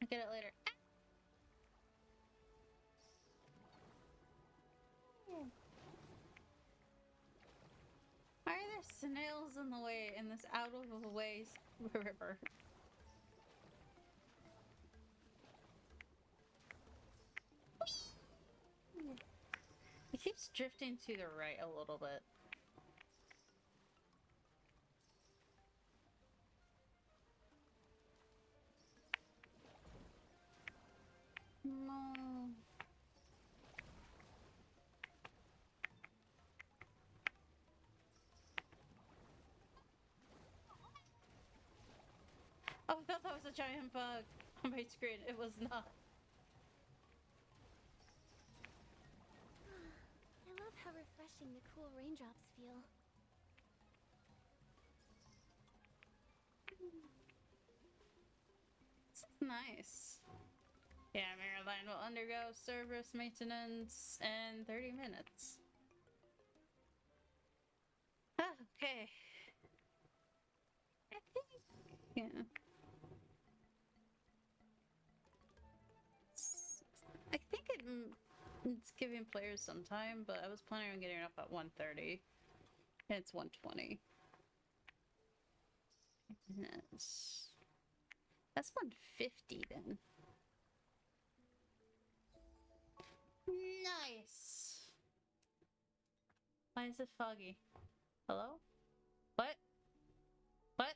I'll get it later. Why are there snails in the way in this out of the way river? It keeps drifting to the right a little bit. No. Oh, I thought that was a giant bug on my screen. It was not. I love how refreshing the cool raindrops feel. It's nice. Yeah, Maryland will undergo service maintenance in 30 minutes. Ah, okay. I think, yeah. I think it's giving players some time, but I was planning on getting up at 1:30. And it's 1:20. That's 1:50 then. Nice. Why is it foggy? Hello? What? What?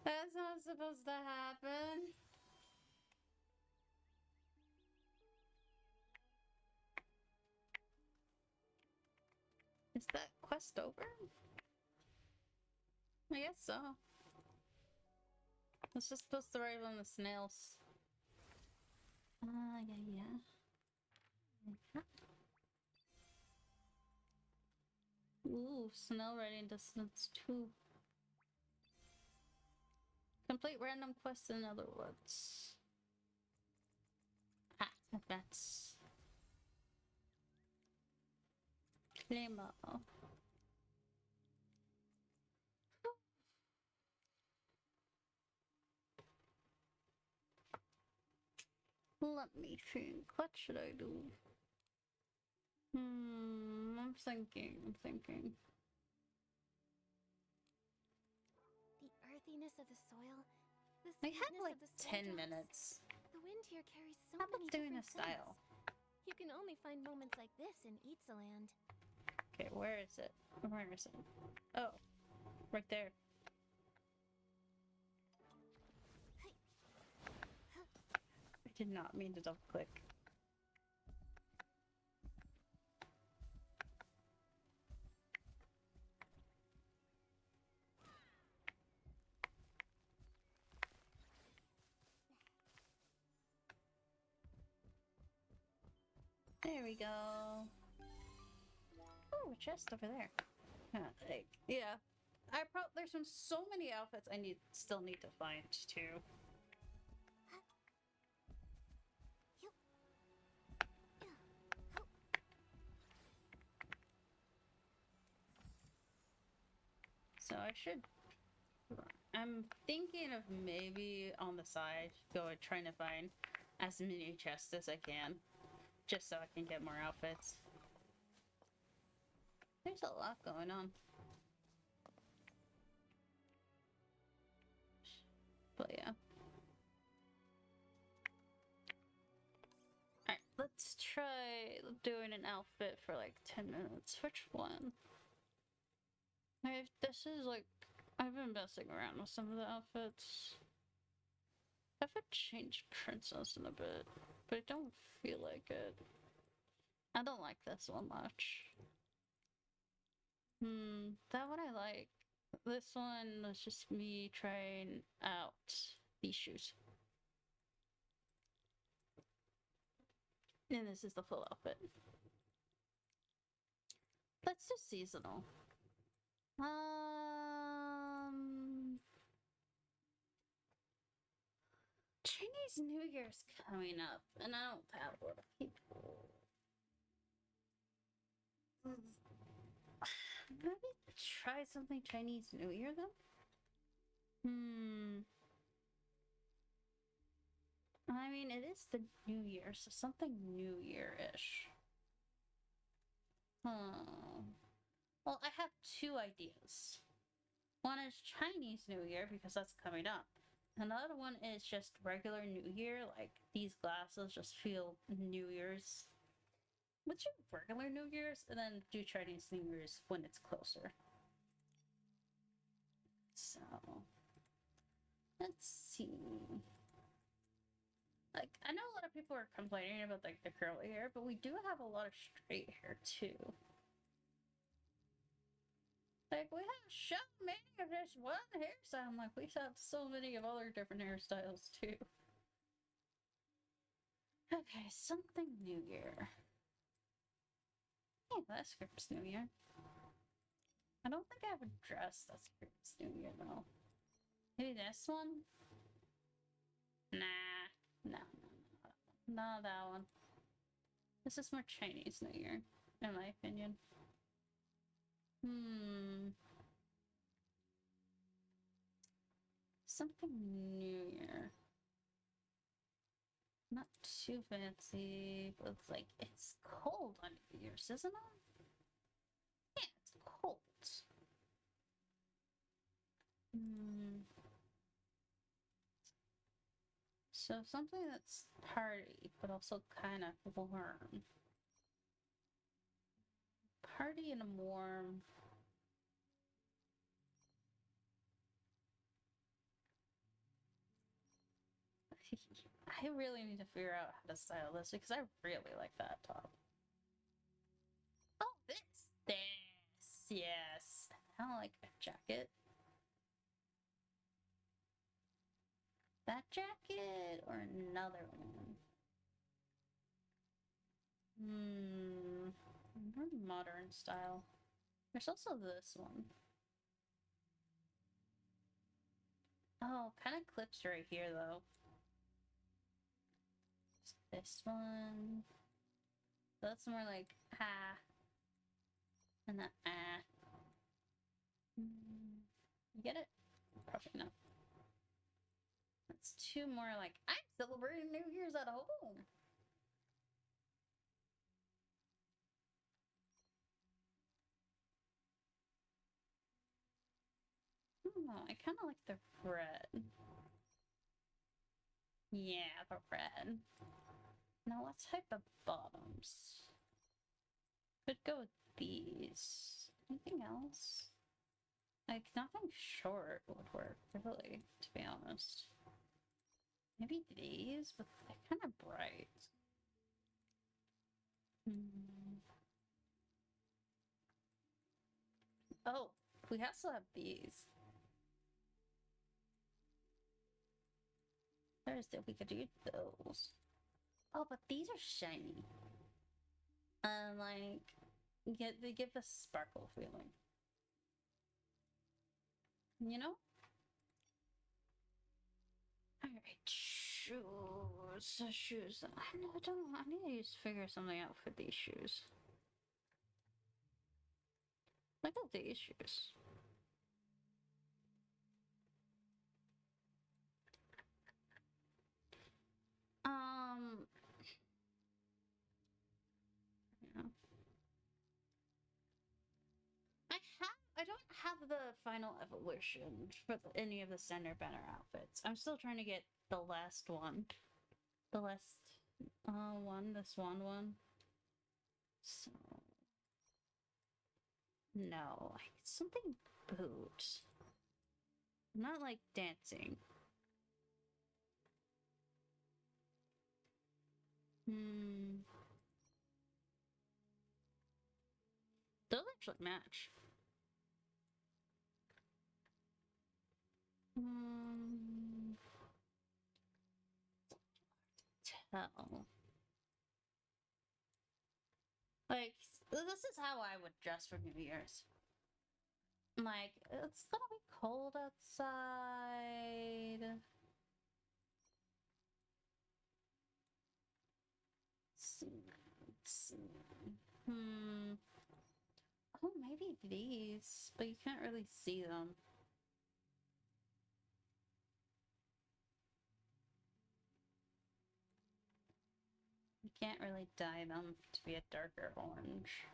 That's not supposed to happen. Is that quest over? I guess so. It's just supposed to arrive on the snails. Yeah. Ooh, snail riding distance 2. Complete random quests in other woods. Ah, that's... Claymore. Let me think. What should I do? I'm thinking. The earthiness of the soil, the I sweetness have like of the 10 snowdrops. minutes. The wind here carries so How many about doing a different style? scents. You can only find moments like this in Itzaland. Okay, where is it? Where is it? Oh, right there. I did not mean to double click. There we go. Oh, a chest over there. Yeah. There's so many outfits I still need to find too. So I should. I'm thinking of maybe on the side trying to find as many chests as I can, just so I can get more outfits. There's a lot going on. But yeah. Let's try doing an outfit for like 10 minutes. Which one? This is like, I've been messing around with some of the outfits. I haven't changed princess in a bit, but I don't feel like it. I don't like this one much. That one I like. This one was just me trying out these shoes. And this is the full outfit. Let's do seasonal. Chinese New Year's coming up, and I don't have a lot of people. Maybe try something Chinese New Year then? I mean, it is the New Year, so something New Year-ish. Well, I have two ideas. One is Chinese New Year, because that's coming up. Another one is just regular New Year, like these glasses just feel New Year's. Let's do regular New Year's and then do Chinese New Year's when it's closer. So, let's see. Like, I know a lot of people are complaining about like the curly hair, but we do have a lot of straight hair too. Like, we have so many of this one hairstyle. Like, we have so many of other different hairstyles too. Okay, something New Year. Hey, that script's New Year. I don't think I have a dress that script's New Year though. Maybe this one? Nah. No, not that one. This is more Chinese New Year, in my opinion. Something New Year. Not too fancy, but it's like, it's cold on New Year's, isn't it? Yeah, it's cold. So something that's party, but also kind of warm. Party and warm. I really need to figure out how to style this because I really like that top. Oh, this! Yes! I don't like a jacket. That jacket or another one? More modern style. There's also this one. Oh, kind of clips right here though. This one. That's more like and the You get it? Probably not. That's two more like I'm celebrating New Year's at home. I kind of like the red. Yeah, the red. Now what type of bottoms? Could go with these. Anything else? Like, nothing short would work, really, to be honest. Maybe these, but they're kind of bright. Oh, we also have these. Thursday, we could do those. Oh, but these are shiny. Like, they give the sparkle feeling. You know? Alright, shoes. I need to figure something out for these shoes. Look at these shoes. I don't have the final evolution for any of the center banner outfits. I'm still trying to get the last one. The last The swan one. So no, something boot. Not like dancing. Those actually match. Tell. Like, this is how I would dress for New Year's. Like, it's gonna be cold outside. Let's see. Oh, maybe these, but you can't really see them. You can't really dye them to be a darker orange.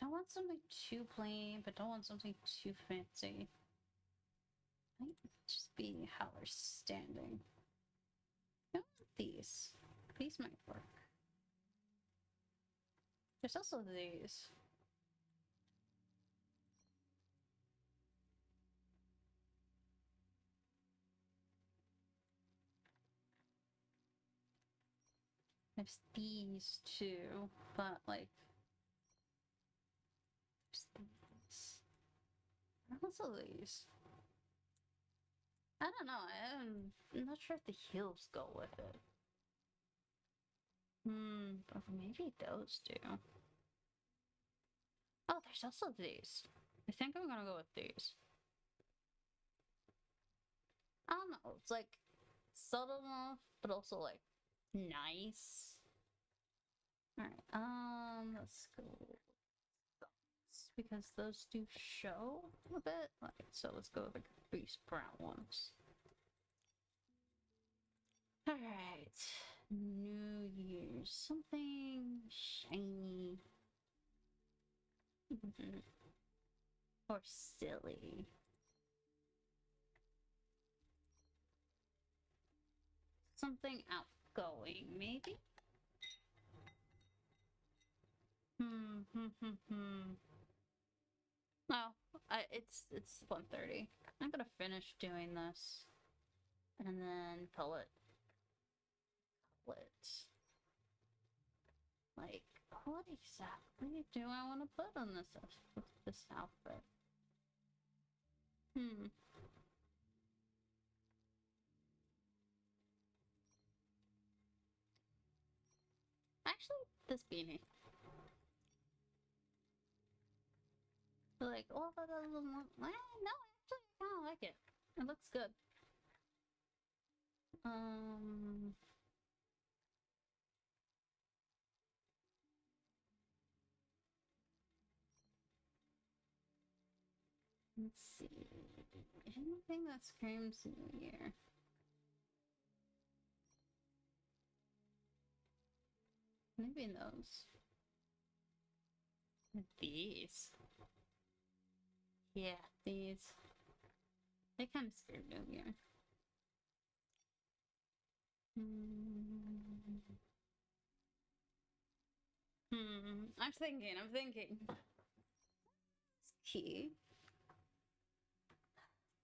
Don't want something too plain, but don't want something too fancy. Might just be how we're standing. I want these. These might work. There's also these. There's these too, but like, there's these. Also these. I don't know. I'm not sure if the heels go with it. But maybe those do. Oh, there's also these. I think I'm gonna go with these. I don't know. It's like subtle enough, but also like nice. All right. Let's go with those because those do show a bit. Like, so let's go with like these brown ones. All right. New Year's, something shiny. Or silly. Something outgoing, maybe? No, it's 1:30. I'm gonna finish doing this. And then pull it. Like, what exactly do I want to put on this outfit? Actually, this beanie. Like, oh, that doesn't look. No, actually, I kind of like it. It looks good. Let's see. Anything that screams New Year. Maybe those. These. Yeah, these. They kind of scream New Year. I'm thinking. It's key.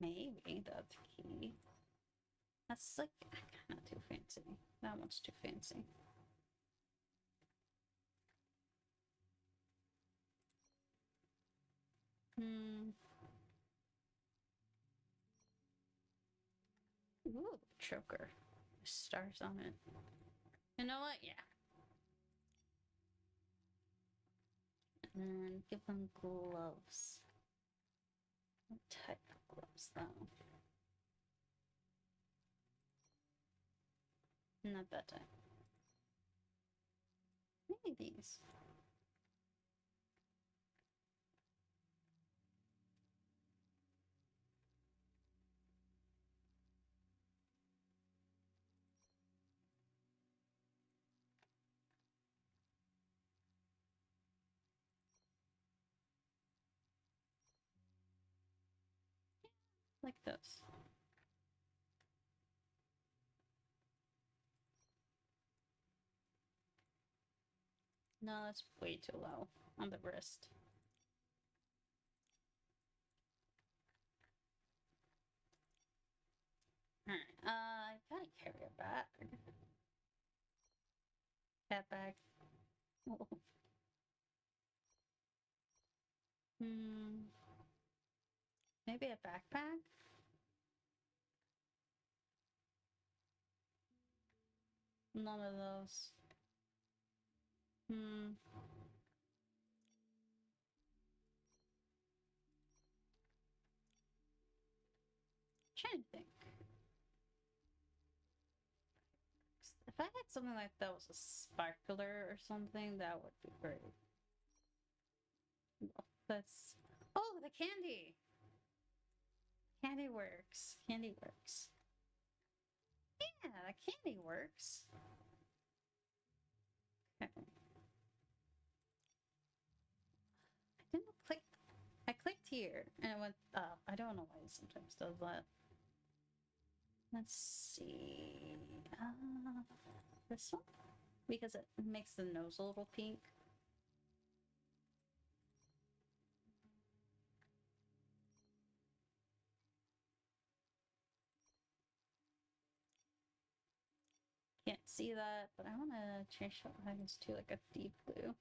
Maybe that's key. That's like kind of too fancy. That one's too fancy. Ooh, choker. Stars on it. You know what? Yeah. And then give them gloves. What type of gloves, though? Not that type. Maybe these. Like those. No, that's way too low on the wrist. Alright, I gotta carry a bag. Cat bag. Hmm. Maybe a backpack? None of those. Hmm. Trying to think. If I had something like that was a sparkler or something, that would be great. That's oh, the candy. Candy works. Candy works. Yeah, the candy works. Okay. I didn't click. I clicked here and it went up. I don't know why it sometimes does that. Let's see. This one? Because it makes the nose a little pink. Can't see that, but I want to change the lines to like a deep blue.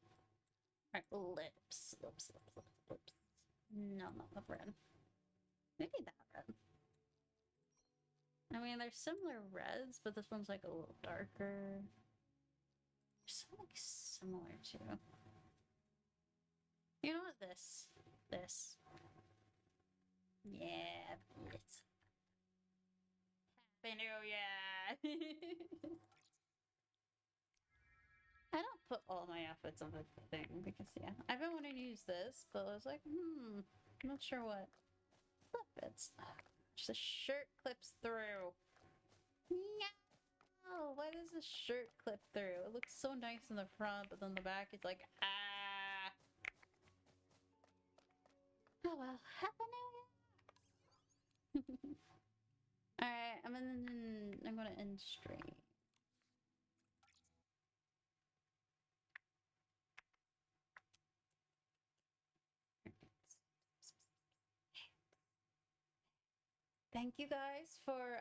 Alright, lips. Lips. No, not the red. Maybe that red. I mean, they're similar reds, but this one's like a little darker. There's something similar too. You know what? This. Yeah, this. Happy New Year! I don't put all my outfits on the thing because, yeah, I've been wanting to use this, but I was like, I'm not sure what fits. Just the shirt clips through. No! Why does the shirt clip through? It looks so nice in the front, but then the back is like, ah! Oh well, Happy New Year! Alright, I'm gonna end stream. Thank you guys for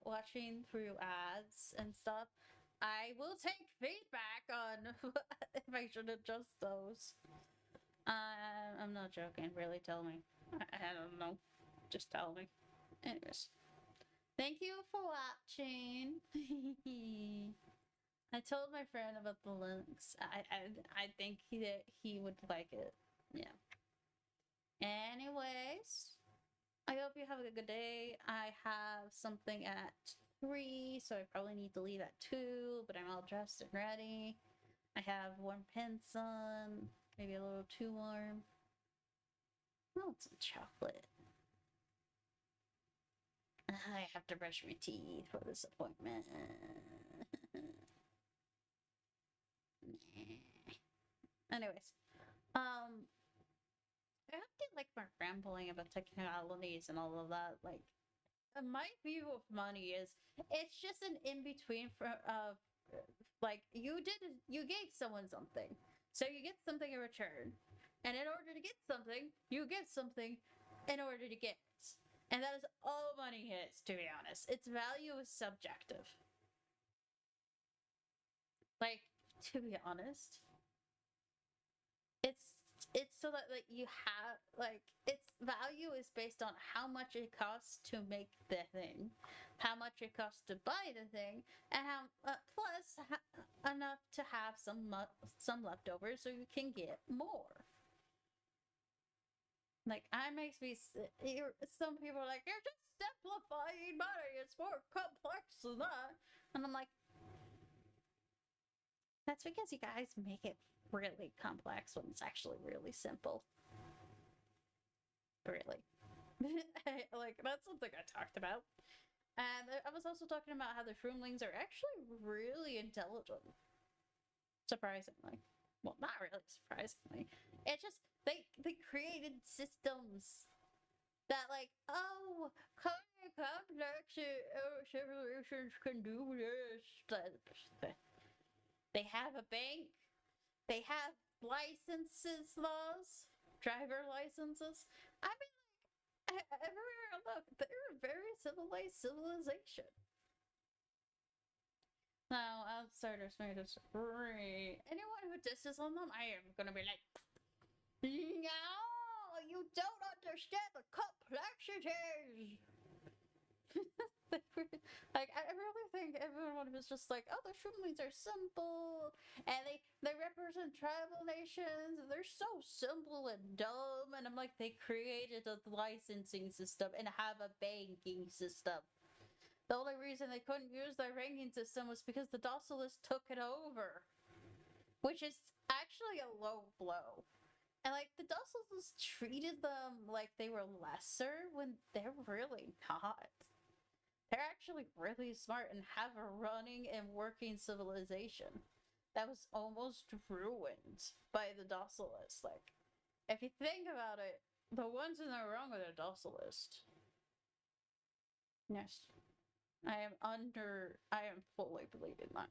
watching through ads and stuff. I will take feedback on if I should adjust those. I'm not joking. Really, tell me. I don't know. Just tell me. Anyways, thank you for watching. I told my friend about the links. I think he would like it. Yeah. Anyways, I hope you have a good day. I have something at 3, so I probably need to leave at 2, but I'm all dressed and ready. I have warm pants on, maybe a little too warm. I want some chocolate. I have to brush my teeth for this appointment. Anyways, I hope you like my rambling about technicalities and all of that. Like, my view of money is it's just an in between for like you gave someone something, so you get something in return, and in order to get something, you get something in order to get it. And that is all money is, to be honest. Its value is subjective. Like, to be honest, it's so that like you have like its value is based on how much it costs to make the thing, how much it costs to buy the thing, and how plus enough to have some leftovers so you can get more. Like, I makes me some people are like, you're just simplifying money, it's more complex than that. And I'm like, that's because you guys make it really complex when it's actually really simple. Really. Like, that's something I talked about. And I was also talking about how the shroomlings are actually really intelligent. Surprisingly. Well, not really surprisingly. It's just they created systems that like, oh, complex civilizations can do this. They have a bank They have licenses laws, driver licenses. I mean, everywhere I look, they're a very civilized civilization. Now, outsiders may disagree. Anyone who disses on them, I am gonna be like, no, you don't understand the complexities. Like, I really think everyone was just like, oh, the Shroomlings are simple, and they represent tribal nations, and they're so simple and dumb. And I'm like, they created a licensing system and have a banking system. The only reason they couldn't use their ranking system was because the Docilists took it over, which is actually a low blow. And like the Docilists treated them like they were lesser when they're really not. They're actually really smart and have a running and working civilization that was almost ruined by the Docilists. Like, if you think about it, the ones in the wrong are the Docilists. Yes. I am fully believing that.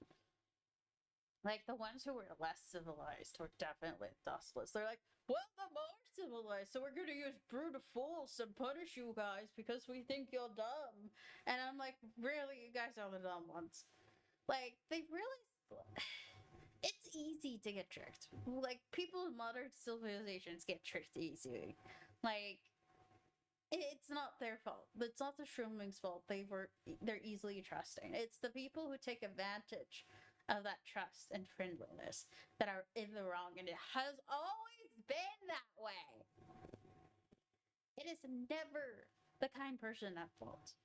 Like, the ones who were less civilized were definitely Docilists. They're like, well, the more civilized, so we're gonna use brute force and punish you guys because we think you're dumb. And I'm like, really, you guys are the dumb ones. Like, they really. It's easy to get tricked. Like, people in modern civilizations get tricked easily. Like, it's not their fault. It's not the Shroomlings' fault. They're easily trusting. It's the people who take advantage of that trust and friendliness that are in the wrong, and it has always been that way. It is never the kind person at fault.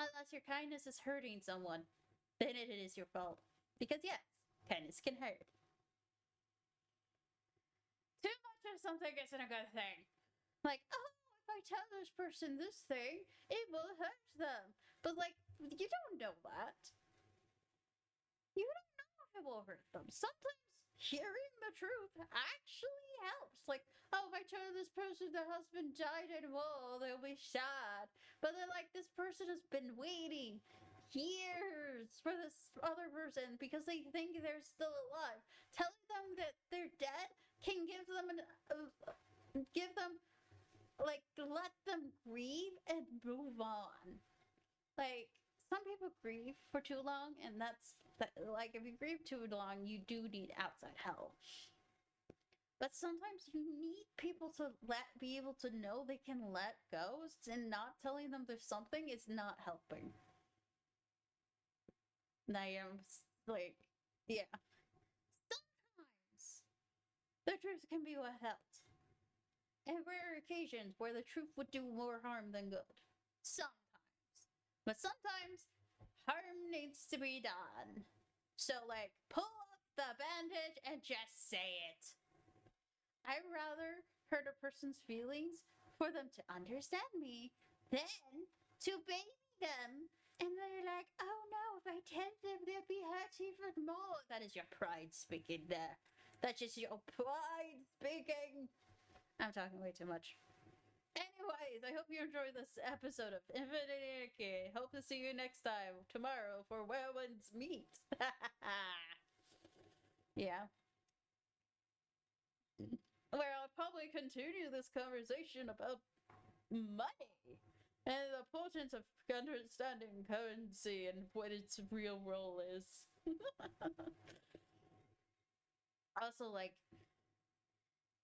Unless your kindness is hurting someone, then it is your fault. Because yes, kindness can hurt. Too much of something isn't a good thing. Like, oh, if I tell this person this thing, it will hurt them. But, like, you don't know that. You don't know if it will hurt them. Sometimes hearing the truth actually helps. Like, oh, if I tell this person the husband died in war, they'll be sad. But then, like, this person has been waiting years for this other person because they think they're still alive. Telling them that they're dead can give them like, let them grieve and move on. Like, some people grieve for too long, and like, if you grieve too long, you do need outside help. But sometimes you need people to be able to know they can let go, and not telling them there's something is not helping. And I am like, yeah. Sometimes the truth can be what helps. And rare occasions where the truth would do more harm than good. Sometimes. But sometimes, harm needs to be done. So, like, pull up the bandage and just say it. I'd rather hurt a person's feelings for them to understand me than to baby them. And they're like, oh no, if I tell them, they'll be hurt even more. That is your pride speaking there. That's just your pride speaking. I'm talking way too much. Anyways, I hope you enjoyed this episode of Infinity Nikki. Hope to see you next time tomorrow for Where-Winds Meet. Yeah. Where I'll probably continue this conversation about money and the importance of understanding currency and what its real role is. Also, like,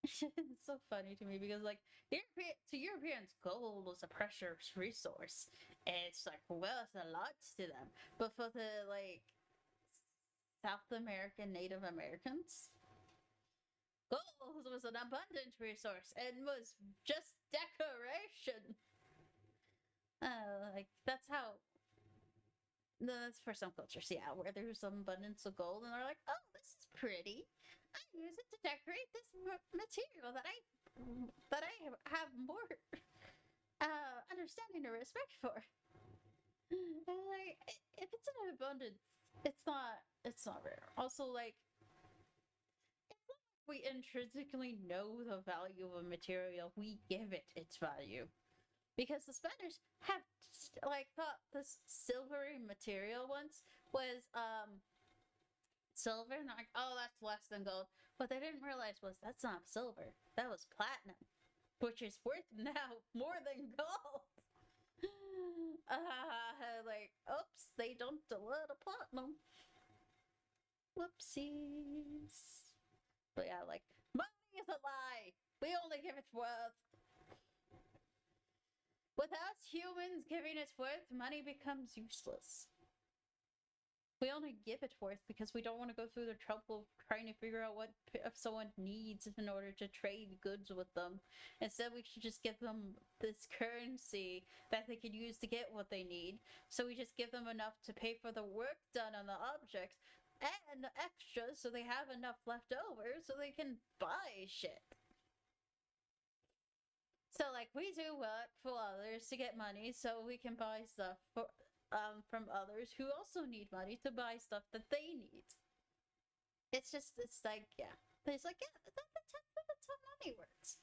it's so funny to me because, like, to Europeans, gold was a precious resource. It's like worth a lot to them. But for the, like, South American Native Americans, gold was an abundant resource and was just decoration. Like, that's how. That's for some cultures, yeah, where there's some abundance of gold, and they're like, oh, this is pretty. I use it to decorate this material that I have more understanding or respect for. And like, if it's in abundance, it's not rare. Also, like, it's not like we intrinsically know the value of a material, we give it its value. Because the Spanish have like thought this silvery material once was silver, and they're like, oh, that's less than gold. What they didn't realize was that's not silver. That was platinum, which is worth now more than gold. Like, oops, they dumped a lot of platinum. Whoopsies. But yeah, like, money is a lie. We only give its worth. With us humans giving its worth, money becomes useless. We only give it worth because we don't want to go through the trouble of trying to figure out what if someone needs in order to trade goods with them. Instead, we should just give them this currency that they can use to get what they need. So we just give them enough to pay for the work done on the objects and extras so they have enough left over so they can buy shit. So, like, we do work for others to get money so we can buy stuff for from others who also need money to buy stuff that they need. It's like, yeah. It's like, yeah, that's how money works.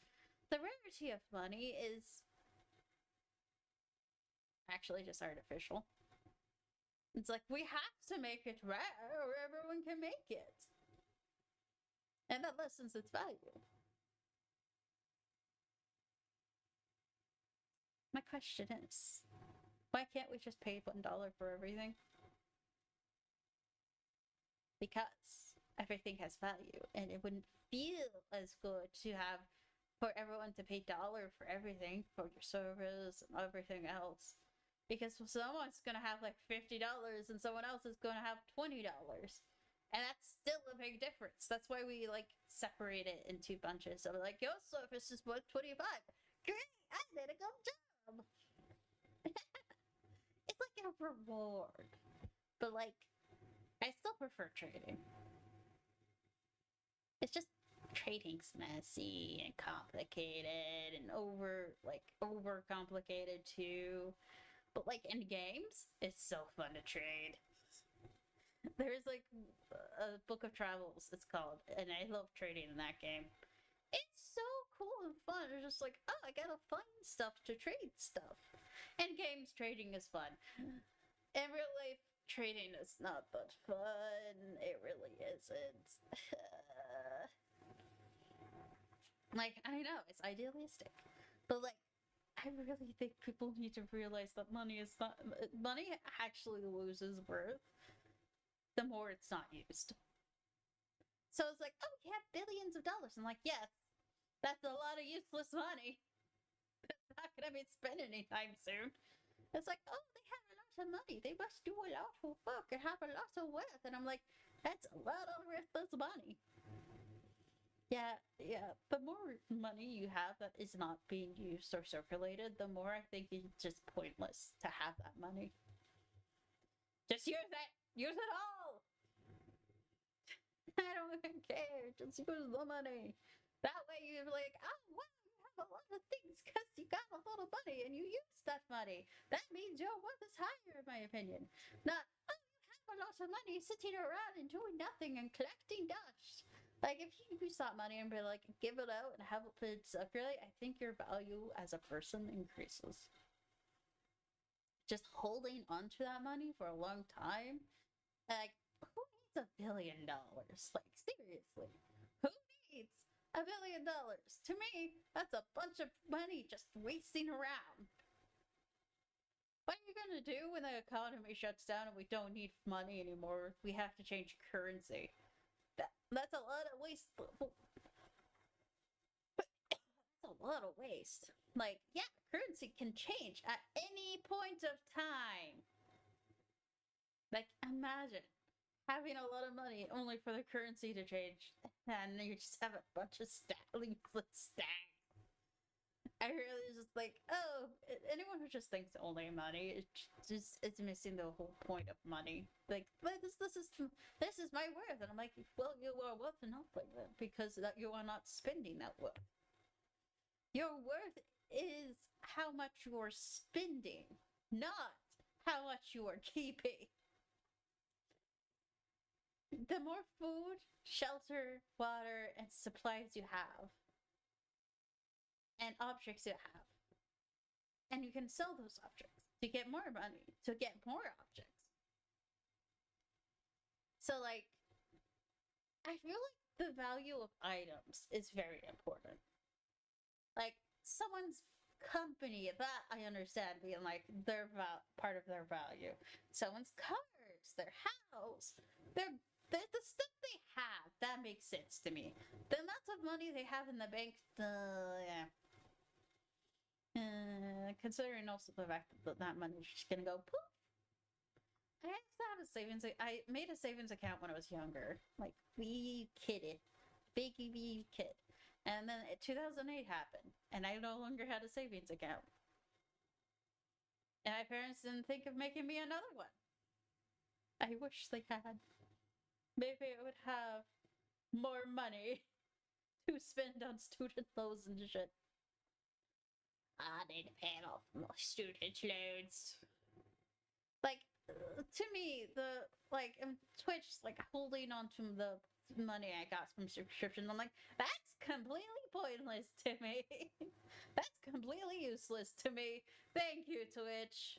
The rarity of money is actually just artificial. It's like, we have to make it rare or everyone can make it. And that lessens its value. My question is, why can't we just pay $1 for everything? Because everything has value, and it wouldn't feel as good to have for everyone to pay $1 for everything, for your service and everything else. Because someone's gonna have like $50 and someone else is gonna have $20. And that's still a big difference. That's why we like separate it into bunches. So like, your service is worth 25. Great, I did a good job. It's like a reward. But like, I still prefer trading. It's just trading's messy and complicated and over complicated too. But like in games, it's so fun to trade. There's like a book of travels, it's called, and I love trading in that game. It's so cool and fun. It's just like, oh, I gotta find stuff to trade stuff. And games trading is fun. In real life, trading is not that fun. It really isn't. Like, I know, it's idealistic. But like, I really think people need to realize that money actually loses worth the more it's not used. So it's like, oh, you have billions of dollars. I'm like, yes, that's a lot of useless money. That's not gonna be spent anytime soon. It's like, oh, they have a lot of money. They must do a lot of work and have a lot of worth. And I'm like, that's a lot of worthless money. Yeah. The more money you have that is not being used or circulated, the more I think it's just pointless to have that money. Just use it! Use it all! I don't even care. Just use the money. That way you're like, oh, wow, you have a lot of things because you got a lot of money and you use that money. That means your worth is higher, in my opinion. Not, oh, you have a lot of money sitting around and doing nothing and collecting dust. Like, if you use that money and be like, give it out and have it put circulate, I think your value as a person increases. Just holding onto that money for a long time, like, who needs $1 billion? Like, seriously, who needs $1 billion? To me, that's a bunch of money just wasting around. What are you gonna do when the economy shuts down and we don't need money anymore? We have to change currency. That's a lot of waste. That's a lot of waste. Like, yeah, currency can change at any point of time. Like, imagine having a lot of money only for the currency to change, and you just have a bunch of leaflet stacks. I really just like, oh, anyone who just thinks only money, it's missing the whole point of money. Like, this is my worth, and I'm like, well, you are worth nothing because that you are not spending that worth. Your worth is how much you are spending, not how much you are keeping. The more food, shelter, water, and supplies you have, and objects you have, and you can sell those objects to get more money, to get more objects. So, like, I feel like the value of items is very important. Like someone's company, that I understand being like their part of their value. Someone's cars, their house, the stuff they have, that makes sense to me. The amount of money they have in the bank, yeah. Considering also the fact that that money's just gonna go poof. I have to have a savings. I made a savings account when I was younger, like wee kidded, baby wee kid, and then 2008 happened, and I no longer had a savings account. And my parents didn't think of making me another one. I wish they had. Maybe I would have more money to spend on student loans and shit. I need to pay off my student loans. Like, to me, the like Twitch, like holding on to the money I got from subscriptions, I'm like, that's completely pointless to me. That's completely useless to me. Thank you, Twitch.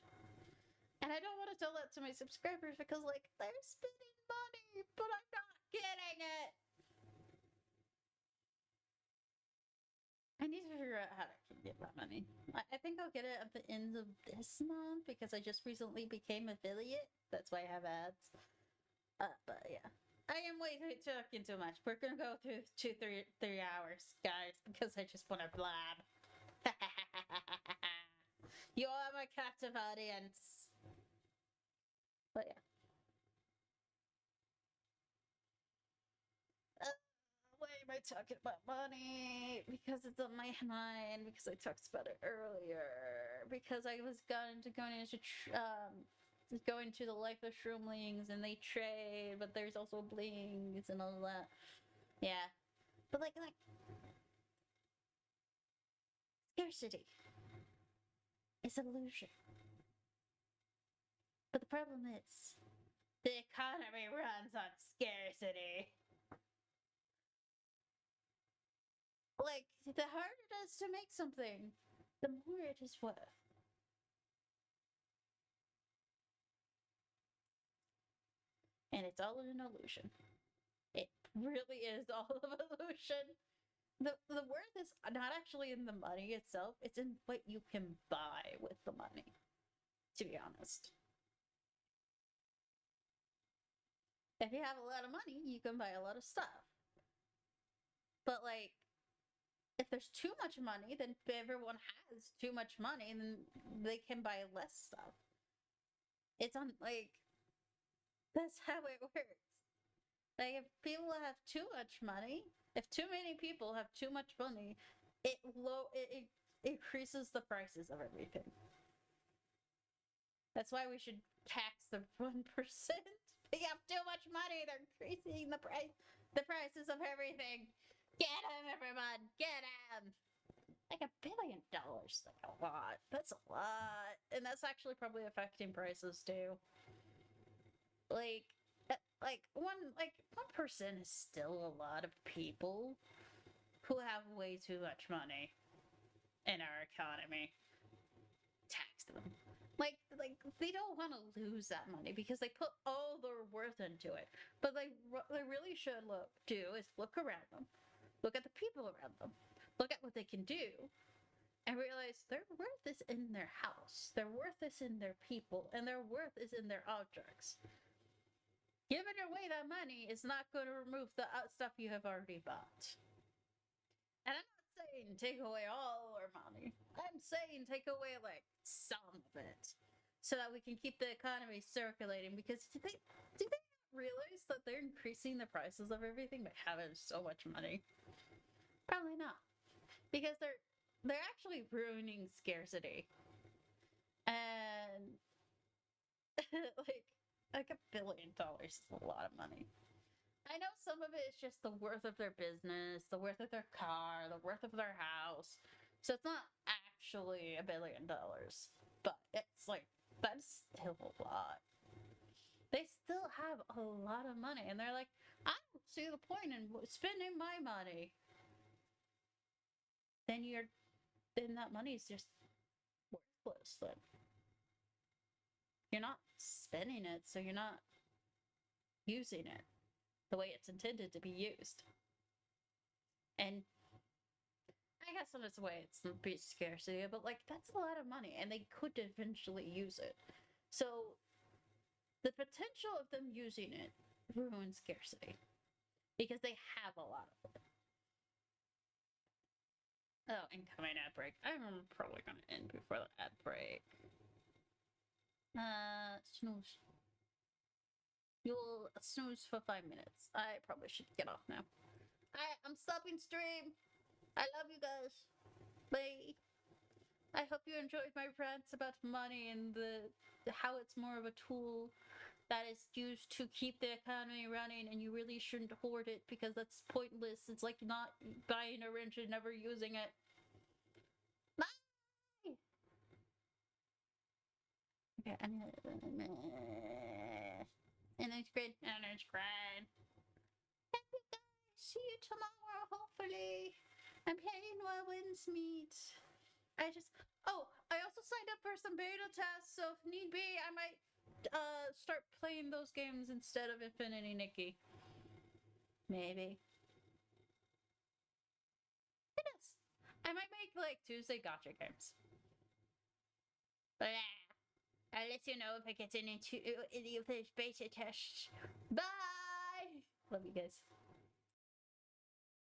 And I don't want to tell that to my subscribers because, like, they're spending money, but I'm not getting it. I need to figure out how to get that money. I think I'll get it at the end of this month because I just recently became affiliate. That's why I have ads. But yeah. I am way talking too much. We're gonna go through 3 hours, guys, because I just want to blab. You are my captive audience. But yeah. Why am I talking about money? Because it's on my mind. Because I talked about it earlier. Because I was going to the life of shroomlings and they trade, but there's also blings and all that. Yeah, but like scarcity is illusion. But the problem is, the economy runs on scarcity. Like, the harder it is to make something, the more it is worth. And it's all an illusion. It really is all of illusion. The worth is not actually in the money itself, it's in what you can buy with the money, to be honest. If you have a lot of money, you can buy a lot of stuff. But like, if there's too much money, then if everyone has too much money, then they can buy less stuff. It's on like that's how it works. Like if people have too much money, if too many people have too much money, it increases the prices of everything. That's why we should tax the 1%. They have too much money, they're increasing the prices of everything. Get him, everyone! Get him! Like $1 billion, like a lot. That's a lot, and that's actually probably affecting prices too. Like, like 1% is still a lot of people who have way too much money in our economy. Tax them. Like they don't want to lose that money because they put all their worth into it. But they really should do is look around them, look at the people around them, look at what they can do, and realize their worth is in their house, their worth is in their people, and their worth is in their objects. Giving away that money is not going to remove the stuff you have already bought. And I'm not saying take away all our money. I'm saying take away like some of it, so that we can keep the economy circulating. Because do they realize that they're increasing the prices of everything by having so much money? Probably not, because they're actually ruining scarcity. And like $1 billion is a lot of money. I know some of it is just the worth of their business, the worth of their car, the worth of their house. So it's not actually $1 billion, but it's like that's still a lot. They still have a lot of money, and they're like, I don't see the point in spending my money. Then that money is just worthless. Then you're not spending it, so you're not using it. the way it's intended to be used. And I guess in its way it's a bit scarcity, but like that's a lot of money and they could eventually use it. So the potential of them using it ruins scarcity because they have a lot of it. Oh, incoming ad break. I'm probably gonna end before the ad break. Snooze. You'll snooze for 5 minutes. I probably should get off now. I'm stopping stream. I love you guys. Bye. I hope you enjoyed my rants about money and how it's more of a tool that is used to keep the economy running, and you really shouldn't hoard it because that's pointless. It's like not buying a wrench and never using it. Bye! Okay, and it's great. And it's great. Thank you guys. See you tomorrow, hopefully. I'm playing while winds meet. I also signed up for some beta tests, so if need be, I might start playing those games instead of Infinity Nikki. Maybe. It is. I might make like Tuesday gotcha games. But I'll let you know if I get into any of those beta tests. Bye! Love you guys.